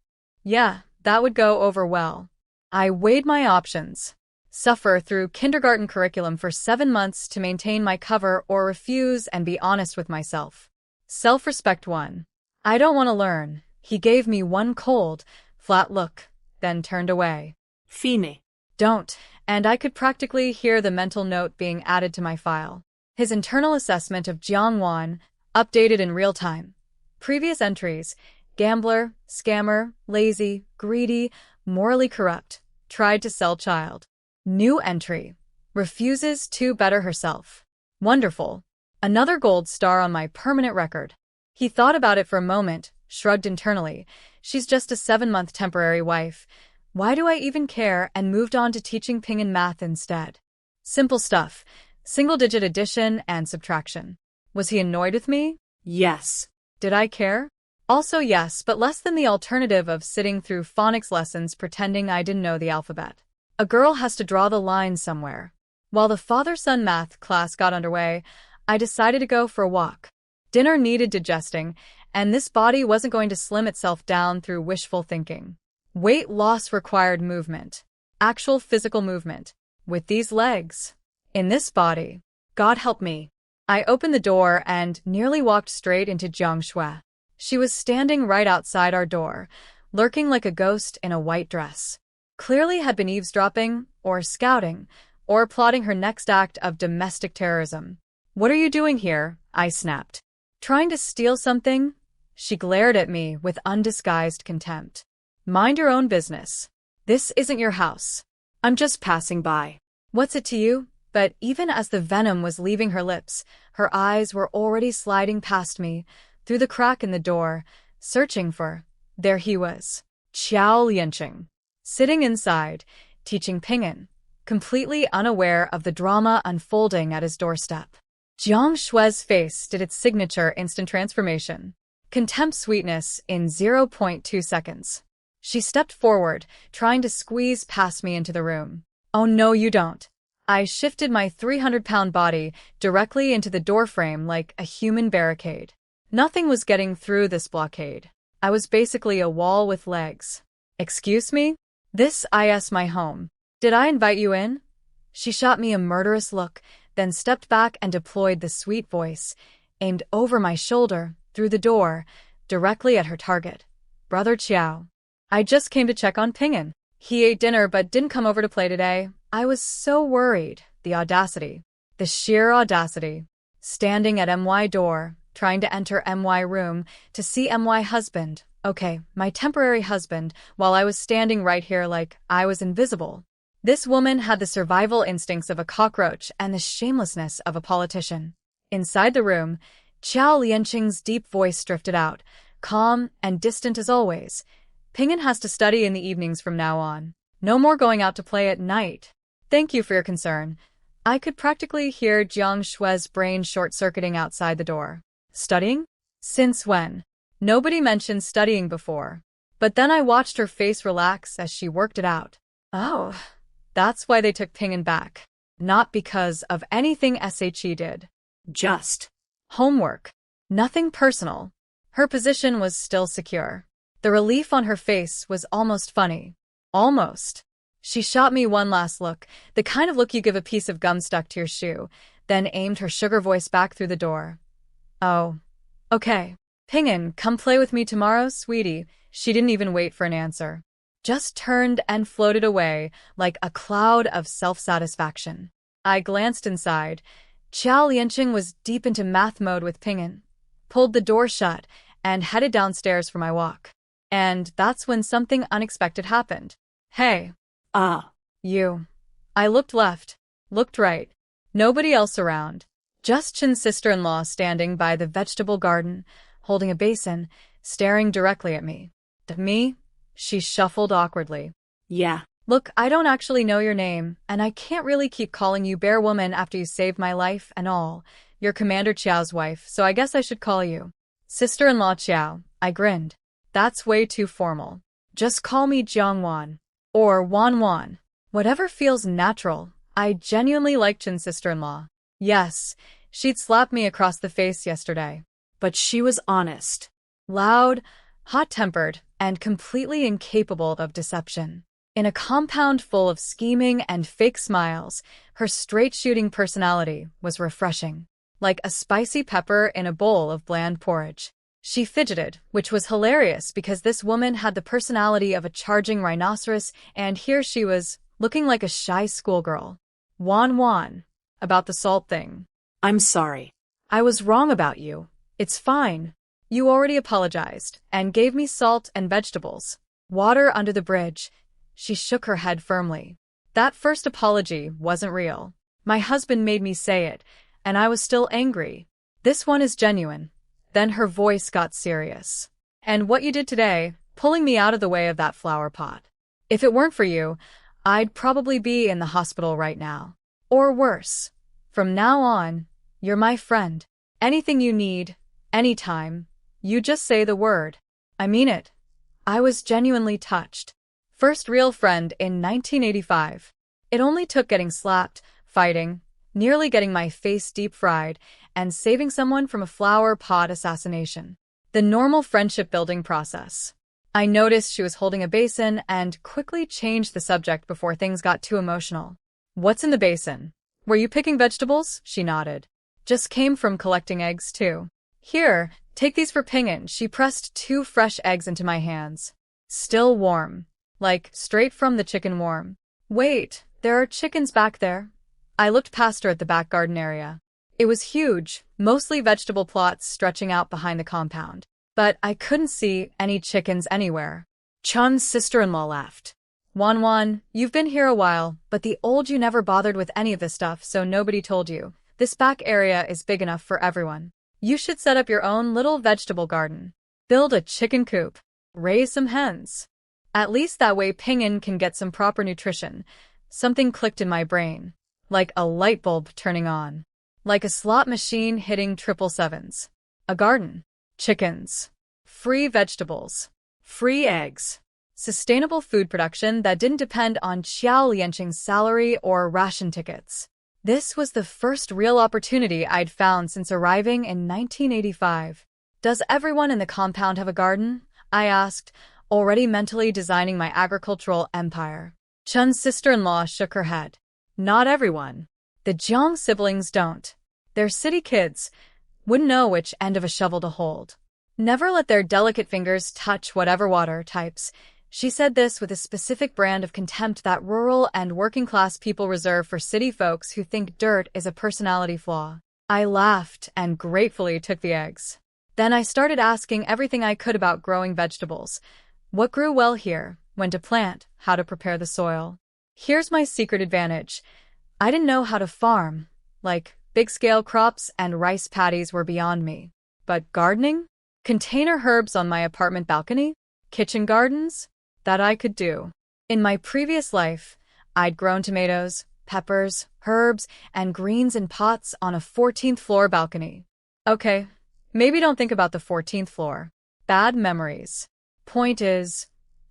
Yeah, that would go over well. I weighed my options. Suffer through kindergarten curriculum for 7 months to maintain my cover or refuse and be honest with myself. Self-respect won. I don't want to learn. He gave me one cold, flat look, then turned away. Fine. Don't, and I could practically hear the mental note being added to my file. His internal assessment of Jiang Wan, updated in real time. Previous entries: gambler, scammer, lazy, greedy, morally corrupt, tried to sell child. New entry: refuses to better herself. Wonderful. Another gold star on my permanent record. He thought about it for a moment, shrugged internally. She's just a 7-month temporary wife. Why do I even care? And moved on to teaching Pinyin math instead. Simple stuff. Single-digit addition and subtraction. Was he annoyed with me? Yes. Did I care? Also yes, but less than the alternative of sitting through phonics lessons pretending I didn't know the alphabet. A girl has to draw the line somewhere. While the father-son math class got underway, I decided to go for a walk. Dinner needed digesting, and this body wasn't going to slim itself down through wishful thinking. Weight loss required movement. Actual physical movement. With these legs. In this body. God help me. I opened the door and nearly walked straight into Jiang Shui. She was standing right outside our door, lurking like a ghost in a white dress. Clearly had been eavesdropping, or scouting, or plotting her next act of domestic terrorism. What are you doing here? I snapped. Trying to steal something? She glared at me with undisguised contempt. Mind your own business. This isn't your house. I'm just passing by. What's it to you? But even as the venom was leaving her lips, her eyes were already sliding past me, through the crack in the door, searching for. There he was. Qiao Liancheng. Sitting inside, teaching Pinyin, completely unaware of the drama unfolding at his doorstep. Jiang Shui's face did its signature instant transformation. Contempt sweetness in 0.2 seconds. She stepped forward, trying to squeeze past me into the room. Oh no, you don't. I shifted my 300-pound body directly into the doorframe like a human barricade. Nothing was getting through this blockade. I was basically a wall with legs. Excuse me? This is my home. Did I invite you in? She shot me a murderous look, then stepped back and deployed the sweet voice, aimed over my shoulder, through the door, directly at her target. Brother Qiao. I just came to check on Pinyin. He ate dinner but didn't come over to play today. I was so worried. The audacity. The sheer audacity. Standing at MY door, trying to enter MY room, to see MY husband. Okay, my temporary husband, while I was standing right here like I was invisible. This woman had the survival instincts of a cockroach and the shamelessness of a politician. Inside the room, Qiao Liancheng's deep voice drifted out, calm and distant as always. Pinyin has to study in the evenings from now on. No more going out to play at night. Thank you for your concern, I could practically hear Jiang Shue's brain short-circuiting outside the door. Studying? Since when? Nobody mentioned studying before. But then I watched her face relax as she worked it out. Oh, that's why they took Ping'an back. Not because of anything SHE did. Just Homework. Nothing personal. Her position was still secure. The relief on her face was almost funny. Almost. She shot me one last look, the kind of look you give a piece of gum stuck to your shoe, then aimed her sugar voice back through the door. Oh. Okay. Ping'an, come play with me tomorrow, sweetie. She didn't even wait for an answer. Just turned and floated away like a cloud of self-satisfaction. I glanced inside. Qiao Liancheng was deep into math mode with Ping'an, pulled the door shut, and headed downstairs for my walk. And that's when something unexpected happened. Hey. You. I looked left, looked right. Nobody else around. Just Chen's sister-in-law standing by the vegetable garden, holding a basin, staring directly at me. To me? She shuffled awkwardly. Yeah. Look, I don't actually know your name, and I can't really keep calling you Bear Woman after you saved my life and all. You're Commander Qiao's wife, so I guess I should call you Sister-in-law Qiao. I grinned. That's way too formal. Just call me Jiang Wan. Or Wan. Whatever feels natural. I genuinely like Chen's sister-in-law. Yes, she'd slapped me across the face yesterday. But she was honest. Loud, hot-tempered, and completely incapable of deception. In a compound full of scheming and fake smiles, her straight-shooting personality was refreshing. Like a spicy pepper in a bowl of bland porridge. She fidgeted, which was hilarious because this woman had the personality of a charging rhinoceros, and here she was, looking like a shy schoolgirl. Wan. About the salt thing. I'm sorry. I was wrong about you. It's fine. You already apologized, and gave me salt and vegetables. Water under the bridge. She shook her head firmly. That first apology wasn't real. My husband made me say it, and I was still angry. This one is genuine. Then her voice got serious. And what you did today, pulling me out of the way of that flower pot. If it weren't for you, I'd probably be in the hospital right now. Or worse. From now on, you're my friend. Anything you need, anytime, you just say the word. I mean it. I was genuinely touched. First real friend in 1985. It only took getting slapped, fighting, nearly getting my face deep-fried, and saving someone from a flower pot assassination. The normal friendship-building process. I noticed she was holding a basin and quickly changed the subject before things got too emotional. What's in the basin? Were you picking vegetables? She nodded. Just came from collecting eggs, too. Here, take these for Ping'an. She pressed 2 fresh eggs into my hands. Still warm. Like, straight from the chicken warm. Wait, there are chickens back there. I looked past her at the back garden area. It was huge, mostly vegetable plots stretching out behind the compound. But I couldn't see any chickens anywhere. Chun's sister-in-law laughed. Wan, you've been here a while, but the old you never bothered with any of this stuff, so nobody told you. This back area is big enough for everyone. You should set up your own little vegetable garden. Build a chicken coop. Raise some hens. At least that way Ping'an can get some proper nutrition. Something clicked in my brain. Like a light bulb turning on. Like a slot machine hitting 777s. A garden. Chickens. Free vegetables. Free eggs. Sustainable food production that didn't depend on Qiao Liancheng's salary or ration tickets. This was the first real opportunity I'd found since arriving in 1985. Does everyone in the compound have a garden? I asked, already mentally designing my agricultural empire. Chun's sister-in-law shook her head. Not everyone. The Jiang siblings don't. They're city kids. Wouldn't know which end of a shovel to hold. Never let their delicate fingers touch whatever water types. She said this with a specific brand of contempt that rural and working-class people reserve for city folks who think dirt is a personality flaw. I laughed and gratefully took the eggs. Then I started asking everything I could about growing vegetables. What grew well here, when to plant, how to prepare the soil. Here's my secret advantage. I didn't know how to farm. Like, big-scale crops and rice paddies were beyond me. But gardening? Container herbs on my apartment balcony? Kitchen gardens? That I could do. In my previous life, I'd grown tomatoes, peppers, herbs, and greens in pots on a 14th floor balcony. Okay, maybe don't think about the 14th floor. Bad memories. Point is,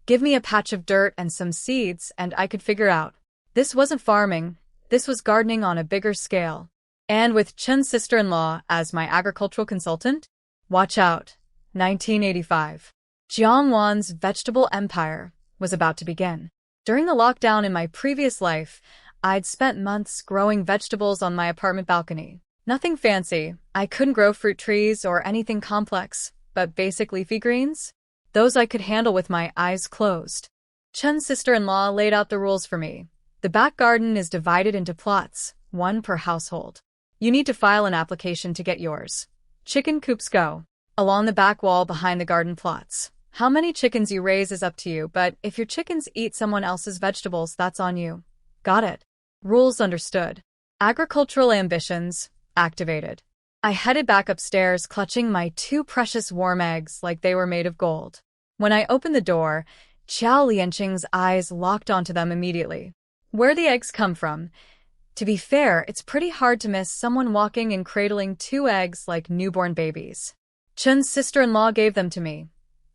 give me a patch of dirt and some seeds and I could figure out. This wasn't farming, this was gardening on a bigger scale. And with Chen's sister-in-law as my agricultural consultant? Watch out. 1985. Jiang Wan's vegetable empire was about to begin. During the lockdown in my previous life, I'd spent months growing vegetables on my apartment balcony. Nothing fancy. I couldn't grow fruit trees or anything complex, but basic leafy greens? Those I could handle with my eyes closed. Chen's sister-in-law laid out the rules for me. The back garden is divided into plots, one per household. You need to file an application to get yours. Chicken coops go along the back wall behind the garden plots. How many chickens you raise is up to you, but if your chickens eat someone else's vegetables, that's on you. Got it. Rules understood. Agricultural ambitions activated. I headed back upstairs, clutching my 2 precious warm eggs like they were made of gold. When I opened the door, Qiao Liancheng's eyes locked onto them immediately. Where the eggs come from? To be fair, it's pretty hard to miss someone walking and cradling 2 eggs like newborn babies. Chen's sister-in-law gave them to me,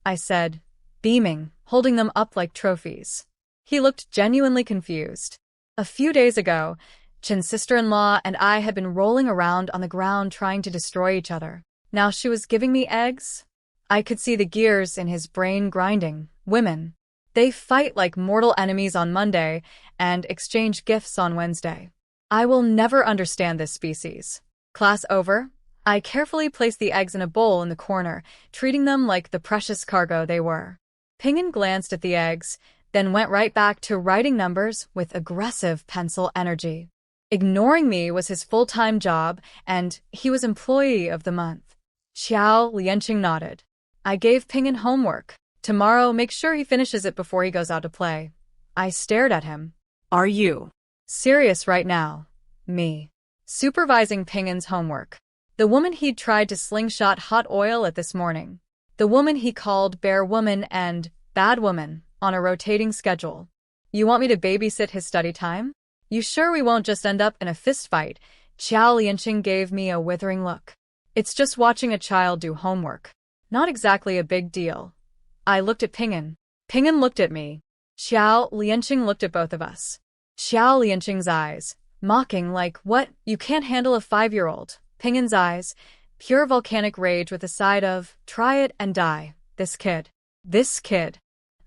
I said, beaming, holding them up like trophies. He looked genuinely confused. A few days ago, Chen's sister-in-law and I had been rolling around on the ground trying to destroy each other. Now she was giving me eggs? I could see the gears in his brain grinding. Women. They fight like mortal enemies on Monday and exchange gifts on Wednesday. I will never understand this species. Class over? I carefully placed the eggs in a bowl in the corner, treating them like the precious cargo they were. Pinyin glanced at the eggs, then went right back to writing numbers with aggressive pencil energy. Ignoring me was his full-time job, and he was Employee of the Month. Qiao Liancheng nodded. I gave Pinyin homework. Tomorrow, make sure he finishes it before he goes out to play. I stared at him. Are you serious right now? Me. Supervising Pingin's homework. The woman he'd tried to slingshot hot oil at this morning. The woman he called Bear Woman and Bad Woman on a rotating schedule. You want me to babysit his study time? You sure we won't just end up in a fistfight? Qiao Liancheng gave me a withering look. It's just watching a child do homework. Not exactly a big deal. I looked at Pinyin. Pinyin looked at me. Qiao Liancheng looked at both of us. Qiao Liancheng's eyes, mocking like, what, you can't handle a 5-year-old. Pingin's eyes, pure volcanic rage with a side of, try it and die. This kid. This kid.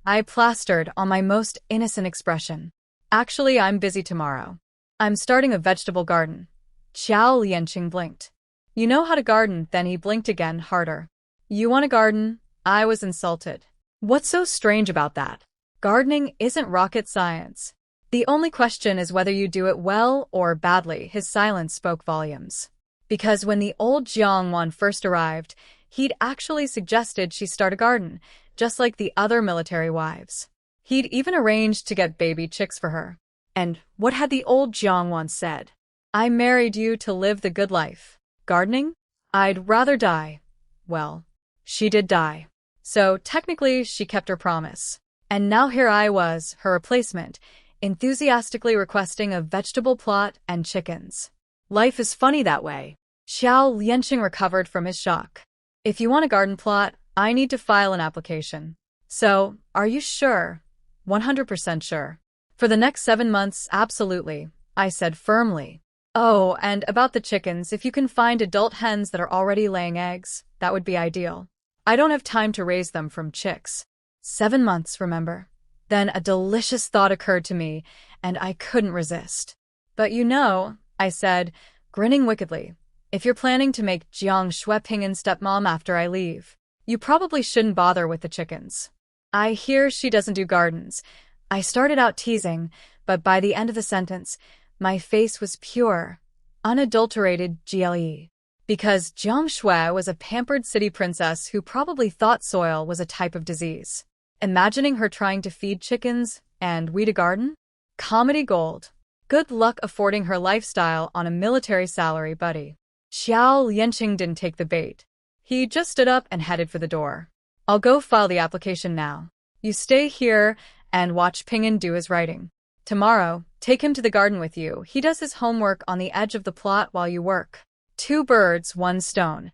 I plastered on my most innocent expression. Actually, I'm busy tomorrow. I'm starting a vegetable garden. Qiao Liancheng blinked. You know how to garden, then he blinked again harder. You want a garden? I was insulted. What's so strange about that? Gardening isn't rocket science. The only question is whether you do it well or badly. His silence spoke volumes. Because when the old Jiang Wan first arrived, he'd actually suggested she start a garden, just like the other military wives. He'd even arranged to get baby chicks for her. And what had the old Jiang Wan said? I married you to live the good life. Gardening? I'd rather die. Well, she did die. So technically she kept her promise. And now here I was, her replacement, enthusiastically requesting a vegetable plot and chickens. Life is funny that way. Qiao Liancheng recovered from his shock. If you want a garden plot, I need to file an application. So, are you sure? 100% sure. For the next 7 months, absolutely, I said firmly. Oh, and about the chickens, if you can find adult hens that are already laying eggs, that would be ideal. I don't have time to raise them from chicks. 7 months, remember? Then a delicious thought occurred to me, and I couldn't resist. But you know, I said, grinning wickedly, if you're planning to make Jiang Shui Pingin's stepmom after I leave, you probably shouldn't bother with the chickens. I hear she doesn't do gardens. I started out teasing, but by the end of the sentence, my face was pure, unadulterated GLE. Because Jiang Shui was a pampered city princess who probably thought soil was a type of disease. Imagining her trying to feed chickens and weed a garden? Comedy gold. Good luck affording her lifestyle on a military salary, buddy. Qiao Liancheng didn't take the bait. He just stood up and headed for the door. I'll go file the application now. You stay here and watch Pinyin do his writing. Tomorrow, Take him to the garden with you. He does his homework on the edge of the plot while you work. 2 birds, 1 stone.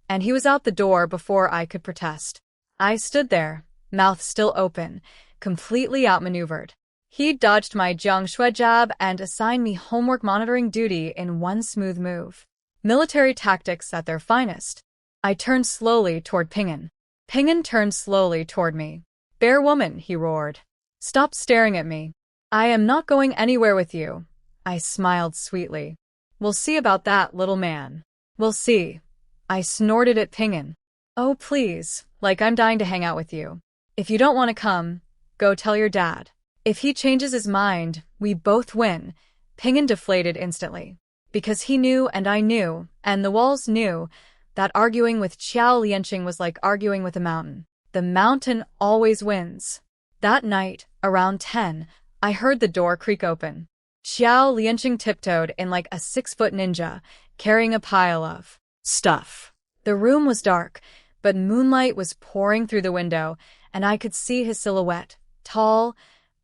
And he was out the door before I could protest. I stood there, mouth still open, completely outmaneuvered. He dodged my Jiang Shui jab and assigned me homework monitoring duty in one smooth move. Military tactics at their finest. I turned slowly toward Ping'an. Ping'an turned slowly toward me. Bear woman, he roared. Stop staring at me. I am not going anywhere with you. I smiled sweetly. We'll see about that, little man. We'll see. I snorted at Ping'an. Oh, please, like I'm dying to hang out with you. If you don't want to come, go tell your dad. If he changes his mind, we both win. Ping'an deflated instantly. Because he knew and I knew, and the walls knew, that arguing with Qiao Liancheng was like arguing with a mountain. The mountain always wins. That night, around 10, I heard the door creak open. Qiao Liancheng tiptoed in like a 6-foot ninja, carrying a pile of stuff. The room was dark, but moonlight was pouring through the window, and I could see his silhouette, tall,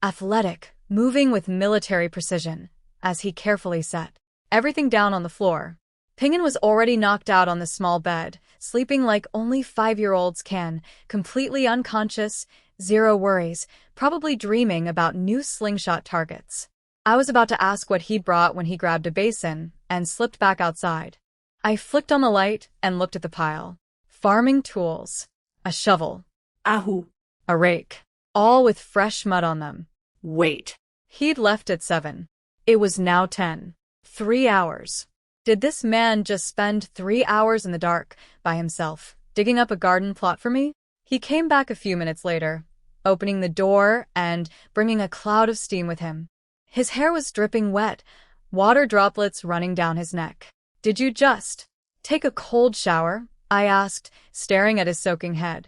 athletic, moving with military precision, as he carefully set everything down on the floor. Ping'an was already knocked out on the small bed, sleeping like only 5-year-olds can, completely unconscious, 0 worries, probably dreaming about new slingshot targets. I was about to ask what he'd brought when he grabbed a basin and slipped back outside. I flicked on the light and looked at the pile. Farming tools. A shovel. Ahu. A rake. All with fresh mud on them. Wait. He'd left at 7. It was now 10. 3 hours. Did this man just spend 3 hours in the dark, by himself, digging up a garden plot for me? He came back a few minutes later, opening the door and bringing a cloud of steam with him. His hair was dripping wet, water droplets running down his neck. Did you just take a cold shower? I asked, staring at his soaking head.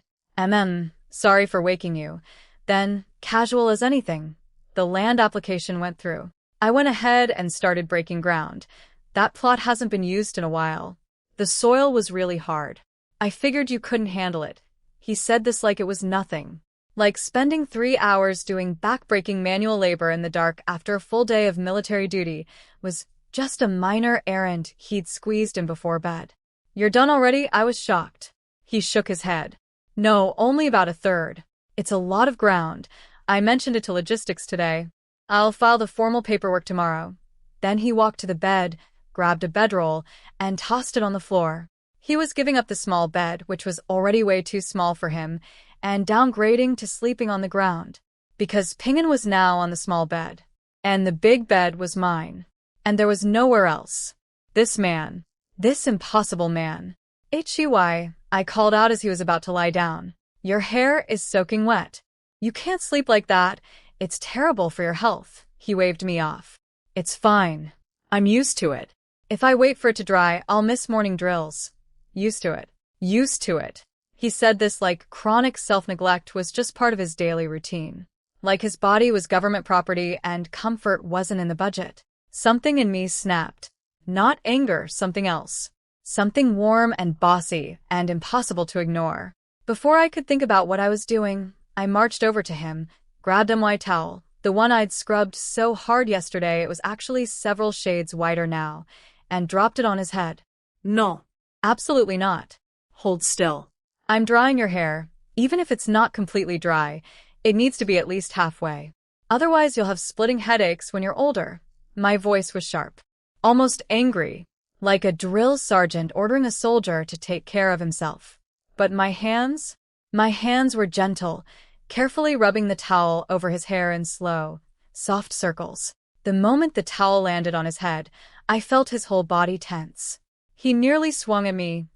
Sorry for waking you. Then, casual as anything, the land application went through. I went ahead and started breaking ground. That plot hasn't been used in a while. The soil was really hard. I figured you couldn't handle it. He said this like it was nothing. Like spending 3 hours doing back-breaking manual labor in the dark after a full day of military duty was just a minor errand he'd squeezed in before bed. You're done already? I was shocked. He shook his head. No, only about a third. It's a lot of ground. I mentioned it to logistics today. I'll file the formal paperwork tomorrow. Then he walked to the bed, grabbed a bedroll, and tossed it on the floor. He was giving up the small bed, which was already way too small for him, and downgrading to sleeping on the ground. Because Ping'an was now on the small bed. And the big bed was mine. And there was nowhere else. This man. This impossible man. Hy, I called out as he was about to lie down. Your hair is soaking wet. You can't sleep like that. It's terrible for your health. He waved me off. It's fine. I'm used to it. If I wait for it to dry, I'll miss morning drills. Used to it. Used to it. He said this like chronic self-neglect was just part of his daily routine. Like his body was government property and comfort wasn't in the budget. Something in me snapped. Not anger, something else. Something warm and bossy and impossible to ignore. Before I could think about what I was doing, I marched over to him, grabbed a white towel, the one I'd scrubbed so hard yesterday it was actually several shades whiter now, and dropped it on his head. No. Absolutely not. Hold still. I'm drying your hair. Even if it's not completely dry, it needs to be at least halfway. Otherwise you'll have splitting headaches when you're older. My voice was sharp. Almost angry. Like a drill sergeant ordering a soldier to take care of himself. But my hands were gentle, carefully rubbing the towel over his hair in slow, soft circles. The moment the towel landed on his head, I felt his whole body tense. He nearly swung at me.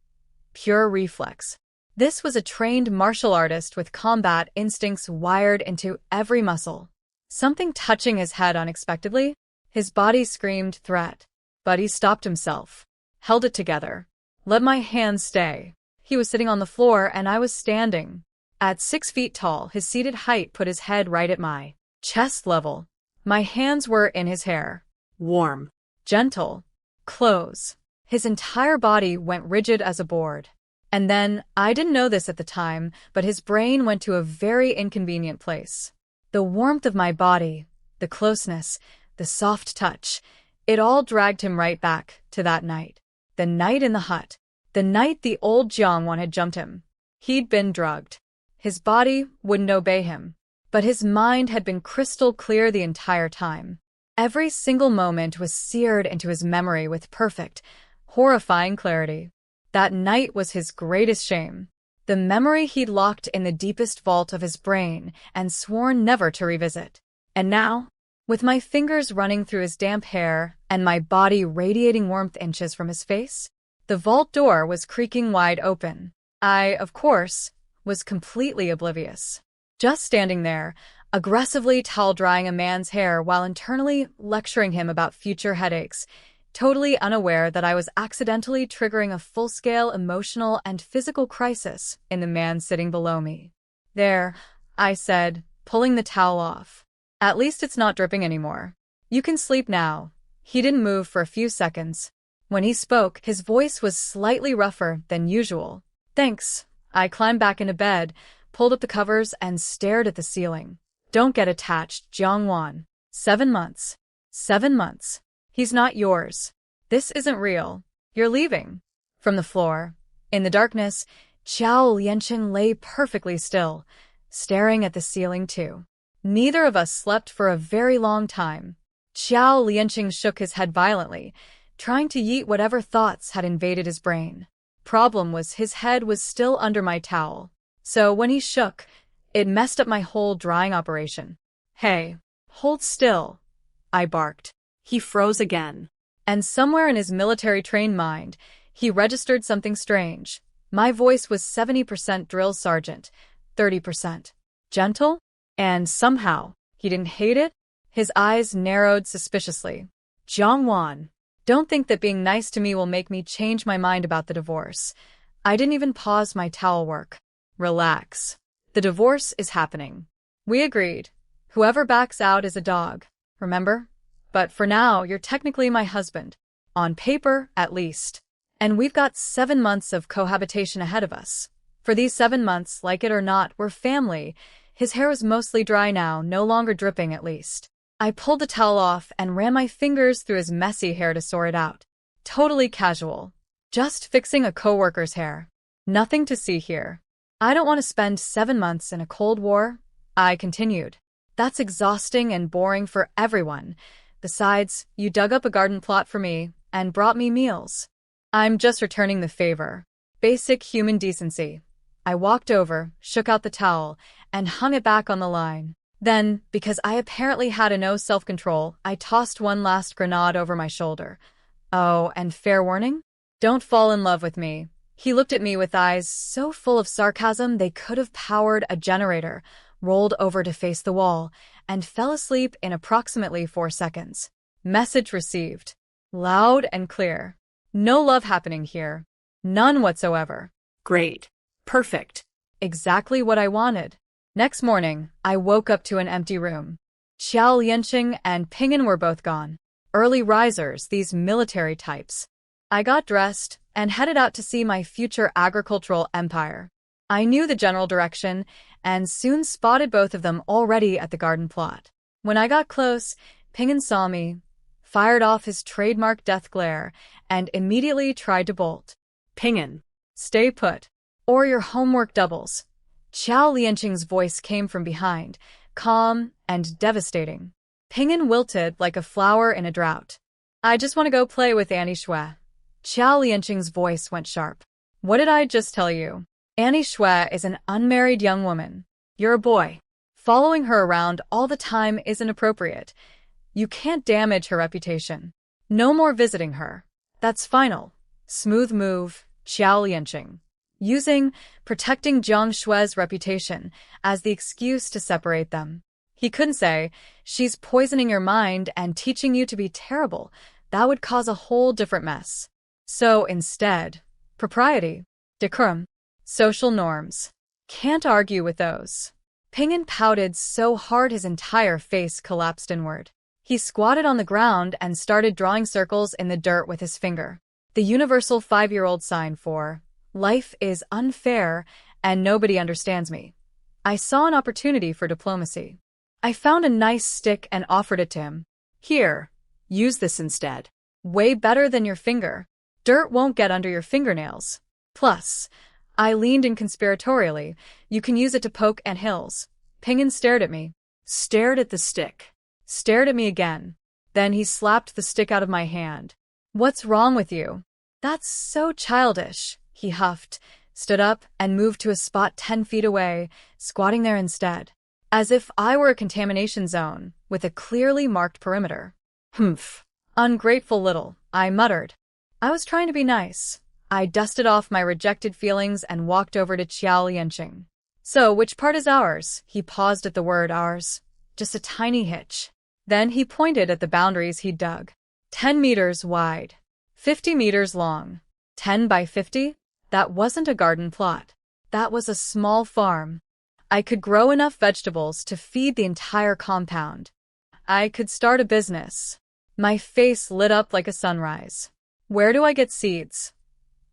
Pure reflex. This was a trained martial artist with combat instincts wired into every muscle. Something touching his head unexpectedly. His body screamed threat. But he stopped himself. Held it together. Let my hands stay. He was sitting on the floor and I was standing. At 6 feet tall, his seated height put his head right at my chest level. My hands were in his hair. Warm. Gentle. Close. His entire body went rigid as a board. And then, I didn't know this at the time, but his brain went to a very inconvenient place. The warmth of my body, the closeness, the soft touch. It all dragged him right back to that night. The night in the hut. The night the old Jiang Wan had jumped him. He'd been drugged. His body wouldn't obey him, but his mind had been crystal clear the entire time. Every single moment was seared into his memory with perfect, horrifying clarity. That night was his greatest shame. The memory he'd locked in the deepest vault of his brain and sworn never to revisit. And now, with my fingers running through his damp hair and my body radiating warmth inches from his face, the vault door was creaking wide open. I, of course, was completely oblivious. Just standing there, aggressively towel-drying a man's hair while internally lecturing him about future headaches, totally unaware that I was accidentally triggering a full-scale emotional and physical crisis in the man sitting below me. "There," I said, pulling the towel off. "At least it's not dripping anymore. You can sleep now." He didn't move for a few seconds. When he spoke, his voice was slightly rougher than usual. "Thanks." I climbed back into bed, pulled up the covers, and stared at the ceiling. "Don't get attached, Jiang Wan. 7 months. 7 months. He's not yours. This isn't real. You're leaving." From the floor, in the darkness, Qiao Liancheng lay perfectly still, staring at the ceiling too. Neither of us slept for a very long time. Qiao Liancheng shook his head violently, trying to yeet whatever thoughts had invaded his brain. Problem was his head was still under my towel, so when he shook, it messed up my whole drying operation. "Hey, hold still," I barked. He froze again. And somewhere in his military-trained mind, he registered something strange. My voice was 70% drill sergeant, 30% gentle, and somehow, he didn't hate it. His eyes narrowed suspiciously. "Jiang Wan, don't think that being nice to me will make me change my mind about the divorce." I didn't even pause my towel work. "Relax. The divorce is happening. We agreed. Whoever backs out is a dog, remember? But for now, you're technically my husband. On paper, at least. And we've got 7 months of cohabitation ahead of us. For these 7 months, like it or not, we're family." His hair was mostly dry now, no longer dripping at least. I pulled the towel off and ran my fingers through his messy hair to sort it out. Totally casual. Just fixing a coworker's hair. Nothing to see here. "I don't want to spend 7 months in a Cold War," I continued. "That's exhausting and boring for everyone. Besides, you dug up a garden plot for me and brought me meals. I'm just returning the favor. Basic human decency." I walked over, shook out the towel, and hung it back on the line. Then, because I apparently had no self-control, I tossed one last grenade over my shoulder. "Oh, and fair warning? Don't fall in love with me." He looked at me with eyes so full of sarcasm they could have powered a generator, rolled over to face the wall, and fell asleep in approximately 4 seconds. Message received. Loud and clear. No love happening here. None whatsoever. Great. Perfect. Exactly what I wanted. Next morning, I woke up to an empty room. Qiao Liancheng and Ping'an were both gone. Early risers, these military types. I got dressed and headed out to see my future agricultural empire. I knew the general direction and soon spotted both of them already at the garden plot. When I got close, Ping'an saw me, fired off his trademark death glare, and immediately tried to bolt. "Ping'an, "Stay put, or your homework doubles." Qiao Liancheng's voice came from behind, calm and devastating. Ping'an wilted like a flower in a drought. "I just want to go play with Annie Shui." Qiao Liancheng's voice went sharp. "What did I just tell you? Annie Shui is an unmarried young woman. You're a boy. Following her around all the time isn't appropriate. You can't damage her reputation. No more visiting her. That's final." Smooth move, Qiao Liancheng. Protecting Jiang Shui's reputation as the excuse to separate them. He couldn't say, "She's poisoning your mind and teaching you to be terrible." That would cause a whole different mess. So instead, propriety, decorum, social norms. Can't argue with those. Ping'an pouted so hard his entire face collapsed inward. He squatted on the ground and started drawing circles in the dirt with his finger. The universal 5-year-old sign for life is unfair and nobody understands me. I saw an opportunity for diplomacy. I found a nice stick and offered it to him. Here, use this instead. Way better than your finger. Dirt won't get under your fingernails. Plus, I leaned in conspiratorially. You can use it to poke ant hills. Pingan stared at me. Stared at the stick. Stared at me again. Then he slapped the stick out of my hand. What's wrong with you? That's so childish, he huffed, stood up, and moved to a spot 10 feet away, squatting there instead. As if I were a contamination zone, with a clearly marked perimeter. Humph. Ungrateful little, I muttered. I was trying to be nice. I dusted off my rejected feelings and walked over to Qiao Liancheng. So, which part is ours? He paused at the word ours. Just a tiny hitch. Then he pointed at the boundaries he'd dug. 10 meters wide. 50 meters long. 10 by 50? That wasn't a garden plot. That was a small farm. I could grow enough vegetables to feed the entire compound. I could start a business. My face lit up like a sunrise. Where do I get seeds?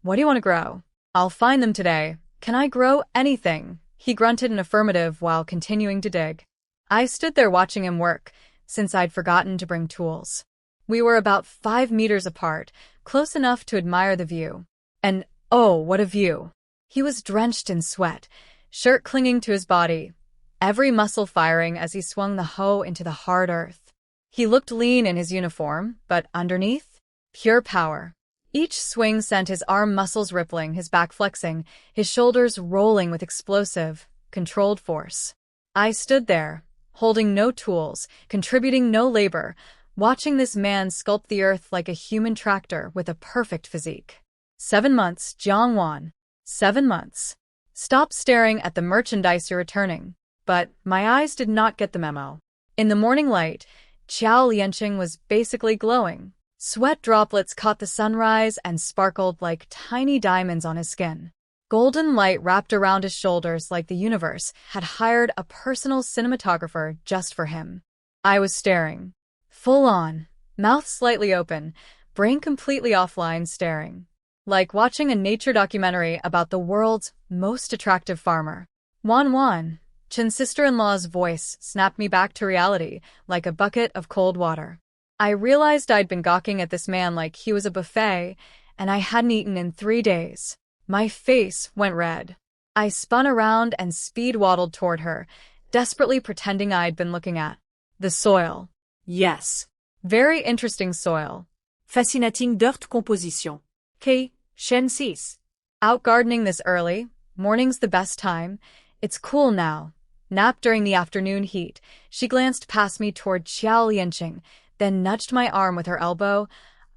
What do you want to grow? I'll find them today. Can I grow anything? He grunted an affirmative while continuing to dig. I stood there watching him work, since I'd forgotten to bring tools. We were about 5 meters apart, close enough to admire the view. And oh, what a view! He was drenched in sweat, shirt clinging to his body, every muscle firing as he swung the hoe into the hard earth. He looked lean in his uniform, but underneath? Pure power. Each swing sent his arm muscles rippling, his back flexing, his shoulders rolling with explosive, controlled force. I stood there, holding no tools, contributing no labor, watching this man sculpt the earth like a human tractor with a perfect physique. 7 months, Jiang Wan. 7 months. Stop staring at the merchandise you're returning. But my eyes did not get the memo. In the morning light, Qiao Liancheng was basically glowing. Sweat droplets caught the sunrise and sparkled like tiny diamonds on his skin. Golden light wrapped around his shoulders like the universe had hired a personal cinematographer just for him. I was staring. Full on, mouth slightly open, brain completely offline staring. Like watching a nature documentary about the world's most attractive farmer. Wan, Chin's sister-in-law's voice snapped me back to reality like a bucket of cold water. I realized I'd been gawking at this man like he was a buffet, and I hadn't eaten in 3 days. My face went red. I spun around and speed-waddled toward her, desperately pretending I'd been looking at the soil. Yes. Very interesting soil. Fascinating dirt composition. K. Shen 6. Out gardening this early. Morning's the best time. It's cool now. Nap during the afternoon heat. She glanced past me toward Qiao Liancheng, then nudged my arm with her elbow,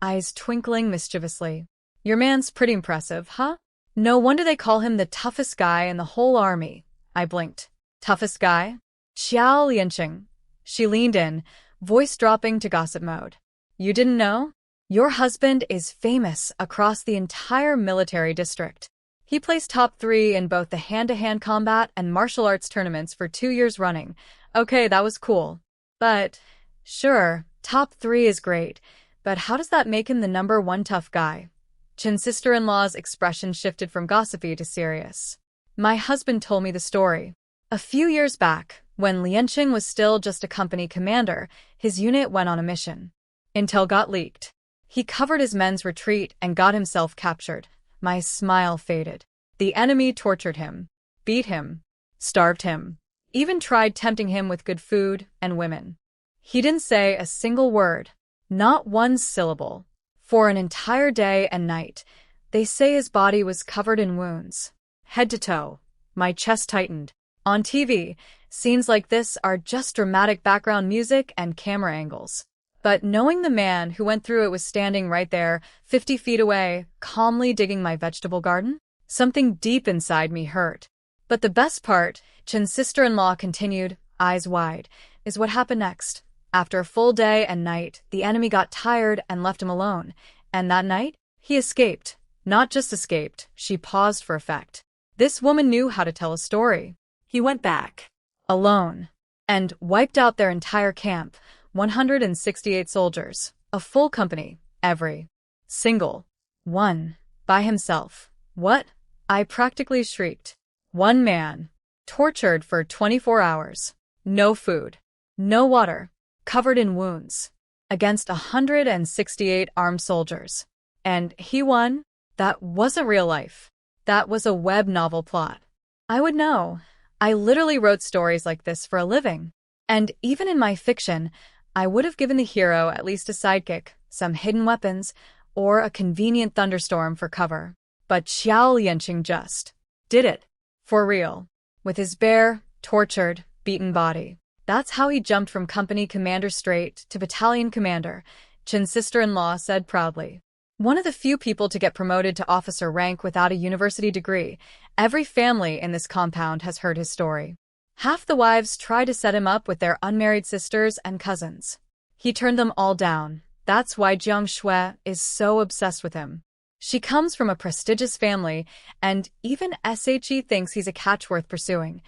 eyes twinkling mischievously. Your man's pretty impressive, huh? No wonder they call him the toughest guy in the whole army. I blinked. Toughest guy? Qiao Liancheng. She leaned in, voice dropping to gossip mode. You didn't know? Your husband is famous across the entire military district. He placed top 3 in both the hand-to-hand combat and martial arts tournaments for 2 years running. Okay, that was cool. But, sure, top 3 is great, but how does that make him the #1 tough guy? Chin's sister-in-law's expression shifted from gossipy to serious. My husband told me the story. A few years back, when Liancheng was still just a company commander, his unit went on a mission. Intel got leaked. He covered his men's retreat and got himself captured. My smile faded. The enemy tortured him, beat him, starved him, even tried tempting him with good food and women. He didn't say a single word, not one syllable. For an entire day and night, they say his body was covered in wounds. Head to toe. My chest tightened. On TV, scenes like this are just dramatic background music and camera angles. But knowing the man who went through it was standing right there, 50 feet away, calmly digging my vegetable garden, something deep inside me hurt. But the best part, Chin's sister-in-law continued, eyes wide, is what happened next. After a full day and night, the enemy got tired and left him alone. And that night, he escaped. Not just escaped, she paused for effect. This woman knew how to tell a story. He went back. Alone. And wiped out their entire camp. 168 soldiers, a full company, every single one, by himself. What? I practically shrieked. One man, tortured for 24 hours, no food, no water, covered in wounds. against 168 armed soldiers. And he won? That wasn't real life. That was a web novel plot. I would know. I literally wrote stories like this for a living. And even in my fiction, I would have given the hero at least a sidekick, some hidden weapons, or a convenient thunderstorm for cover. But Qiao Liancheng just did it. For real. With his bare, tortured, beaten body. That's how he jumped from company commander straight to battalion commander, Chin's sister-in-law said proudly. One of the few people to get promoted to officer rank without a university degree. Every family in this compound has heard his story. Half the wives try to set him up with their unmarried sisters and cousins. He turned them all down. That's why Jiang Shui is so obsessed with him. She comes from a prestigious family, and even SHE thinks he's a catch worth pursuing.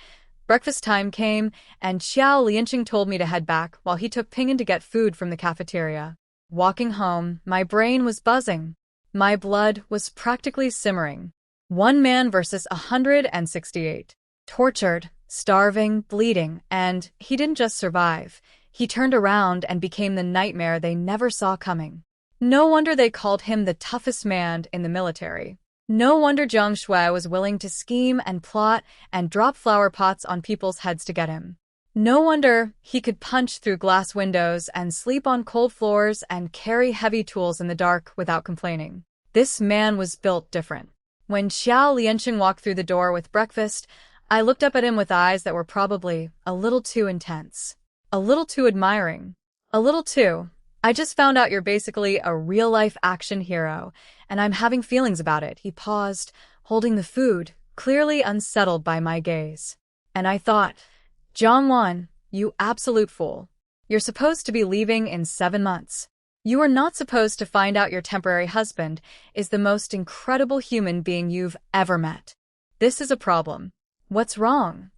Breakfast time came, and Qiao Liancheng told me to head back while he took Ping'an to get food from the cafeteria. Walking home, my brain was buzzing. My blood was practically simmering. One man versus 168. Tortured, starving, bleeding, and he didn't just survive. He turned around and became the nightmare they never saw coming. No wonder they called him the toughest man in the military. No wonder Jiang Shui was willing to scheme and plot and drop flower pots on people's heads to get him. No wonder he could punch through glass windows and sleep on cold floors and carry heavy tools in the dark without complaining. This man was built different. When Qiao Liancheng walked through the door with breakfast, I looked up at him with eyes that were probably a little too intense. A little too admiring. A little too. I just found out you're basically a real-life action hero, and I'm having feelings about it. He paused, holding the food, clearly unsettled by my gaze. And I thought, Jiang Wan, you absolute fool. You're supposed to be leaving in 7 months. You are not supposed to find out your temporary husband is the most incredible human being you've ever met. This is a problem. What's wrong?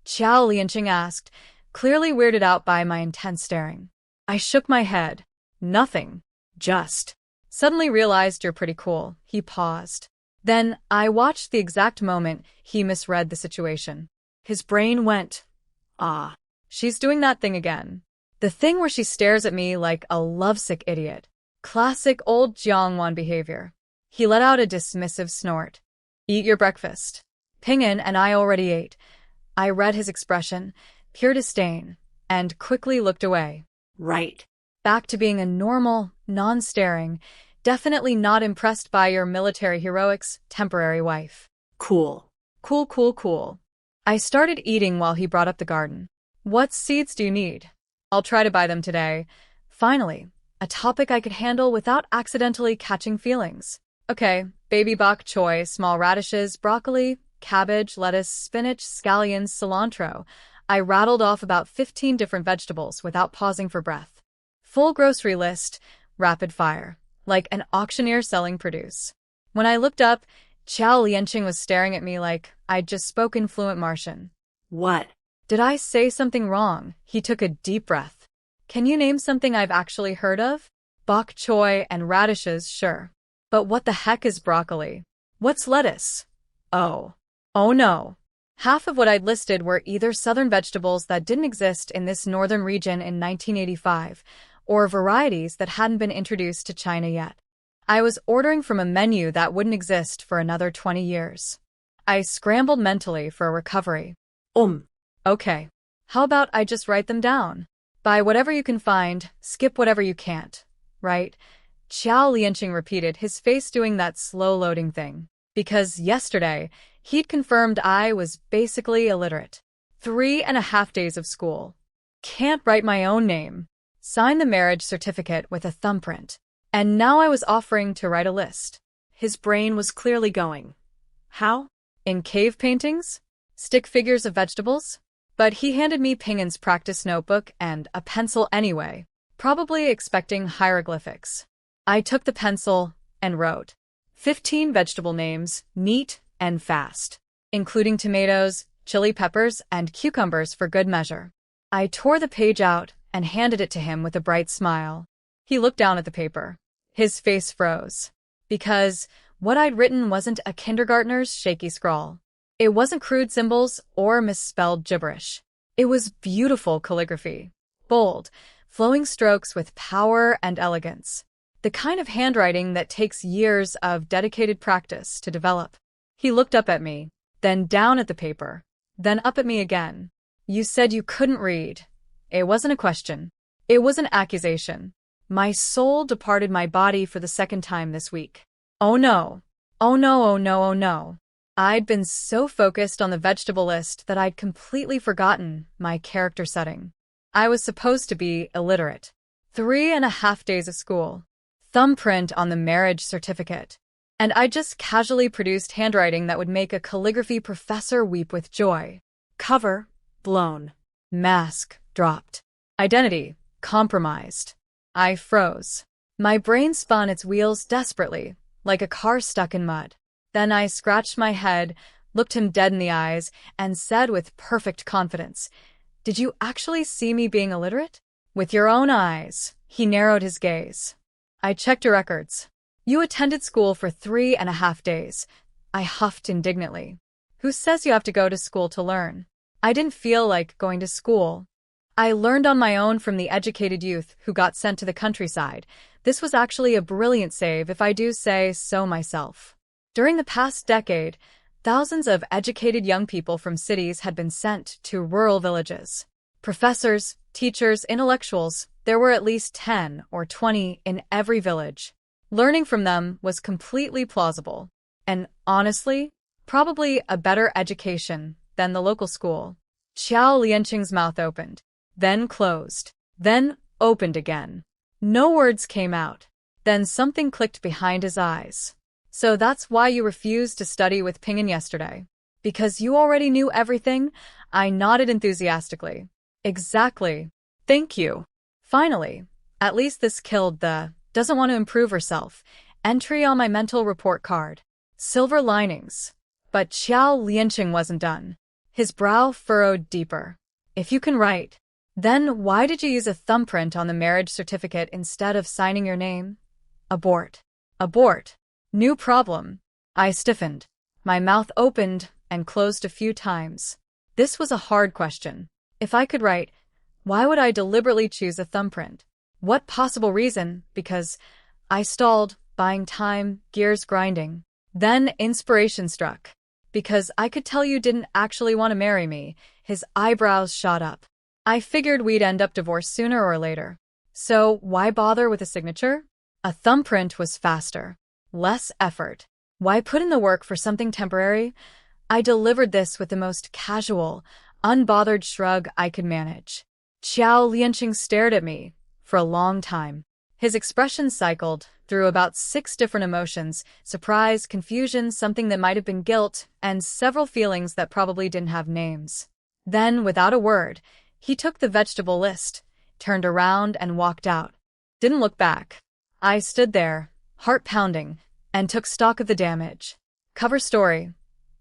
Qiao Liancheng asked, clearly weirded out by my intense staring. I shook my head. Nothing. Just. Suddenly realized you're pretty cool. He paused. Then I watched the exact moment he misread the situation. His brain went, ah, she's doing that thing again. The thing where she stares at me like a lovesick idiot. Classic old Jiang Wan behavior. He let out a dismissive snort. Eat your breakfast. Ping'an and I already ate. I read his expression, pure disdain, and quickly looked away. Right. Back to being a normal, non-staring, definitely not impressed by your military heroics, temporary wife. Cool. Cool, cool, cool. I started eating while he brought up the garden. What seeds do you need? I'll try to buy them today. Finally, a topic I could handle without accidentally catching feelings. Okay, baby bok choy, small radishes, broccoli, cabbage, lettuce, spinach, scallions, cilantro. I rattled off about 15 different vegetables without pausing for breath. Full grocery list, rapid fire, like an auctioneer selling produce. When I looked up, Qiao Liancheng was staring at me like I'd just spoken fluent Martian. What? Did I say something wrong? He took a deep breath. Can you name something I've actually heard of? Bok choy and radishes, sure. But what the heck is broccoli? What's lettuce? Oh no. Half of what I'd listed were either southern vegetables that didn't exist in this northern region in 1985, or varieties that hadn't been introduced to China yet. I was ordering from a menu that wouldn't exist for another 20 years. I scrambled mentally for a recovery. Okay. How about I just write them down? Buy whatever you can find, skip whatever you can't, right? Qiao Liancheng repeated, his face doing that slow-loading thing. Because yesterday, he'd confirmed I was basically illiterate. 3.5 days of school. Can't write my own name. Sign the marriage certificate with a thumbprint. And now I was offering to write a list. His brain was clearly going. How? In cave paintings? Stick figures of vegetables? But he handed me Ping'an's practice notebook and a pencil anyway, probably expecting hieroglyphics. I took the pencil and wrote 15 vegetable names, neat and fast, including tomatoes, chili peppers, and cucumbers for good measure. I tore the page out and handed it to him with a bright smile. He looked down at the paper. His face froze. Because what I'd written wasn't a kindergartner's shaky scrawl. It wasn't crude symbols or misspelled gibberish. It was beautiful calligraphy. Bold, flowing strokes with power and elegance. The kind of handwriting that takes years of dedicated practice to develop. He looked up at me, then down at the paper, then up at me again. You said you couldn't read. It wasn't a question. It was an accusation. My soul departed my body for the second time this week. Oh no. Oh no, oh no, oh no. I'd been so focused on the vegetable list that I'd completely forgotten my character setting. I was supposed to be illiterate. 3.5 days of school. Thumbprint on the marriage certificate. And I just casually produced handwriting that would make a calligraphy professor weep with joy. Cover blown. Mask dropped. Identity compromised. I froze. My brain spun its wheels desperately, like a car stuck in mud. Then I scratched my head, looked him dead in the eyes, and said with perfect confidence, "Did you actually see me being illiterate?" "With your own eyes." He narrowed his gaze. "I checked your records. You attended school for 3.5 days. I huffed indignantly. "Who says you have to go to school to learn?" I didn't feel like going to school. I learned on my own from the educated youth who got sent to the countryside. This was actually a brilliant save, if I do say so myself. During the past decade, thousands of educated young people from cities had been sent to rural villages. Professors, teachers, intellectuals, there were at least 10 or 20 in every village. Learning from them was completely plausible. And honestly, probably a better education than the local school. Qiao Liancheng's mouth opened, then closed, then opened again. No words came out. Then something clicked behind his eyes. "So that's why you refused to study with Ping'an yesterday? Because you already knew everything?" I nodded enthusiastically. "Exactly. Thank you." Finally, at least this killed the "doesn't want to improve herself" entry on my mental report card. Silver linings. But Qiao Liancheng wasn't done. His brow furrowed deeper. "If you can write, then why did you use a thumbprint on the marriage certificate instead of signing your name?" Abort. Abort. New problem. I stiffened. My mouth opened and closed a few times. This was a hard question. If I could write, why would I deliberately choose a thumbprint? What possible reason? Because I stalled, buying time, gears grinding. Then inspiration struck. Because I could tell you didn't actually want to marry me. His eyebrows shot up. I figured we'd end up divorced sooner or later. So why bother with a signature? A thumbprint was faster. Less effort. Why put in the work for something temporary? I delivered this with the most casual, unbothered shrug I could manage. Qiao Liancheng stared at me for a long time. His expression cycled through about 6 different emotions: surprise, confusion, something that might have been guilt, and several feelings that probably didn't have names. Then, without a word, he took the vegetable list, turned around, and walked out. Didn't look back. I stood there, heart pounding, and took stock of the damage. Cover story.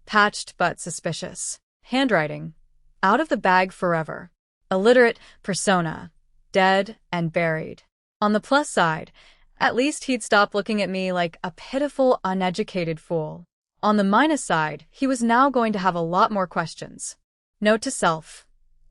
Patched but suspicious. Handwriting. Out of the bag forever. Illiterate persona. Dead and buried. On the plus side, at least he'd stop looking at me like a pitiful, uneducated fool. On the minus side, he was now going to have a lot more questions. Note to self.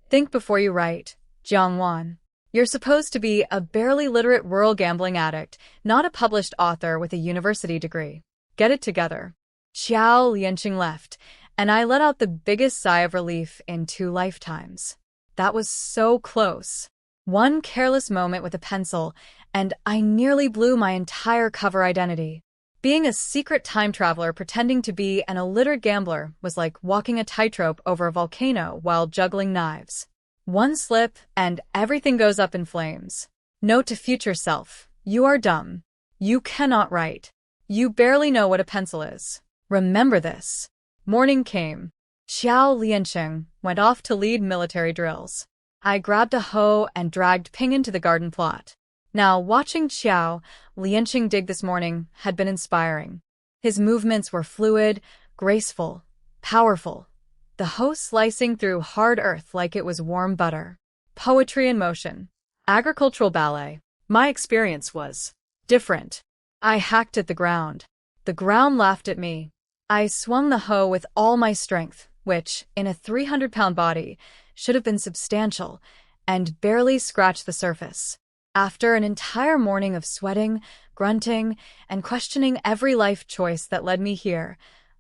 Think before you write. Jiang Wan. You're supposed to be a barely literate rural gambling addict, not a published author with a university degree. Get it together. Qiao Liancheng left, and I let out the biggest sigh of relief in 2 lifetimes. That was so close. One careless moment with a pencil, and I nearly blew my entire cover identity. Being a secret time traveler pretending to be an illiterate gambler was like walking a tightrope over a volcano while juggling knives. One slip, and everything goes up in flames. Note to future self. You are dumb. You cannot write. You barely know what a pencil is. Remember this. Morning came. Qiao Liancheng went off to lead military drills. I grabbed a hoe and dragged Ping'an to the garden plot. Now, watching Qiao Liancheng dig this morning had been inspiring. His movements were fluid, graceful, powerful. The hoe slicing through hard earth like it was warm butter. Poetry in motion. Agricultural ballet. My experience was different. I hacked at the ground. The ground laughed at me. I swung the hoe with all my strength, which, in a 300-pound body, should have been substantial, and barely scratched the surface. After an entire morning of sweating, grunting, and questioning every life choice that led me here,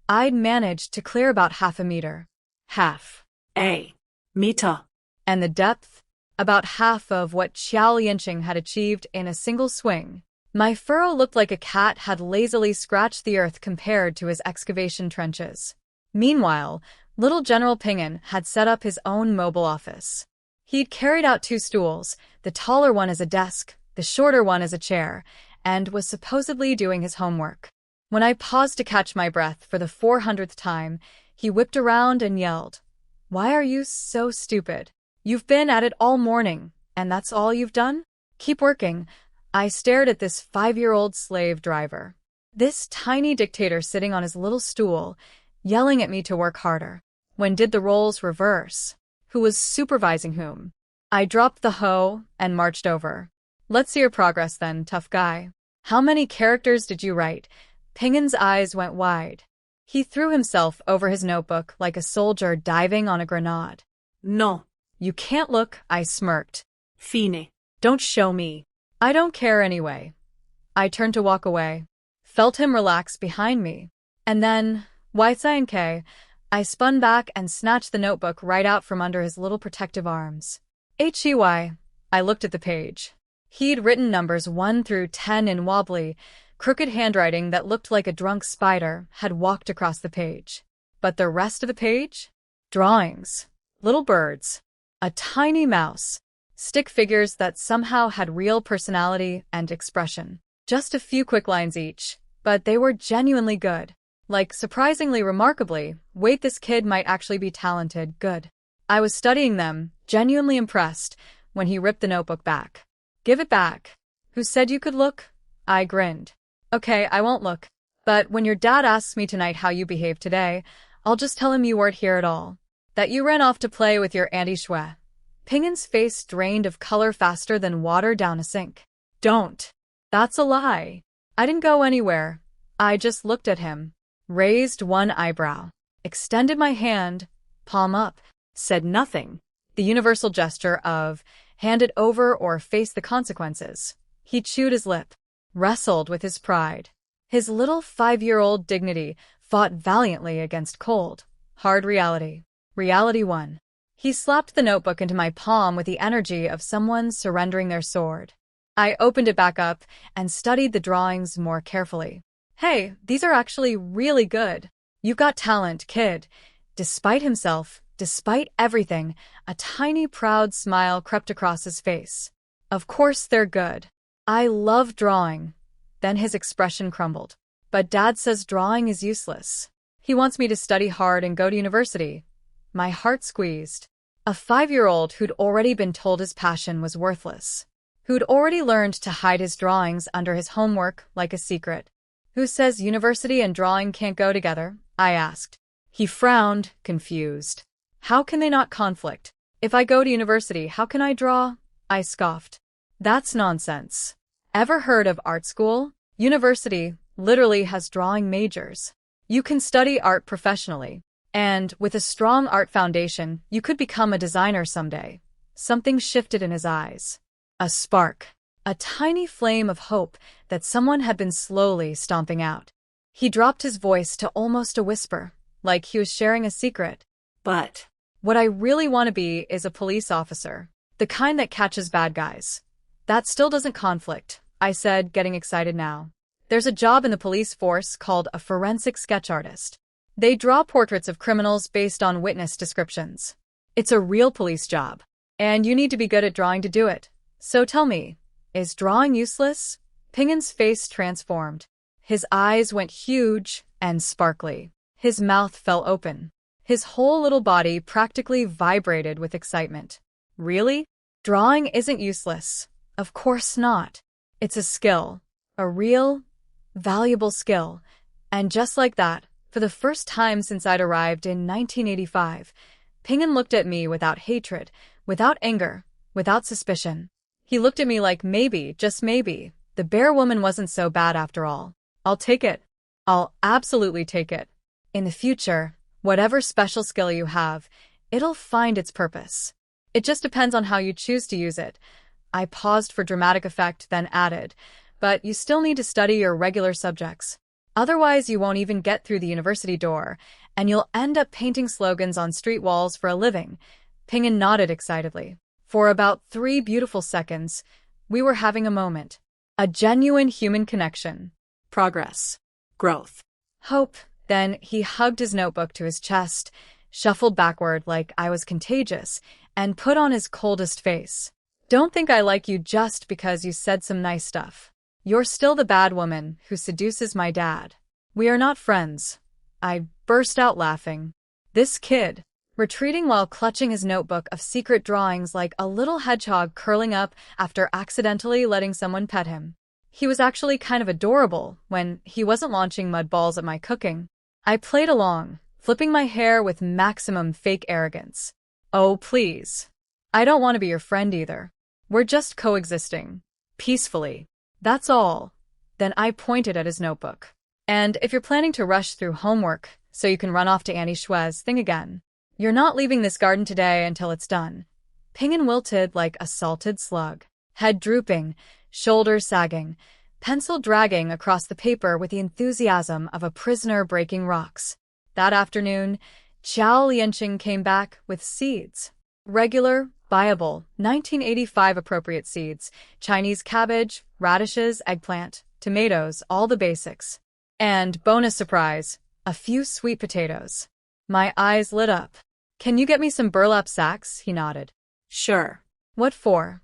I'd managed to clear about half a meter. Half. A meter. And the depth? About half of what Qiao Liancheng had achieved in a single swing. My furrow looked like a cat had lazily scratched the earth compared to his excavation trenches. Meanwhile, little General Pinyin had set up his own mobile office. He'd carried out 2 stools, the taller one as a desk, the shorter one as a chair, and was supposedly doing his homework. When I paused to catch my breath for the 400th time, he whipped around and yelled, "Why are you so stupid? You've been at it all morning, and that's all you've done? Keep working." I stared at this 5-year-old slave driver. This tiny dictator sitting on his little stool, yelling at me to work harder. When did the roles reverse? Who was supervising whom? I dropped the hoe and marched over. "Let's see your progress then, tough guy. How many characters did you write?" Pingin's eyes went wide. He threw himself over his notebook like a soldier diving on a grenade. No. "You can't look," I smirked. Fine. "Don't show me." "I don't care anyway." I turned to walk away. Felt him relax behind me. And then, K, I spun back and snatched the notebook right out from under his little protective arms. "Hey." I looked at the page. He'd written numbers 1 through 10 in wobbly, crooked handwriting that looked like a drunk spider had walked across the page. But the rest of the page? Drawings. Little birds. A tiny mouse. Stick figures that somehow had real personality and expression. Just a few quick lines each, but they were genuinely good. Like, surprisingly remarkably, wait, this kid might actually be talented, good. I was studying them, genuinely impressed, when he ripped the notebook back. "Give it back." "Who said you could look?" I grinned. "Okay, I won't look. But when your dad asks me tonight how you behaved today, I'll just tell him you weren't here at all. That you ran off to play with your Auntie Shui." Pingin's face drained of color faster than water down a sink. "Don't." "That's a lie. I didn't go anywhere." I just looked at him, raised one eyebrow, extended my hand, palm up, said nothing. The universal gesture of hand it over or face the consequences. He chewed his lip, wrestled with his pride. His little 5-year-old dignity fought valiantly against cold, hard reality. Reality won. He slapped the notebook into my palm with the energy of someone surrendering their sword. I opened it back up and studied the drawings more carefully. "Hey, these are actually really good. You've got talent, kid." Despite himself, despite everything, a tiny proud smile crept across his face. "Of course they're good. I love drawing." Then his expression crumbled. "But Dad says drawing is useless. He wants me to study hard and go to university." My heart squeezed. A 5-year-old who'd already been told his passion was worthless. Who'd already learned to hide his drawings under his homework like a secret. "Who says university and drawing can't go together?" I asked. He frowned, confused. "How can they not conflict? If I go to university, how can I draw?" I scoffed. "That's nonsense. Ever heard of art school? University literally has drawing majors. You can study art professionally. And with a strong art foundation, you could become a designer someday." Something shifted in his eyes. A spark. A tiny flame of hope that someone had been slowly stomping out. He dropped his voice to almost a whisper, like he was sharing a secret. "But what I really want to be is a police officer. The kind that catches bad guys." "That still doesn't conflict," I said, getting excited now. "There's a job in the police force called a forensic sketch artist. They draw portraits of criminals based on witness descriptions. It's a real police job. And you need to be good at drawing to do it. So tell me, is drawing useless?" Pingin's face transformed. His eyes went huge and sparkly. His mouth fell open. His whole little body practically vibrated with excitement. "Really? Drawing isn't useless. Of course not. It's a skill. A real, valuable skill." And just like that, for the first time since I'd arrived in 1985, Pinyin looked at me without hatred, without anger, without suspicion. He looked at me like maybe, just maybe, the bear woman wasn't so bad after all. "I'll take it. I'll absolutely take it. In the future, whatever special skill you have, it'll find its purpose. It just depends on how you choose to use it. I paused for dramatic effect, then added, but you still need to study your regular subjects. Otherwise, you won't even get through the university door, and you'll end up painting slogans on street walls for a living. Pinyin nodded excitedly. For about 3 beautiful seconds, we were having a moment. A genuine human connection. Progress. Growth. Hope. Then he hugged his notebook to his chest, shuffled backward like I was contagious, and put on his coldest face. Don't think I like you just because you said some nice stuff. You're still the bad woman who seduces my dad. We are not friends. I burst out laughing. This kid, retreating while clutching his notebook of secret drawings like a little hedgehog curling up after accidentally letting someone pet him. He was actually kind of adorable when he wasn't launching mud balls at my cooking. I played along, flipping my hair with maximum fake arrogance. Oh, please. I don't want to be your friend either. We're just coexisting. Peacefully. That's all. Then I pointed at his notebook. And if you're planning to rush through homework so you can run off to Annie Shue's thing again, you're not leaving this garden today until it's done. Pinyin wilted like a salted slug, head drooping, shoulders sagging, pencil dragging across the paper with the enthusiasm of a prisoner breaking rocks. That afternoon, Qiao Liancheng came back with seeds. Regular, viable, 1985 appropriate seeds, Chinese cabbage, radishes, eggplant, tomatoes, all the basics. And, bonus surprise, a few sweet potatoes. My eyes lit up. Can you get me some burlap sacks? He nodded. Sure. What for?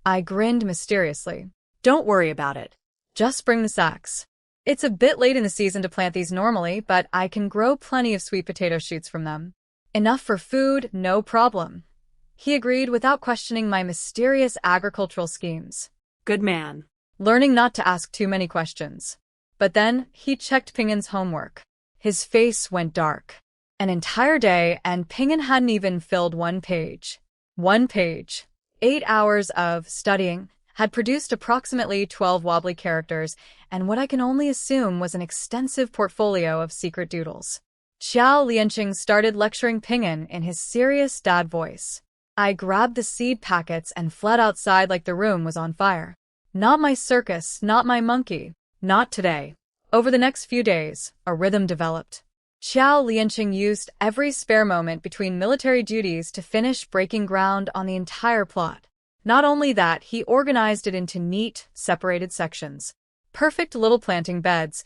I grinned mysteriously. Don't worry about it. Just bring the sacks. It's a bit late in the season to plant these normally, but I can grow plenty of sweet potato shoots from them. Enough for food, no problem. He agreed without questioning my mysterious agricultural schemes. Good man. Learning not to ask too many questions. But then he checked Pingin's homework. His face went dark. An entire day, and Pinyin hadn't even filled one page. 1 page. 8 hours of studying had produced approximately 12 wobbly characters, and what I can only assume was an extensive portfolio of secret doodles. Qiao Liancheng started lecturing Pinyin in his serious dad voice. I grabbed the seed packets and fled outside like the room was on fire. Not my circus, not my monkey. Not today. Over the next few days, a rhythm developed. Qiao Liancheng used every spare moment between military duties to finish breaking ground on the entire plot. Not only that, he organized it into neat, separated sections. Perfect little planting beds,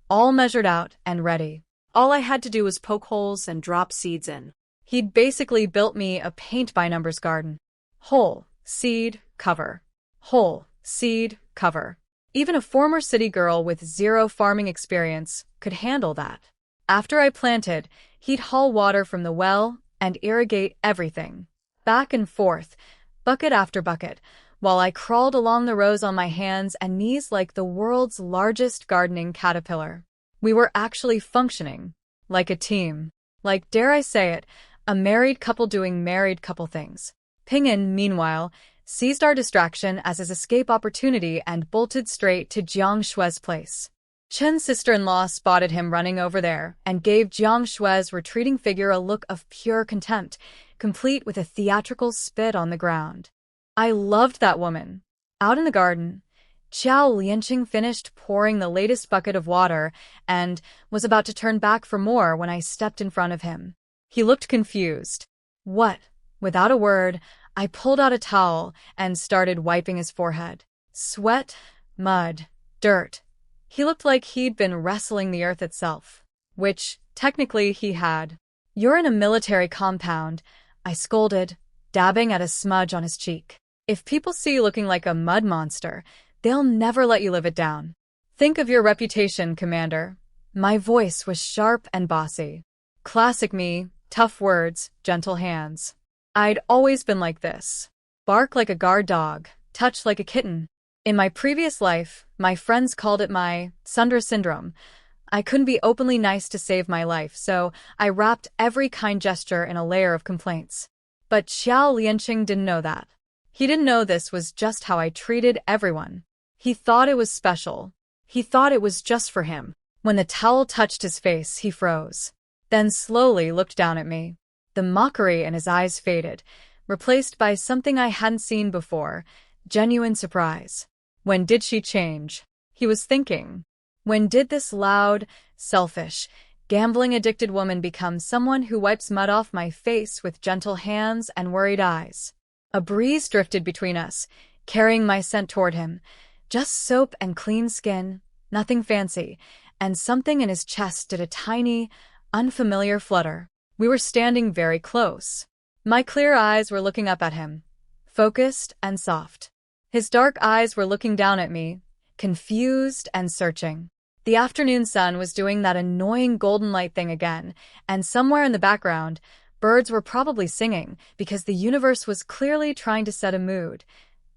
all measured out and ready. All I had to do was poke holes and drop seeds in. He'd basically built me a paint-by-numbers garden. Hole, seed, cover. Hole, seed, cover. Even a former city girl with 0 farming experience could handle that. After I planted, he'd haul water from the well and irrigate everything. Back and forth, bucket after bucket, while I crawled along the rows on my hands and knees like the world's largest gardening caterpillar. We were actually functioning. Like a team. Like, dare I say it, a married couple doing married couple things. Pinyin, meanwhile, seized our distraction as his escape opportunity and bolted straight to Jiang Shue's place. Chen's sister-in-law spotted him running over there and gave Jiang Shue's retreating figure a look of pure contempt, complete with a theatrical spit on the ground. I loved that woman. Out in the garden, Qiao Liancheng finished pouring the latest bucket of water and was about to turn back for more when I stepped in front of him. He looked confused. What? Without a word, I pulled out a towel and started wiping his forehead. Sweat, mud, dirt. He looked like he'd been wrestling the earth itself. Which, technically, he had. You're in a military compound, I scolded, dabbing at a smudge on his cheek. If people see you looking like a mud monster, they'll never let you live it down. Think of your reputation, Commander. My voice was sharp and bossy. Classic me, tough words, gentle hands. I'd always been like this. Bark like a guard dog, touch like a kitten. In my previous life, my friends called it my Sundra syndrome. I couldn't be openly nice to save my life, so I wrapped every kind gesture in a layer of complaints. But Qiao Liancheng didn't know that. He didn't know this was just how I treated everyone. He thought it was special. He thought it was just for him. When the towel touched his face, he froze. Then slowly looked down at me. The mockery in his eyes faded, replaced by something I hadn't seen before, genuine surprise. When did she change? He was thinking. When did this loud, selfish, gambling-addicted woman become someone who wipes mud off my face with gentle hands and worried eyes? A breeze drifted between us, carrying my scent toward him. Just soap and clean skin, nothing fancy, and something in his chest did a tiny, unfamiliar flutter. We were standing very close. My clear eyes were looking up at him, focused and soft. His dark eyes were looking down at me, confused and searching. The afternoon sun was doing that annoying golden light thing again, and somewhere in the background, birds were probably singing because the universe was clearly trying to set a mood.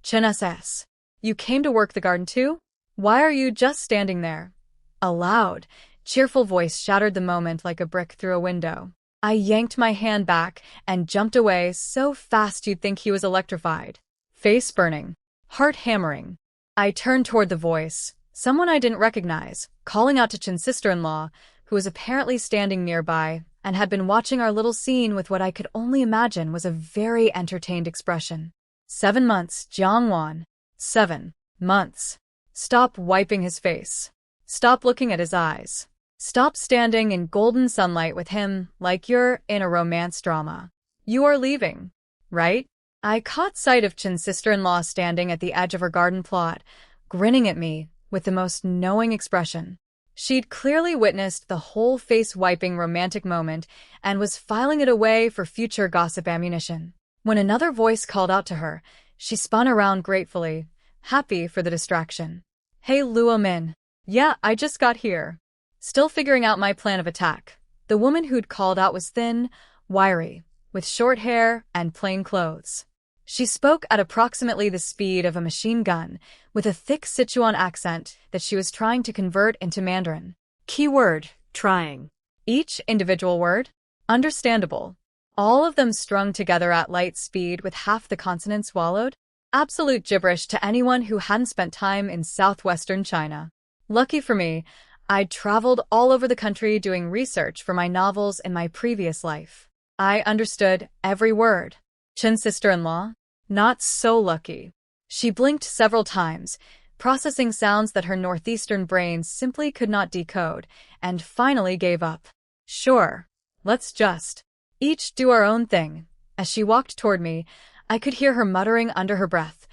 Chinesses, you came to work the garden too? Why are you just standing there? A loud, cheerful voice shattered the moment like a brick through a window. I yanked my hand back and jumped away so fast you'd think he was electrified. Face burning, heart hammering. I turned toward the voice, someone I didn't recognize, calling out to Chin's sister-in-law, who was apparently standing nearby and had been watching our little scene with what I could only imagine was a very entertained expression. 7 months, Jiang Wan. 7 months. Stop wiping his face. Stop looking at his eyes. Stop standing in golden sunlight with him like you're in a romance drama. You are leaving, right? I caught sight of Chin's sister-in-law standing at the edge of her garden plot, grinning at me with the most knowing expression. She'd clearly witnessed the whole face-wiping romantic moment and was filing it away for future gossip ammunition. When another voice called out to her, she spun around gratefully, happy for the distraction. Hey Luo Min. Yeah, I just got here. Still figuring out my plan of attack. The woman who'd called out was thin, wiry, with short hair and plain clothes. She spoke at approximately the speed of a machine gun, with a thick Sichuan accent that she was trying to convert into Mandarin. Keyword, trying. Each individual word? Understandable. All of them strung together at light speed with half the consonant swallowed? Absolute gibberish to anyone who hadn't spent time in southwestern China. Lucky for me, I'd traveled all over the country doing research for my novels in my previous life. I understood every word. Chin's sister-in-law? Not so lucky. She blinked several times, processing sounds that her northeastern brain simply could not decode, and finally gave up. Sure, let's just each do our own thing. As she walked toward me, I could hear her muttering under her breath.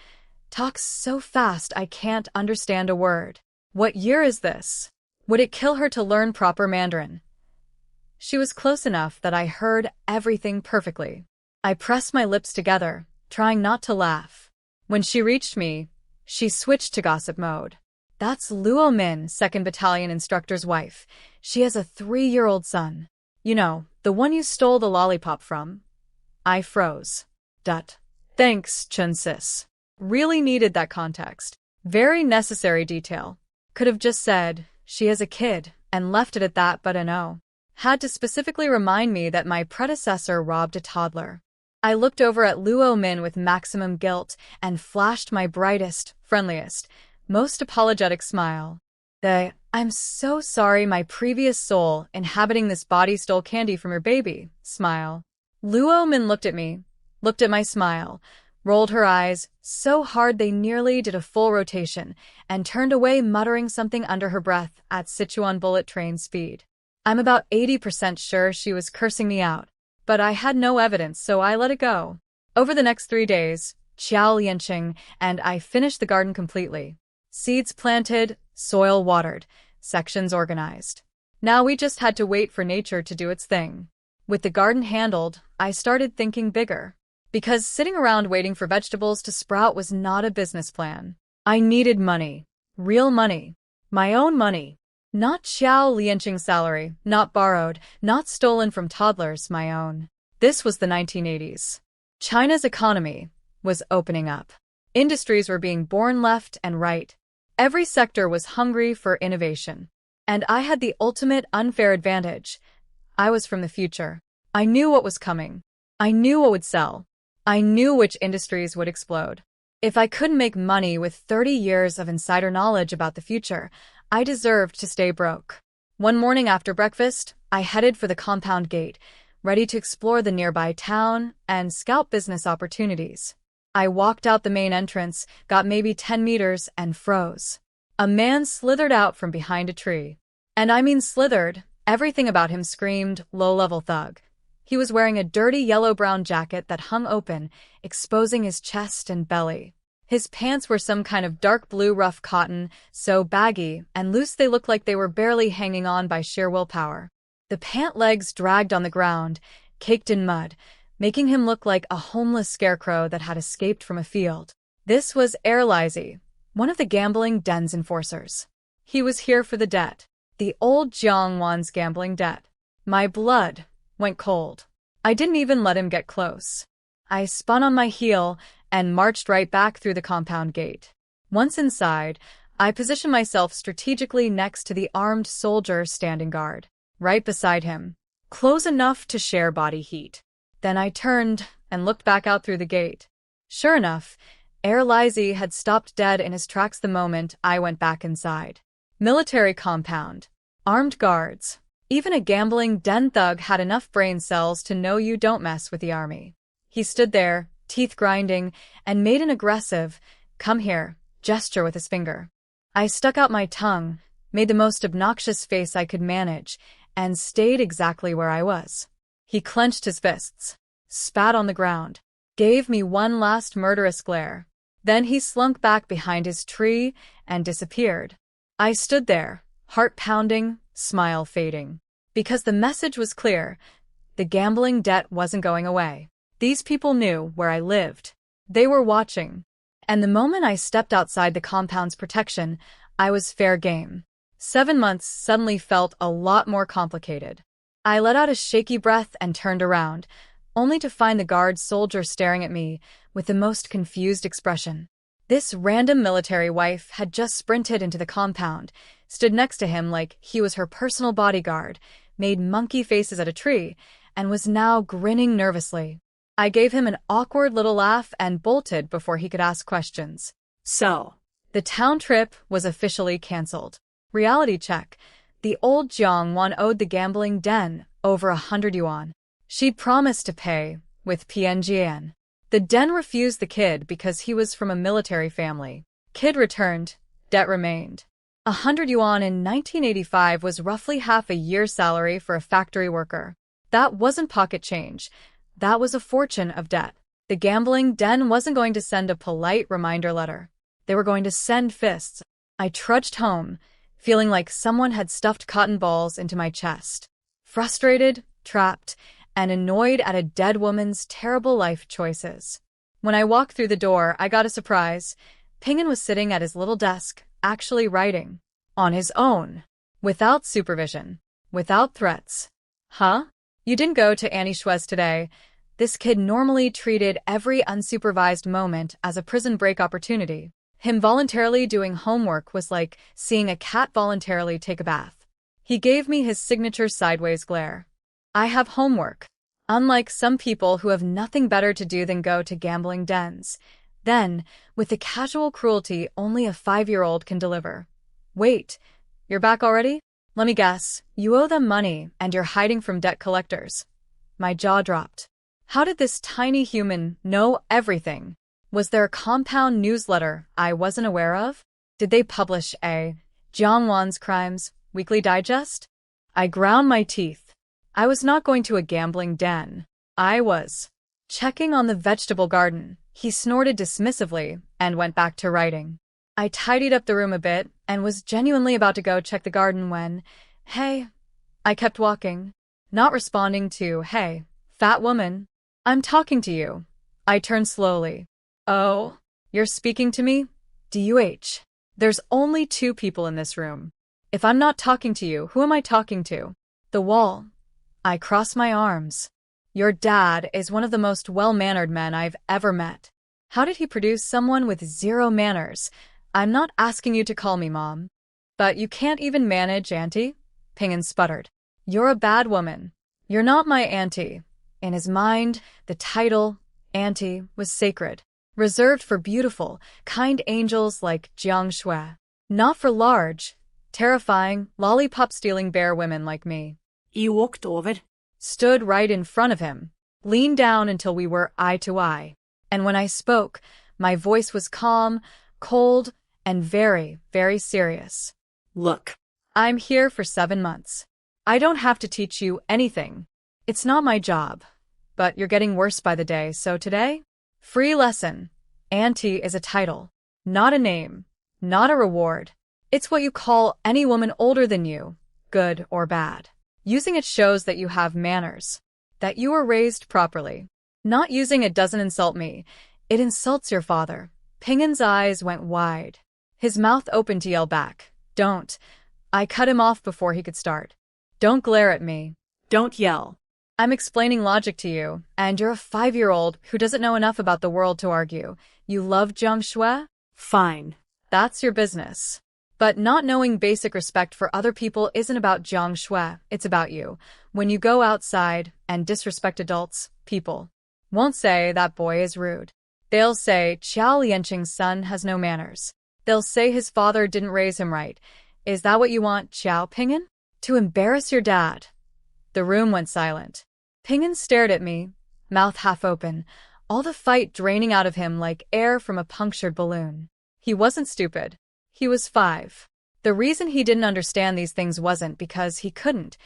Talks so fast I can't understand a word. What year is this? Would it kill her to learn proper Mandarin? She was close enough that I heard everything perfectly. I pressed my lips together, trying not to laugh. When she reached me, she switched to gossip mode. That's Luo Min, 2nd Battalion instructor's wife. She has a 3-year-old son. You know, the one you stole the lollipop from. I froze. Thanks, Chun sis. Really needed that context. Very necessary detail. Could have just said, she has a kid, and left it at that, but no. Had to specifically remind me that my predecessor robbed a toddler. I looked over at Luo Min with maximum guilt and flashed my brightest, friendliest, most apologetic smile. I'm so sorry my previous soul inhabiting this body stole candy from your baby, smile. Luo Min looked at me, looked at my smile, rolled her eyes so hard they nearly did a full rotation, and turned away muttering something under her breath at Sichuan bullet train speed. I'm about 80% sure she was cursing me out, but I had no evidence, so I let it go. Over the next 3 days, Qiao Liancheng and I finished the garden completely. Seeds planted, soil watered, sections organized. Now we just had to wait for nature to do its thing. With the garden handled, I started thinking bigger. Because sitting around waiting for vegetables to sprout was not a business plan. I needed money. Real money. My own money. Not Qiao Liancheng's salary, not borrowed, not stolen from toddlers, my own. This was the 1980s. China's economy was opening up. Industries were being born left and right. Every sector was hungry for innovation. And I had the ultimate unfair advantage. I was from the future. I knew what was coming. I knew what would sell. I knew which industries would explode. If I couldn't make money with 30 years of insider knowledge about the future, I deserved to stay broke. One morning after breakfast, I headed for the compound gate, ready to explore the nearby town and scout business opportunities. I walked out the main entrance, got maybe 10 meters, and froze. A man slithered out from behind a tree. And I mean slithered. Everything about him screamed low-level thug. He was wearing a dirty yellow-brown jacket that hung open, exposing his chest and belly. His pants were some kind of dark blue rough cotton, so baggy and loose they looked like they were barely hanging on by sheer willpower. The pant legs dragged on the ground, caked in mud, making him look like a homeless scarecrow that had escaped from a field. This was Liancheng, one of the gambling den's enforcers. He was here for the debt. The old Jiang Wan's gambling debt. My blood went cold. I didn't even let him get close. I spun on my heel and marched right back through the compound gate. Once inside, I positioned myself strategically next to the armed soldier standing guard, right beside him, close enough to share body heat. Then I turned and looked back out through the gate. Sure enough, Liancheng had stopped dead in his tracks the moment I went back inside. Military compound. Armed guards. Even a gambling den thug had enough brain cells to know you don't mess with the army. He stood there, teeth grinding, and made an aggressive, "come here," gesture with his finger. I stuck out my tongue, made the most obnoxious face I could manage, and stayed exactly where I was. He clenched his fists, spat on the ground, gave me one last murderous glare. Then he slunk back behind his tree and disappeared. I stood there, heart pounding, smile fading. Because the message was clear. The gambling debt wasn't going away. These people knew where I lived. They were watching. And the moment I stepped outside the compound's protection, I was fair game. 7 months suddenly felt a lot more complicated. I let out a shaky breath and turned around, only to find the guard soldier staring at me with the most confused expression. This random military wife had just sprinted into the compound, stood next to him like he was her personal bodyguard, made monkey faces at a tree, and was now grinning nervously. I gave him an awkward little laugh and bolted before he could ask questions. So, the town trip was officially cancelled. Reality check. The old Jiang Wan owed the gambling den over 100 yuan. She'd promised to pay with PNGN. The den refused the kid because he was from a military family. Kid returned, debt remained. 100 yuan in 1985 was roughly half a year's salary for a factory worker. That wasn't pocket change. That was a fortune of debt. The gambling den wasn't going to send a polite reminder letter. They were going to send fists. I trudged home, feeling like someone had stuffed cotton balls into my chest. Frustrated, trapped, and annoyed at a dead woman's terrible life choices. When I walked through the door, I got a surprise. Ping'an was sitting at his little desk, actually writing. On his own. Without supervision. Without threats. Huh? You didn't go to Annie Shui's today. This kid normally treated every unsupervised moment as a prison break opportunity. Him voluntarily doing homework was like seeing a cat voluntarily take a bath. He gave me his signature sideways glare. I have homework. Unlike some people who have nothing better to do than go to gambling dens. Then, with the casual cruelty only a 5-year-old can deliver. Wait, you're back already? Let me guess, you owe them money and you're hiding from debt collectors. My jaw dropped. How did this tiny human know everything? Was there a compound newsletter I wasn't aware of? Did they publish a Jiang Wan's Crimes weekly digest? I ground my teeth. I was not going to a gambling den. I was checking on the vegetable garden. He snorted dismissively and went back to writing. I tidied up the room a bit and was genuinely about to go check the garden when, hey, I kept walking, not responding to, hey, fat woman, I'm talking to you. I turned slowly. Oh, you're speaking to me? DUH. There's only 2 people in this room. If I'm not talking to you, who am I talking to? The wall. I crossed my arms. Your dad is one of the most well-mannered men I've ever met. How did he produce someone with 0 manners? I'm not asking you to call me Mom. But you can't even manage Auntie? Ping'an sputtered. You're a bad woman. You're not my auntie. In his mind, the title, Auntie, was sacred, reserved for beautiful, kind angels like Jiang Shui. Not for large, terrifying, lollipop-stealing bear women like me. You walked over. stood right in front of him, leaned down until we were eye to eye. And when I spoke, my voice was calm, cold, and very, very serious. Look. I'm here for 7 months. I don't have to teach you anything. It's not my job. But you're getting worse by the day, so today? Free lesson. Auntie is a title, not a name, not a reward. It's what you call any woman older than you, good or bad. Using it shows that you have manners, that you were raised properly. Not using it doesn't insult me. It insults your father. Ping'an's eyes went wide. His mouth opened to yell back. Don't. I cut him off before he could start. Don't glare at me. Don't yell. I'm explaining logic to you, and you're a 5-year-old who doesn't know enough about the world to argue. You love Jiang Shui? Fine. That's your business. But not knowing basic respect for other people isn't about Jiang Shui, it's about you. When you go outside and disrespect adults, people won't say that boy is rude. They'll say Qiao Liancheng's son has no manners. They'll say his father didn't raise him right. Is that what you want, Qiao Ping'an? To embarrass your dad? The room went silent. Ping'an stared at me, mouth half open, all the fight draining out of him like air from a punctured balloon. He wasn't stupid. He was 5. The reason he didn't understand these things wasn't because he couldn't.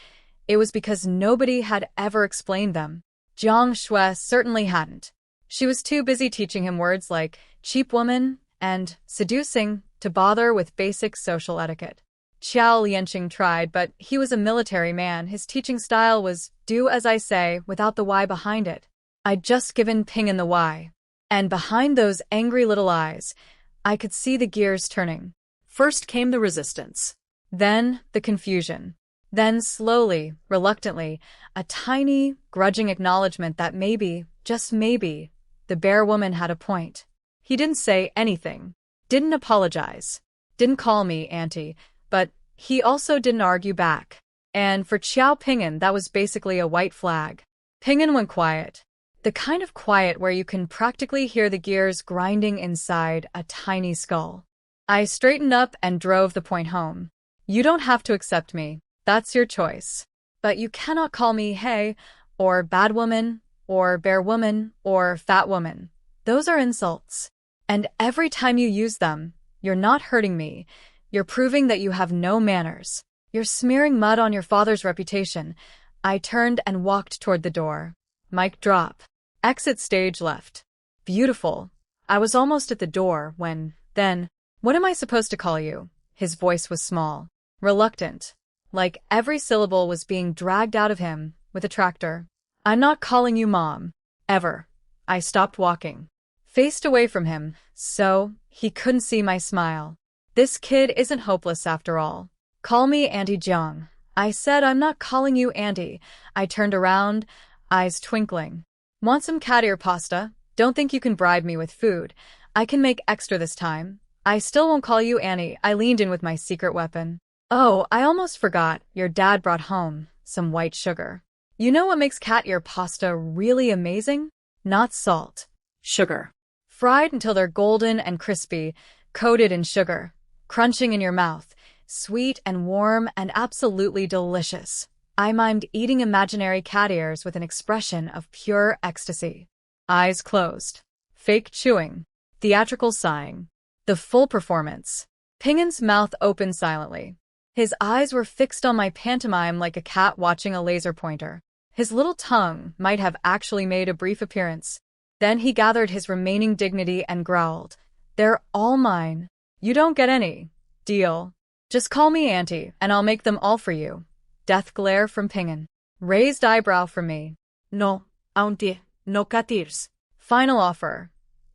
It was because nobody had ever explained them. Jiang Shui certainly hadn't. She was too busy teaching him words like cheap woman and seducing to bother with basic social etiquette. Qiao Liancheng tried, but he was a military man. His teaching style was do as I say without the why behind it. I'd just given Ping'an the why. And behind those angry little eyes, I could see the gears turning. First came the resistance. Then the confusion. Then slowly, reluctantly, a tiny, grudging acknowledgement that maybe, just maybe, the bear woman had a point. He didn't say anything. Didn't apologize. Didn't call me auntie. But he also didn't argue back. And for Qiao Ping'an, that was basically a white flag. Ping'an went quiet. The kind of quiet where you can practically hear the gears grinding inside a tiny skull. I straightened up and drove the point home. You don't have to accept me. That's your choice. But you cannot call me hey, or bad woman, or bear woman, or fat woman. Those are insults. And every time you use them, you're not hurting me. You're proving that you have no manners. You're smearing mud on your father's reputation. I turned and walked toward the door. Mic drop. Exit stage left. Beautiful. I was almost at the door when, then, what am I supposed to call you? His voice was small, reluctant, like every syllable was being dragged out of him with a tractor. I'm not calling you Mom. Ever. I stopped walking. Faced away from him, so he couldn't see my smile. This kid isn't hopeless after all. Call me Auntie Jiang. I said I'm not calling you Auntie. I turned around, eyes twinkling. Want some cat ear pasta? Don't think you can bribe me with food. I can make extra this time. I still won't call you Annie. I leaned in with my secret weapon. Oh, I almost forgot. Your dad brought home some white sugar. You know what makes cat ear pasta really amazing? Not salt. Sugar. Fried until they're golden and crispy, coated in sugar. Crunching in your mouth, sweet and warm and absolutely delicious. I mimed eating imaginary cat ears with an expression of pure ecstasy. Eyes closed. Fake chewing. Theatrical sighing. The full performance. Ping'an's mouth opened silently. His eyes were fixed on my pantomime like a cat watching a laser pointer. His little tongue might have actually made a brief appearance. Then he gathered his remaining dignity and growled. They're all mine. You don't get any. Deal. Just call me Auntie, and I'll make them all for you. Death glare from Ping'an. Raised eyebrow from me. No, Auntie, no cat ears. Final offer.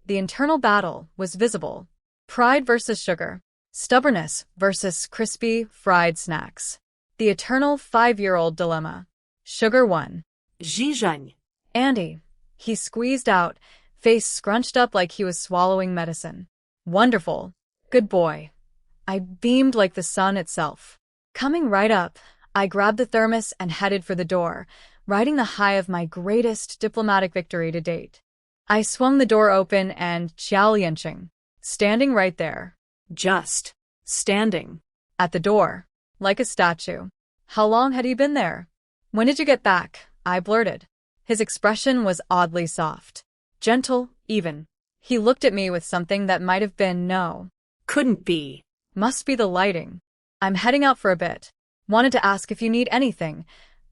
The internal battle was visible. Pride versus sugar. Stubbornness versus crispy, fried snacks. The eternal 5-year-old dilemma. Sugar won. Zhizhang. Andy. He squeezed out, face scrunched up like he was swallowing medicine. Wonderful. Good boy. I beamed like the sun itself. Coming right up, I grabbed the thermos and headed for the door, riding the high of my greatest diplomatic victory to date. I swung the door open and Qiao Liancheng, standing right there. Just standing. At the door, like a statue. How long had he been there? When did you get back? I blurted. His expression was oddly soft. Gentle, even. He looked at me with something that might have been no. Couldn't be. Must be the lighting. I'm heading out for a bit. Wanted to ask if you need anything.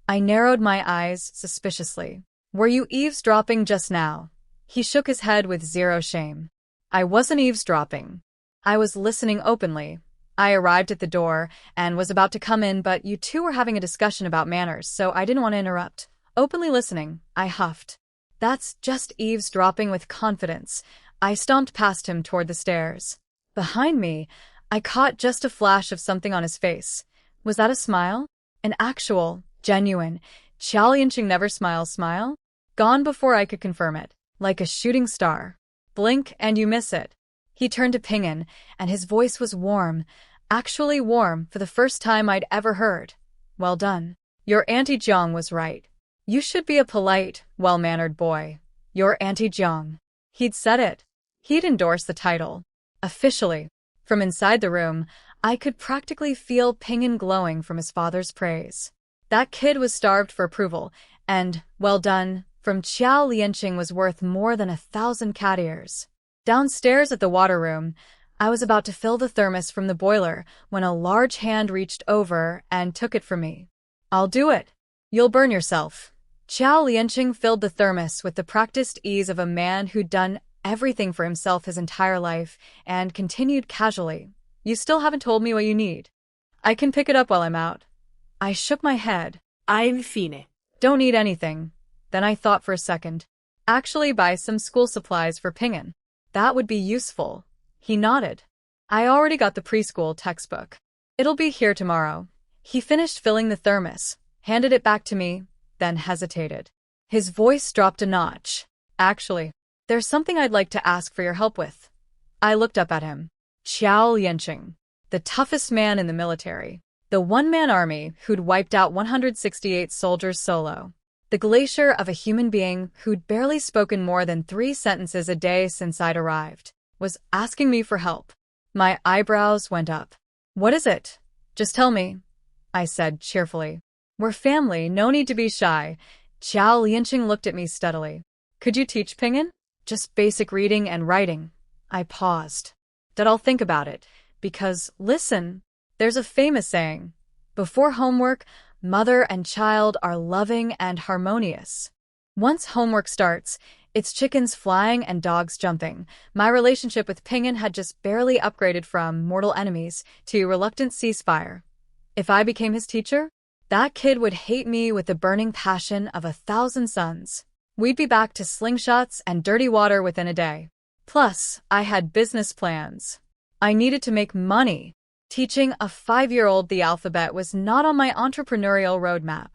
I narrowed my eyes suspiciously. Were you eavesdropping just now? He shook his head with zero shame. I wasn't eavesdropping. I was listening openly. I arrived at the door and was about to come in, but you two were having a discussion about manners, so I didn't want to interrupt. Openly listening, I huffed. That's just eavesdropping with confidence. I stomped past him toward the stairs. Behind me, I caught just a flash of something on his face. Was that a smile? An actual, genuine, Qiao Liancheng never smiles smile? Gone before I could confirm it, like a shooting star. Blink and you miss it. He turned to Ping'an, and his voice was warm, actually warm for the first time I'd ever heard. Well done. Your Auntie Jiang was right. You should be a polite, well-mannered boy. Your Auntie Jiang. He'd said it. He'd endorsed the title. Officially. From inside the room, I could practically feel Ping'an glowing from his father's praise. That kid was starved for approval, and, well done, from Qiao Liancheng was worth more than 1,000 cat ears. Downstairs at the water room, I was about to fill the thermos from the boiler when a large hand reached over and took it from me. I'll do it. You'll burn yourself. Qiao Liancheng filled the thermos with the practiced ease of a man who'd done everything for himself his entire life and continued casually. You still haven't told me what you need. I can pick it up while I'm out. I shook my head. I'm fine. Don't need anything. Then I thought for a second. Actually buy some school supplies for Ping'an. That would be useful. He nodded. I already got the preschool textbook. It'll be here tomorrow. He finished filling the thermos, handed it back to me, then hesitated. His voice dropped a notch. Actually, there's something I'd like to ask for your help with. I looked up at him. Qiao Liancheng, the toughest man in the military. The one-man army who'd wiped out 168 soldiers solo. The glacier of a human being who'd barely spoken more than 3 sentences a day since I'd arrived, was asking me for help. My eyebrows went up. What is it? Just tell me, I said cheerfully. We're family, no need to be shy. Qiao Liancheng looked at me steadily. Could you teach Ping'an? Just basic reading and writing. I paused. I'll think about it, because, listen, there's a famous saying, before homework, mother and child are loving and harmonious. Once homework starts, it's chickens flying and dogs jumping. My relationship with Ping'an had just barely upgraded from mortal enemies to reluctant ceasefire. If I became his teacher, that kid would hate me with the burning passion of 1,000 suns. We'd be back to slingshots and dirty water within a day. Plus, I had business plans. I needed to make money. Teaching a 5-year-old the alphabet was not on my entrepreneurial roadmap.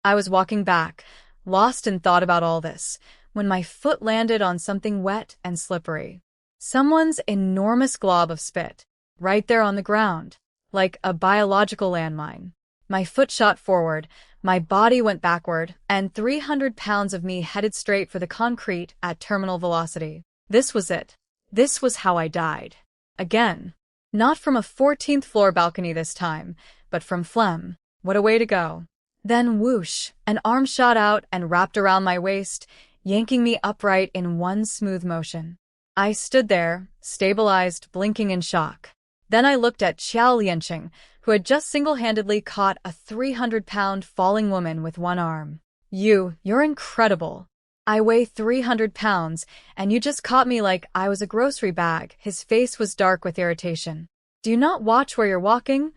I was walking back, lost in thought about all this, when my foot landed on something wet and slippery. Someone's enormous glob of spit, right there on the ground, like a biological landmine. My foot shot forward, my body went backward, and 300 pounds of me headed straight for the concrete at terminal velocity. This was it. This was how I died. Again. Not from a 14th floor balcony this time, but from phlegm. What a way to go. Then whoosh, an arm shot out and wrapped around my waist, yanking me upright in one smooth motion. I stood there, stabilized, blinking in shock. Then I looked at Qiao Liancheng, who had just single-handedly caught a 300-pound falling woman with one arm. You're incredible. I weigh 300 pounds, and you just caught me like I was a grocery bag. His face was dark with irritation. Do you not watch where you're walking?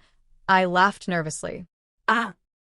I laughed nervously.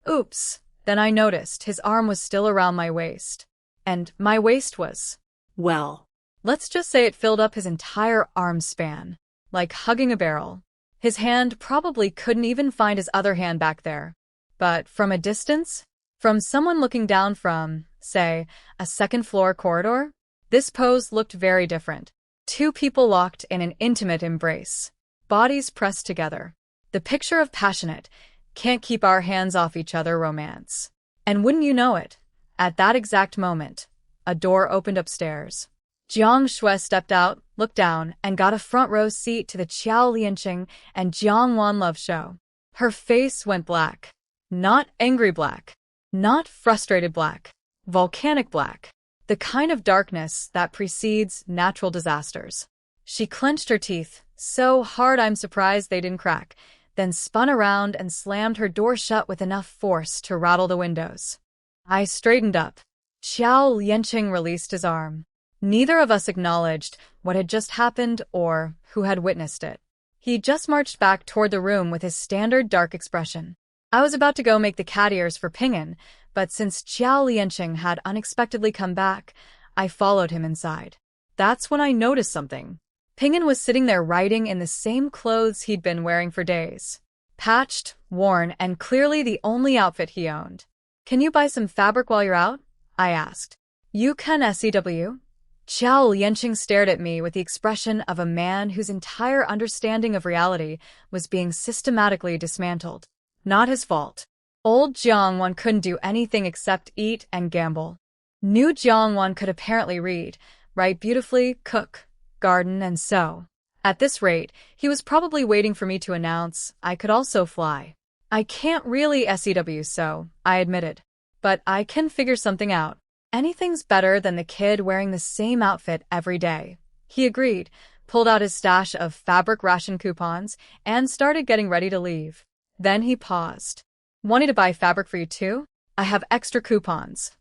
Oops. Then I noticed his arm was still around my waist. And my waist was, well, let's just say it filled up his entire arm span, like hugging a barrel. His hand probably couldn't even find his other hand back there. But from a distance, from someone looking down from, say, a second-floor corridor, this pose looked very different. 2 people locked in an intimate embrace, bodies pressed together. The picture of passionate, can't keep our hands off each other romance. And wouldn't you know it, at that exact moment, a door opened upstairs. Jiang Shui stepped out, looked down, and got a front-row seat to the Qiao Liancheng and Jiang Wan love show. Her face went black. Not angry black. Not frustrated black. Volcanic black. The kind of darkness that precedes natural disasters. She clenched her teeth so hard I'm surprised they didn't crack, then spun around and slammed her door shut with enough force to rattle the windows. I straightened up. Qiao Liancheng released his arm. Neither of us acknowledged what had just happened or who had witnessed it. He just marched back toward the room with his standard dark expression. I was about to go make the cat ears for Ping'an, but since Qiao Liancheng had unexpectedly come back, I followed him inside. That's when I noticed something. Ping'an was sitting there writing in the same clothes he'd been wearing for days. Patched, worn, and clearly the only outfit he owned. "Can you buy some fabric while you're out?" I asked. "You can SEW?" Qiao Liancheng stared at me with the expression of a man whose entire understanding of reality was being systematically dismantled. Not his fault. Old Jiang Wan couldn't do anything except eat and gamble. New Jiang Wan could apparently read, write beautifully, cook, garden, and sew. At this rate, he was probably waiting for me to announce I could also fly. "I can't really SEW sew," I admitted. "But I can figure something out. Anything's better than the kid wearing the same outfit every day." He agreed, pulled out his stash of fabric ration coupons, and started getting ready to leave. Then he paused. "Wanting to buy fabric for you too? I have extra coupons."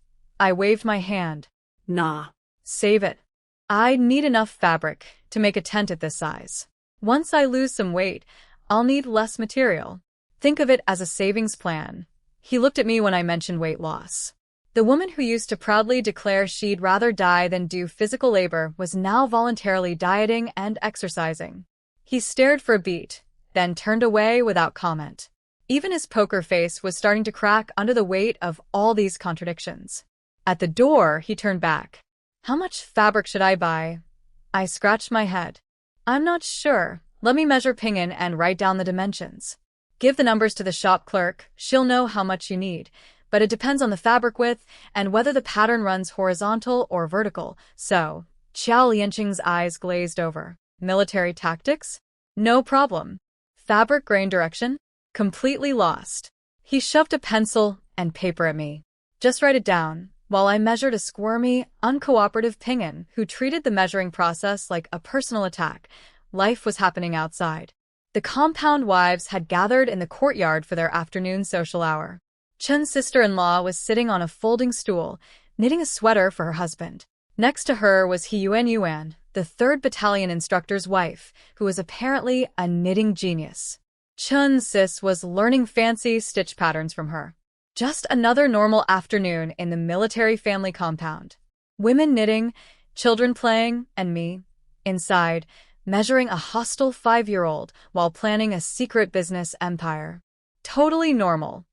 I waved my hand. Nah. "Save it. I need enough fabric to make a tent at this size. Once I lose some weight, I'll need less material. Think of it as a savings plan." He looked at me when I mentioned weight loss. The woman who used to proudly declare she'd rather die than do physical labor was now voluntarily dieting and exercising. He stared for a beat, then turned away without comment. Even his poker face was starting to crack under the weight of all these contradictions. At the door, he turned back. "How much fabric should I buy?" I scratched my head. "I'm not sure. Let me measure Ping'an and write down the dimensions. Give the numbers to the shop clerk. She'll know how much you need. But it depends on the fabric width and whether the pattern runs horizontal or vertical. So," Qiao Liancheng's eyes glazed over. "Military tactics? No problem. Fabric grain direction? Completely lost." He shoved a pencil and paper at me. "Just write it down," while I measured a squirmy, uncooperative Ping'an who treated the measuring process like a personal attack. Life was happening outside. The compound wives had gathered in the courtyard for their afternoon social hour. Chen's sister-in-law was sitting on a folding stool, knitting a sweater for her husband. Next to her was Yuan, the 3rd Battalion instructor's wife, who was apparently a knitting genius. Chen's sis was learning fancy stitch patterns from her. Just another normal afternoon in the military family compound. Women knitting, children playing, and me, inside, measuring a hostile 5-year-old while planning a secret business empire. Totally normal.